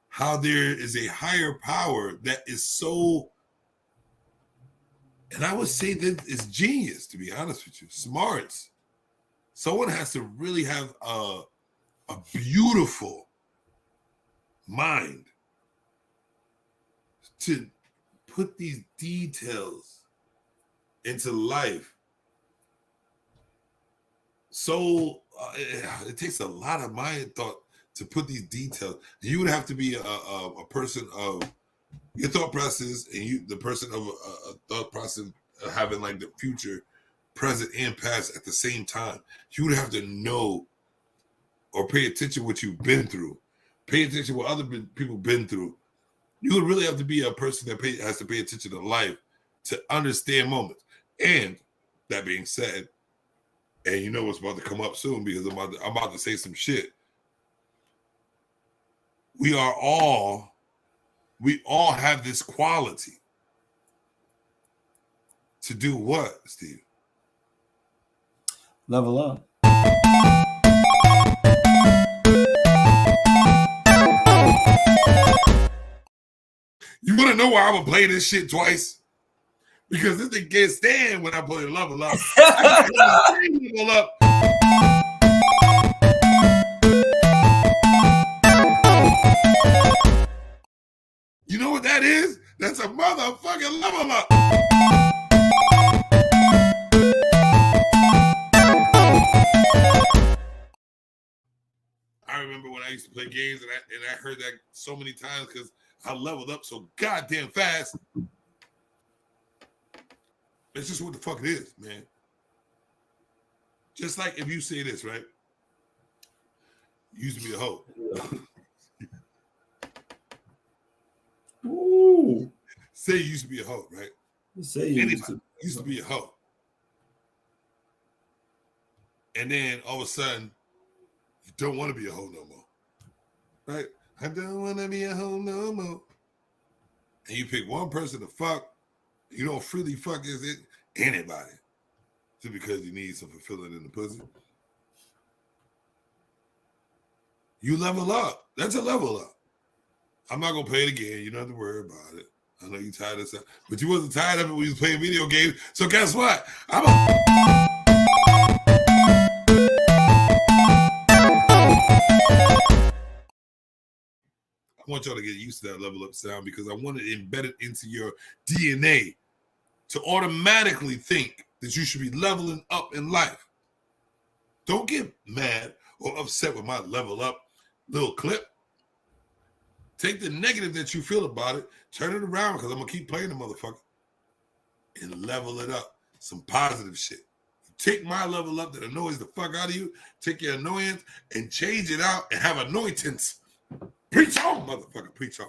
How there is a higher power that is so, and I would say that it's genius, to be honest with you, smarts. Someone has to really have a beautiful mind to put these details into life. So it takes a lot of mind thought to put these details. You would have to be a person of your thought process, and you the person of a thought process having like the future, present, and past at the same time. You would have to know or pay attention to what you've been through. Pay attention to what other people been through. You would really have to be a person that has to pay attention to life to understand moments. And that being said, and you know what's about to come up soon because I'm about to say some shit. We all have this quality to do what, Steve? Level up. You want to know why I'm gonna play this shit twice? Because this thing can't stand when I play Level Up. Level Up. You know what that is? That's a motherfucking Level Up. I remember when I used to play games and I heard that so many times because I leveled up so goddamn fast. That's just what the fuck it is, man. Just like if you say this, right? You used to be a hoe. Ooh. Say you used to be a hoe, right? Say you used to be a hoe. And then all of a sudden, you don't want to be a hoe no more. Right? I don't want to be a hoe no more. And you pick one person to fuck, you don't freely fuck anybody. Just because you need some fulfilling in the pussy. You level up. That's a level up. I'm not going to play it again. You don't have to worry about it. I know you tired of stuff. But you wasn't tired of it when you was playing video games. So guess what? I want y'all to get used to that level up sound because I want it embedded into your DNA to automatically think that you should be leveling up in life. Don't get mad or upset with my level up little clip. Take the negative that you feel about it, turn it around because I'm going to keep playing the motherfucker and level it up. Some positive shit. Take my level up that annoys the fuck out of you, take your annoyance and change it out and have anointings. Preach on, motherfucker. Preach on.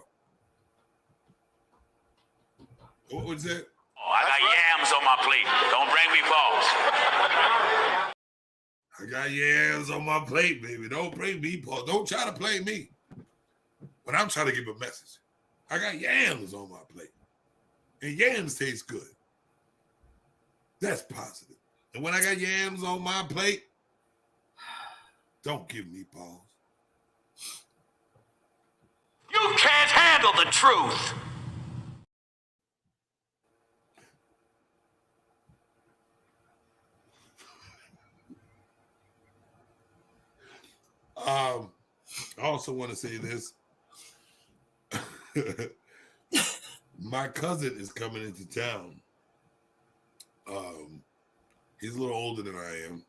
What was that? Oh, I got yams on my plate. Don't bring me balls. I got yams on my plate, baby. Don't bring me balls. Don't try to play me. But I'm trying to give a message. I got yams on my plate. And yams taste good. That's positive. And when I got yams on my plate, don't give me balls. You can't handle the truth. I also want to say this. My cousin is coming into town. He's a little older than I am.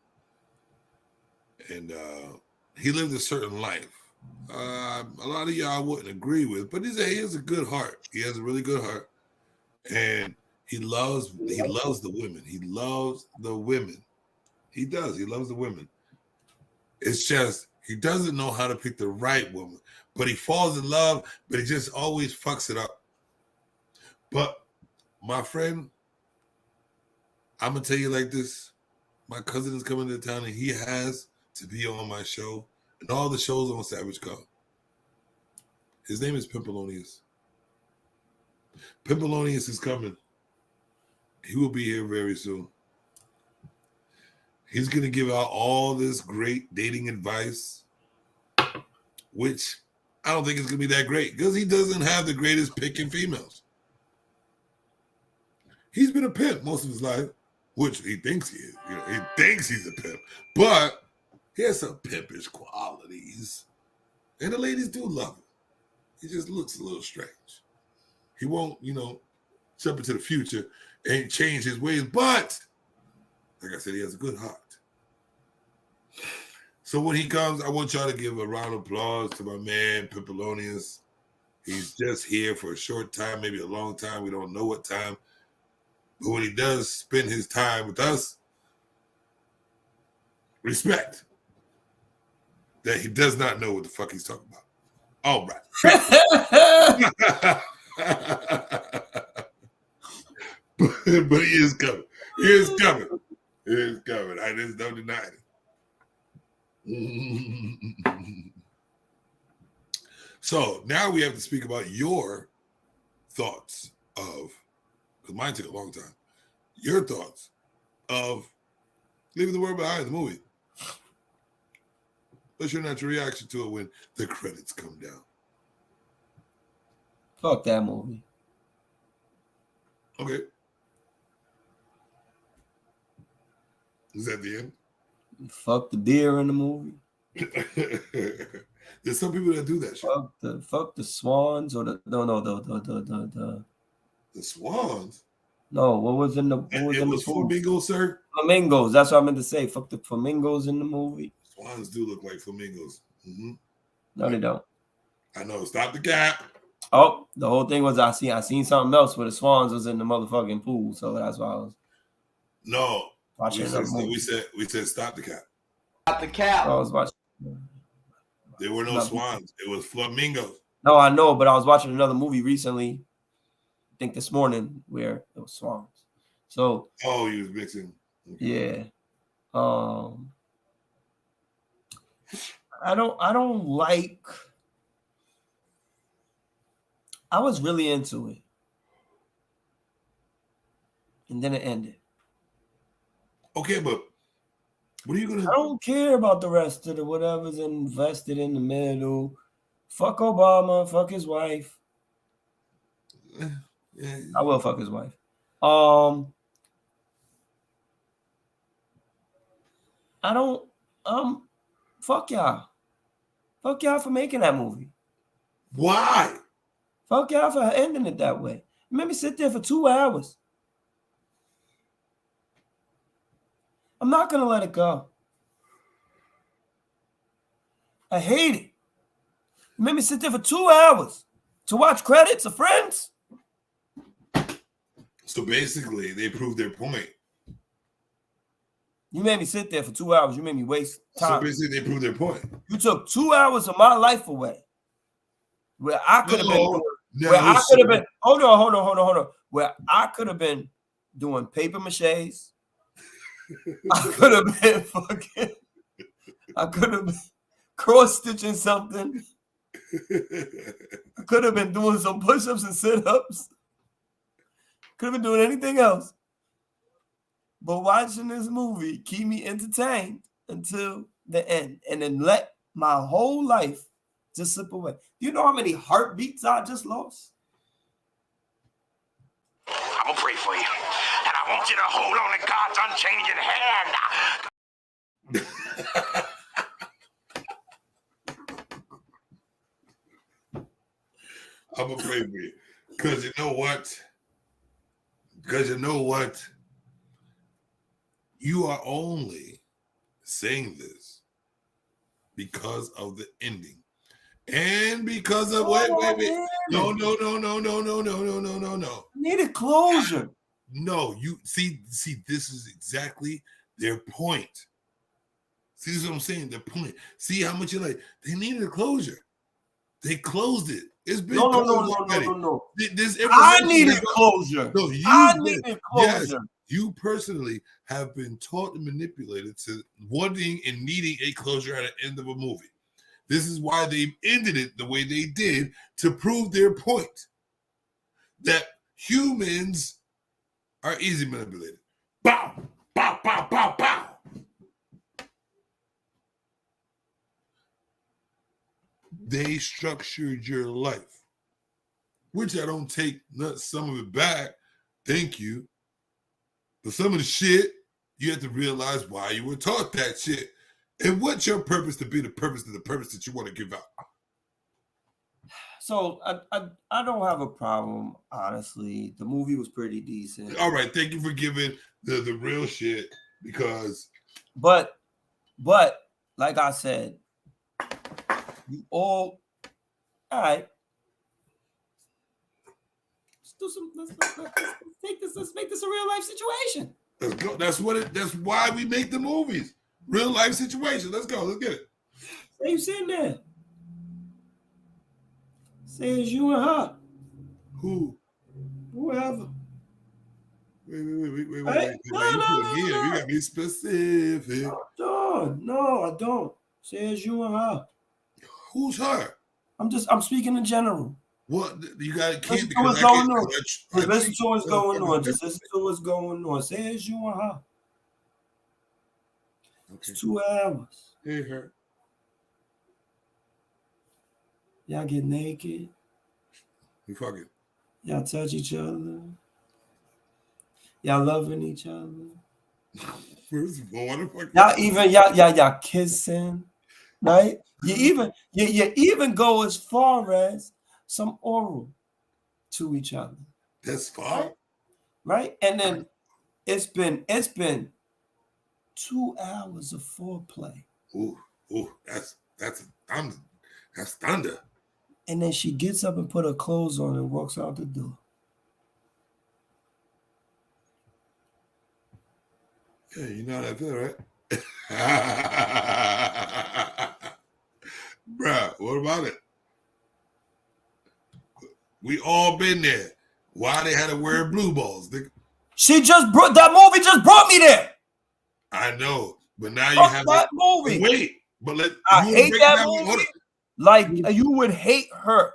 And he lived a certain life. A lot of y'all wouldn't agree with, but he has a good heart. He has a really good heart. And he loves the women. He loves the women. He does. He loves the women. It's just he doesn't know how to pick the right woman. But he falls in love, but he just always fucks it up. But my friend, I'm going to tell you like this. My cousin is coming to town and he has to be on my show and all the shows on Savage Call. His name is Pimpolonius. Pimpolonius is coming. He will be here very soon. He's going to give out all this great dating advice, which I don't think it's going to be that great because he doesn't have the greatest pick in females. He's been a pimp most of his life, which he thinks he is. You know, he thinks he's a pimp, but he has some pimpish qualities, and the ladies do love him. He just looks a little strange. He won't, jump into the future and change his ways, but like I said, he has a good heart. So when he comes, I want y'all to give a round of applause to my man, Pimpolonius. He's just here for a short time, maybe a long time. We don't know what time. But when he does spend his time with us, respect that he does not know what the fuck he's talking about. All right. but he is coming. He is coming. He is coming. I just don't deny it. So now we have to speak about your thoughts of, because mine took a long time, your thoughts of Leaving the World Behind, the movie. What's your natural reaction to it when the credits come down? Fuck that movie. Okay. Is that the end? Fuck the deer in the movie. There's some people that do that shit. Fuck the swans or the Swans. No, what was in the was flamingos, sir. Flamingos. That's what I meant to say. Fuck the flamingos in the movie. Swans do look like flamingos. Mm-hmm. No, they don't. I know. Stop the cap. Oh, the whole thing was I seen something else where the swans was in the motherfucking pool. So that's why I was watching. We said stop the cap. Stop the cap. I was watching. There were no swans. It was flamingos. No, I know, but I was watching another movie recently. I think this morning where it was swans. So. Oh, you was mixing. Okay. Yeah. I don't like. I was really into it, and then it ended. Okay, but what are you gonna? I don't care about the rest of the whatever's invested in the middle. Fuck Obama. Fuck his wife. Yeah. I will fuck his wife. I don't. Fuck y'all. Fuck y'all for making that movie. Why? Fuck y'all for ending it that way. You made me sit there for 2 hours. I'm not gonna let it go. I hate it. You made me sit there for 2 hours to watch credits of Friends. So basically, they proved their point. You made me sit there for 2 hours. You made me waste time. So basically, they proved their point. You took 2 hours of my life away. Where I could have been. Hold on. Where I could have been doing paper maches. I could have been cross stitching something. I could have been doing some push-ups and sit-ups. Could have been doing anything else. But watching this movie keep me entertained until the end, and then let my whole life just slip away. Do you know how many heartbeats I just lost? I'm gonna pray for you, and I want you to hold on to God's unchanging hand. I'm gonna pray for you, because you know what? You are only saying this because of the ending. And because of wait. No. I needed closure. No, you see, this is exactly their point. See what I'm saying? Their point. See how much you like. They needed a closure. They closed it. It's been No. I needed closure. No, I needed closure. Yes, you personally have been taught and manipulated to wanting and needing a closure at the end of a movie. This is why they ended it the way they did, to prove their point that humans are easy manipulated. Bow, bow, bow, bow, bow. They structured your life, which I don't take some of it back. Thank you. But some of the shit, you have to realize why you were taught that shit. And what's your purpose to be the purpose that you want to give out? So I don't have a problem, honestly. The movie was pretty decent. All right, thank you for giving the real shit, because But like I said, all right. do some. Let's make this a real life situation. Let's go. That's why we make the movies. Real life situation. Let's go. Let's get it. Say you sitting there. Say it's you and her. Who? Whoever. Wait. Hey, no. We gotta be specific. No, I don't. Say it's you and her. Who's her? I'm speaking in general. What you got? Listen to what's going on. Listen to what's going on. Just listen to what's going on. Say it's you and her. Okay. It's 2 hours. Hey, her. Y'all get naked. You fucking. Y'all touch each other. Y'all loving each other. First of all, what the fuck? Y'all kissing, right? You even go as far as some oral to each other. That's far. Right? And then it's been 2 hours of foreplay. Ooh, that's thunder. And then she gets up and put her clothes on and walks out the door. Yeah, you know that feel, right? Bruh, what about it? We all been there. Why they had to wear blue balls? That movie just brought me there. I know, but now you have that movie. Wait, but I hate that movie. Like you would hate her.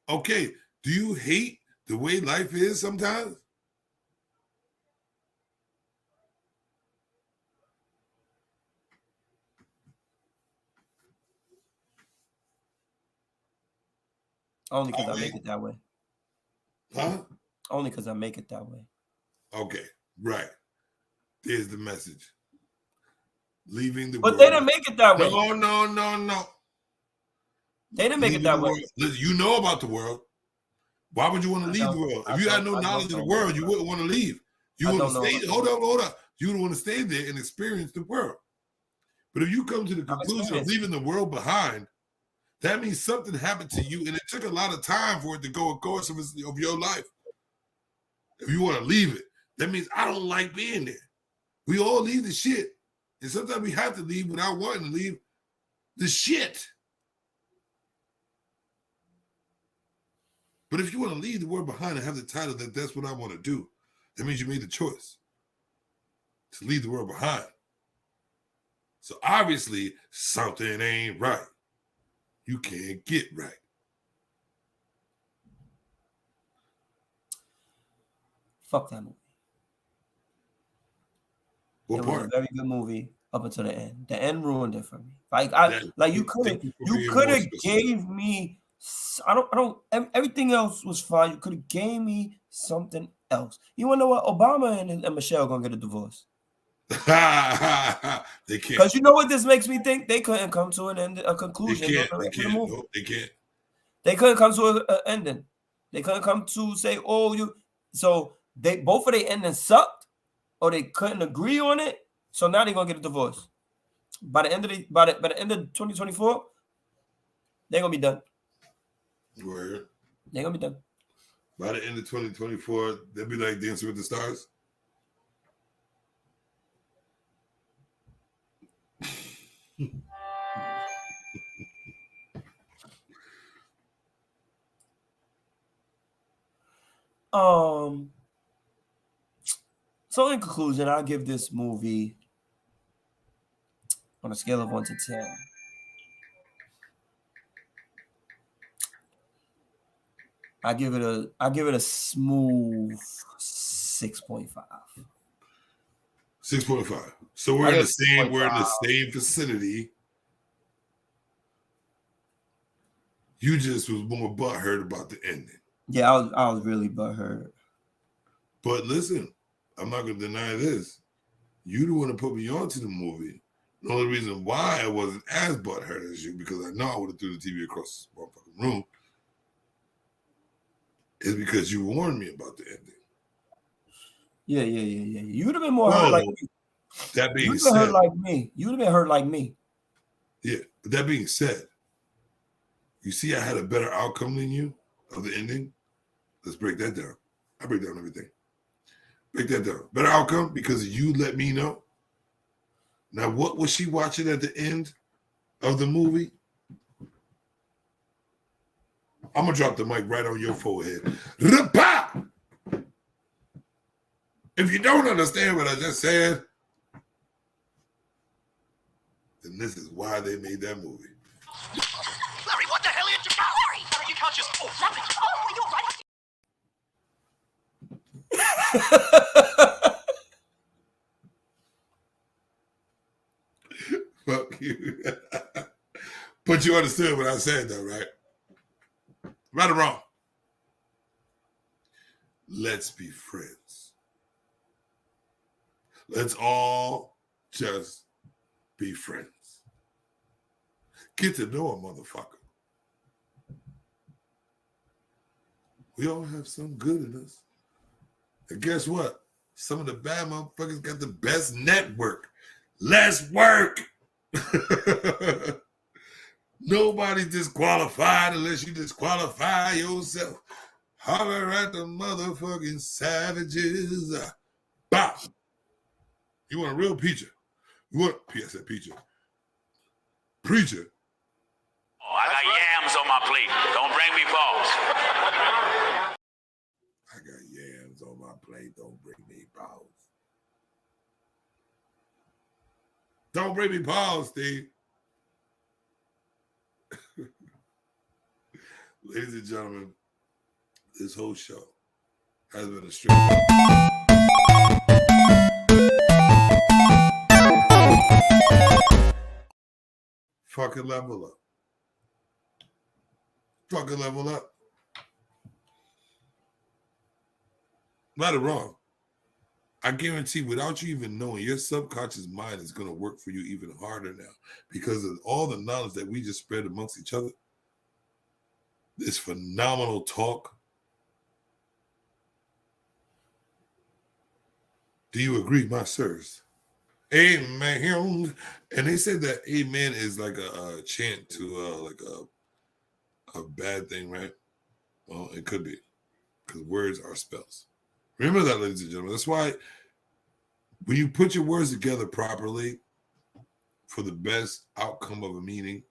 Okay, do you hate the way life is sometimes? Only because I make it that way. Huh? Only because I make it that way. Okay, right. There's the message. Leaving the But world. they didn't make it that way. No. They didn't make it that way. Listen, you know about the world. Why would you want to leave the world? If you had no knowledge of the world, you wouldn't want to leave. You want to stay. Hold up. You would want to stay there and experience the world. But if you come to the conclusion of leaving the world behind, that means something happened to you, and it took a lot of time for it to go a course of your life. If you want to leave it, that means I don't like being there. We all leave the shit, and sometimes we have to leave without wanting to leave the shit. But if you want to leave the world behind and have the title that that's what I want to do, that means you made the choice to leave the world behind. So obviously something ain't right. You can't get right. Fuck that movie. What it part? was a very good movie up until the end. The end ruined it for me. You could have gave me. I don't. Everything else was fine. You could have gave me something else. You want to know what? Obama and Michelle gonna get a divorce. They can't. Because you know what this makes me think? They couldn't come to a conclusion. They can't. No, they can't. They couldn't come to an ending. They couldn't come to say, "Oh, you." So they both of their endings sucked, or they couldn't agree on it. So now they're gonna get a divorce. By the end of 2024, they're gonna be done. Word. They're gonna be done. By the end of 2024, they'll be like Dancing with the Stars. So in conclusion, I'll give this movie on a scale of 1 to 10. I give it a smooth 6.5. 6.5. So we're in the same vicinity. You just was more butthurt about the ending. Yeah, I was really butthurt. But listen, I'm not gonna deny this. You the one to put me onto the movie. The only reason why I wasn't as butthurt as you, because I know I would have threw the TV across the motherfucking room, is because you warned me about the ending. Yeah. You would have been more hurt like me. That being You'd said, hurt like me. You would have been hurt like me. Yeah, but that being said, you see, I had a better outcome than you of the ending. Let's break that down. I break down everything. Break that down. Better outcome because you let me know. Now, what was she watching at the end of the movie? I'm going to drop the mic right on your forehead. Rapa! If you don't understand what I just said, then this is why they made that movie. Larry, what the hell are you doing? Larry, you can't just. Oh, Larry. Oh, you're right. Fuck you. But you understood what I said, though, right? Right or wrong? Let's be friends. Let's all just be friends. Get to know a motherfucker. We all have some good in us. And guess what? Some of the bad motherfuckers got the best network. Let's work. Nobody's disqualified unless you disqualify yourself. Holler at the motherfucking savages. Bop. You want a real preacher? You want I said preacher. Preacher. Oh, I got yams on my plate. Don't bring me balls. I got yams on my plate. Don't bring me balls. Don't bring me balls, Steve. Ladies and gentlemen, this whole show has been a straight up. Fucking level up. Fucking level up. Right or wrong, I guarantee without you even knowing, your subconscious mind is going to work for you even harder now because of all the knowledge that we just spread amongst each other. This phenomenal talk. Do you agree, my sirs? Amen. And they said that amen is like a chant to like a bad thing, right? Well, it could be because words are spells. Remember that, ladies and gentlemen. That's why when you put your words together properly for the best outcome of a meaning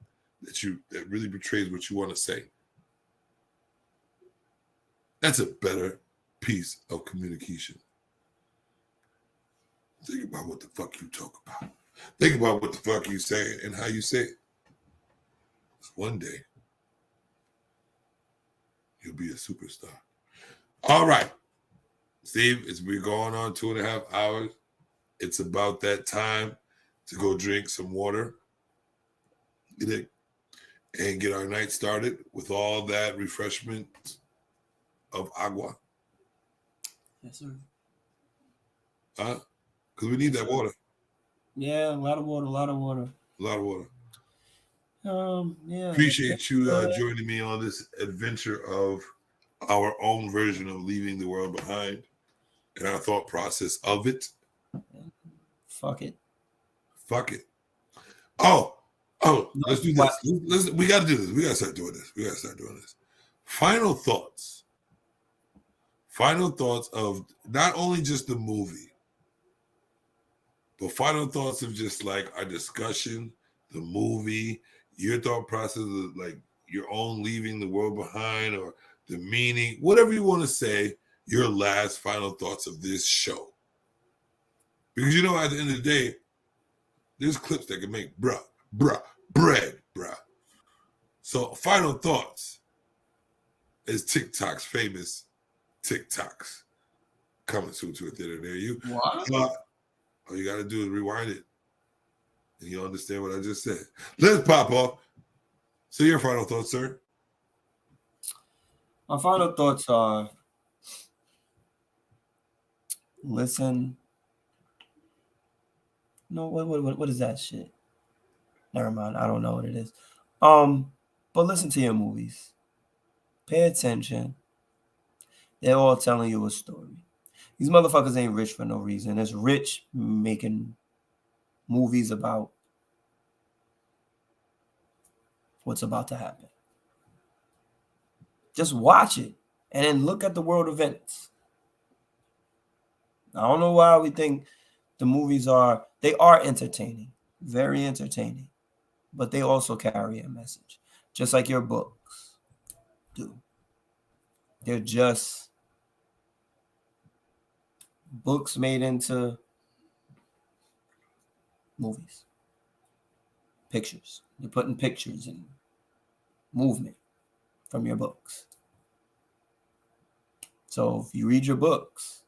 that really portrays what you want to say, that's a better piece of communication. Think about what the fuck you talk about. Think about what the fuck you say and how you say it. One day, you'll be a superstar. All right. Steve, it's been going on 2.5 hours. It's about that time to go drink some water. And get our night started with all that refreshment of agua. Yes, sir. Huh? Because we need that water. Yeah, a lot of water. A lot of water. Yeah. Appreciate you joining me on this adventure of our own version of leaving the world behind and our thought process of it. Fuck it. Oh, let's do this. We got to do this. We got to start doing this. Final thoughts of not only just the movie, but final thoughts of just like our discussion, the movie, your thought process of like your own leaving the world behind or the meaning, whatever you want to say, your last final thoughts of this show. Because at the end of the day, there's clips that can make bread. So final thoughts is TikTok's famous TikToks coming soon to a theater near you. What? All you got to do is rewind it. And you'll understand what I just said. Let's pop off. So your final thoughts, sir? My final thoughts are listen. No, what is that shit? Never mind. I don't know what it is. But listen to your movies. Pay attention. They're all telling you a story. These motherfuckers ain't rich for no reason. It's rich making movies about what's about to happen. Just watch it and then look at the world events. I don't know why we think the movies are entertaining, very entertaining, but they also carry a message, just like your books do. They're just books made into movies, pictures. You're putting pictures and movement from your books. So if you read your books,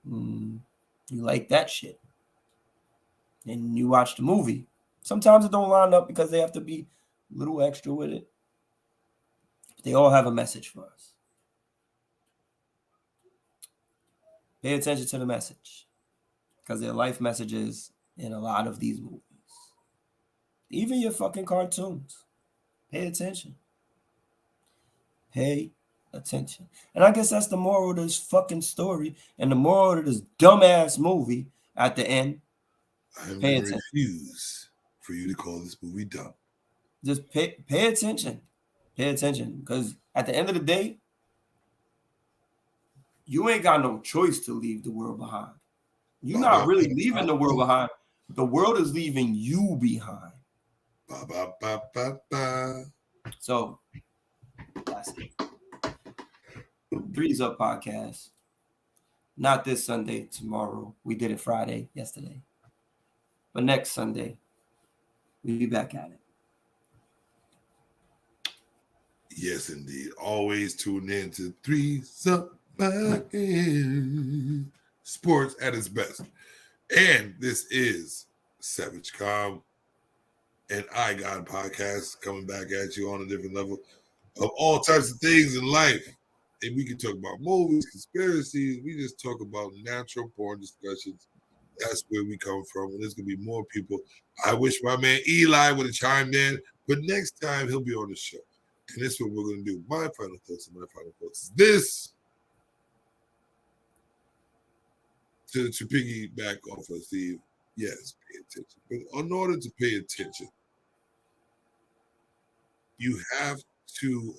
you like that shit, and you watch the movie, sometimes it don't line up because they have to be a little extra with it. They all have a message for us. Pay attention to the message, because there are life messages in a lot of these movies. Even your fucking cartoons. Pay attention. Pay attention. And I guess that's the moral of this fucking story, and the moral of this dumbass movie at the end. I'm going to refuse for you to call this movie dumb. Just pay attention. Pay attention, because at the end of the day, you ain't got no choice to leave the world behind. You're not really leaving the world behind. The world is leaving you behind. Ba, ba, ba, ba, ba. So, that's it. Three's Up podcast. Not this Sunday, tomorrow. We did it Friday, yesterday. But next Sunday, we'll be back at it. Yes, indeed. Always tune in to Three's Up Podcast. Sports at its best. And this is Savage Calm and I God podcast coming back at you on a different level of all types of things in life. And we can talk about movies, conspiracies. We just talk about natural born discussions. That's where we come from. And there's going to be more people. I wish my man Eli would have chimed in, but next time he'll be on the show. And this is what we're going to do. My final thoughts is this. To piggyback off of Steve, yes, pay attention. But in order to pay attention, you have to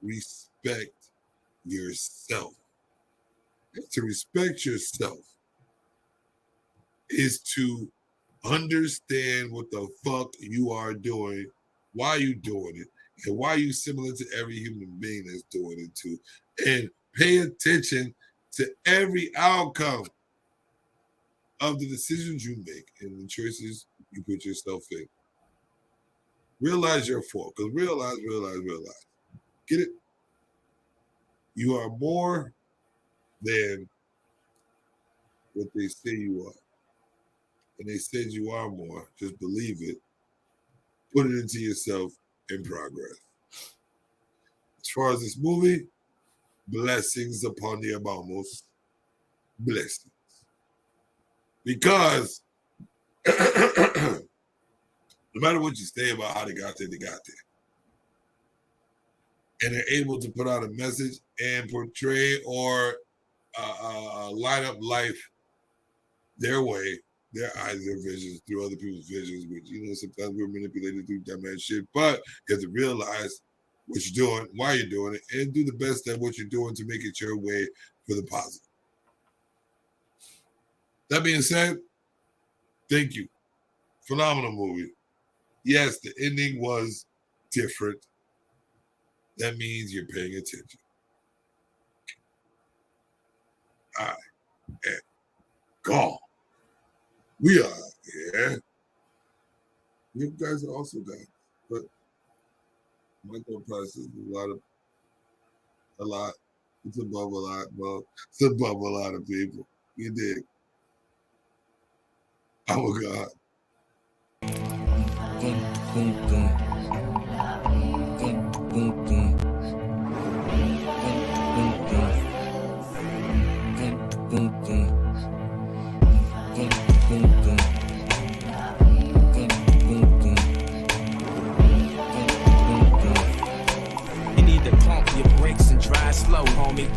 respect yourself. And to respect yourself is to understand what the fuck you are doing, why you doing it, and why you similar to every human being that's doing it too. And pay attention to every outcome of the decisions you make and the choices you put yourself in. Realize your fault, because realize. Get it? You are more than what they say you are. And they said you are more. Just believe it. Put it into yourself in progress. As far as this movie, blessings upon the Abamos. Blessings. Because no matter what you say about how they got there, and they're able to put out a message and portray or line up life their way, their eyes, their visions, through other people's visions, which, sometimes we're manipulated through dumbass shit, but you have to realize what you're doing, why you're doing it, and do the best at what you're doing to make it your way for the positive. That being said, thank you. Phenomenal movie. Yes, the ending was different. That means you're paying attention. I am gone. We are here. You guys are also guys, but my gold price is a lot. It's above a lot, bro. It's above a lot of people. You dig? Oh God. You need to pump your brakes and drive slow, homie.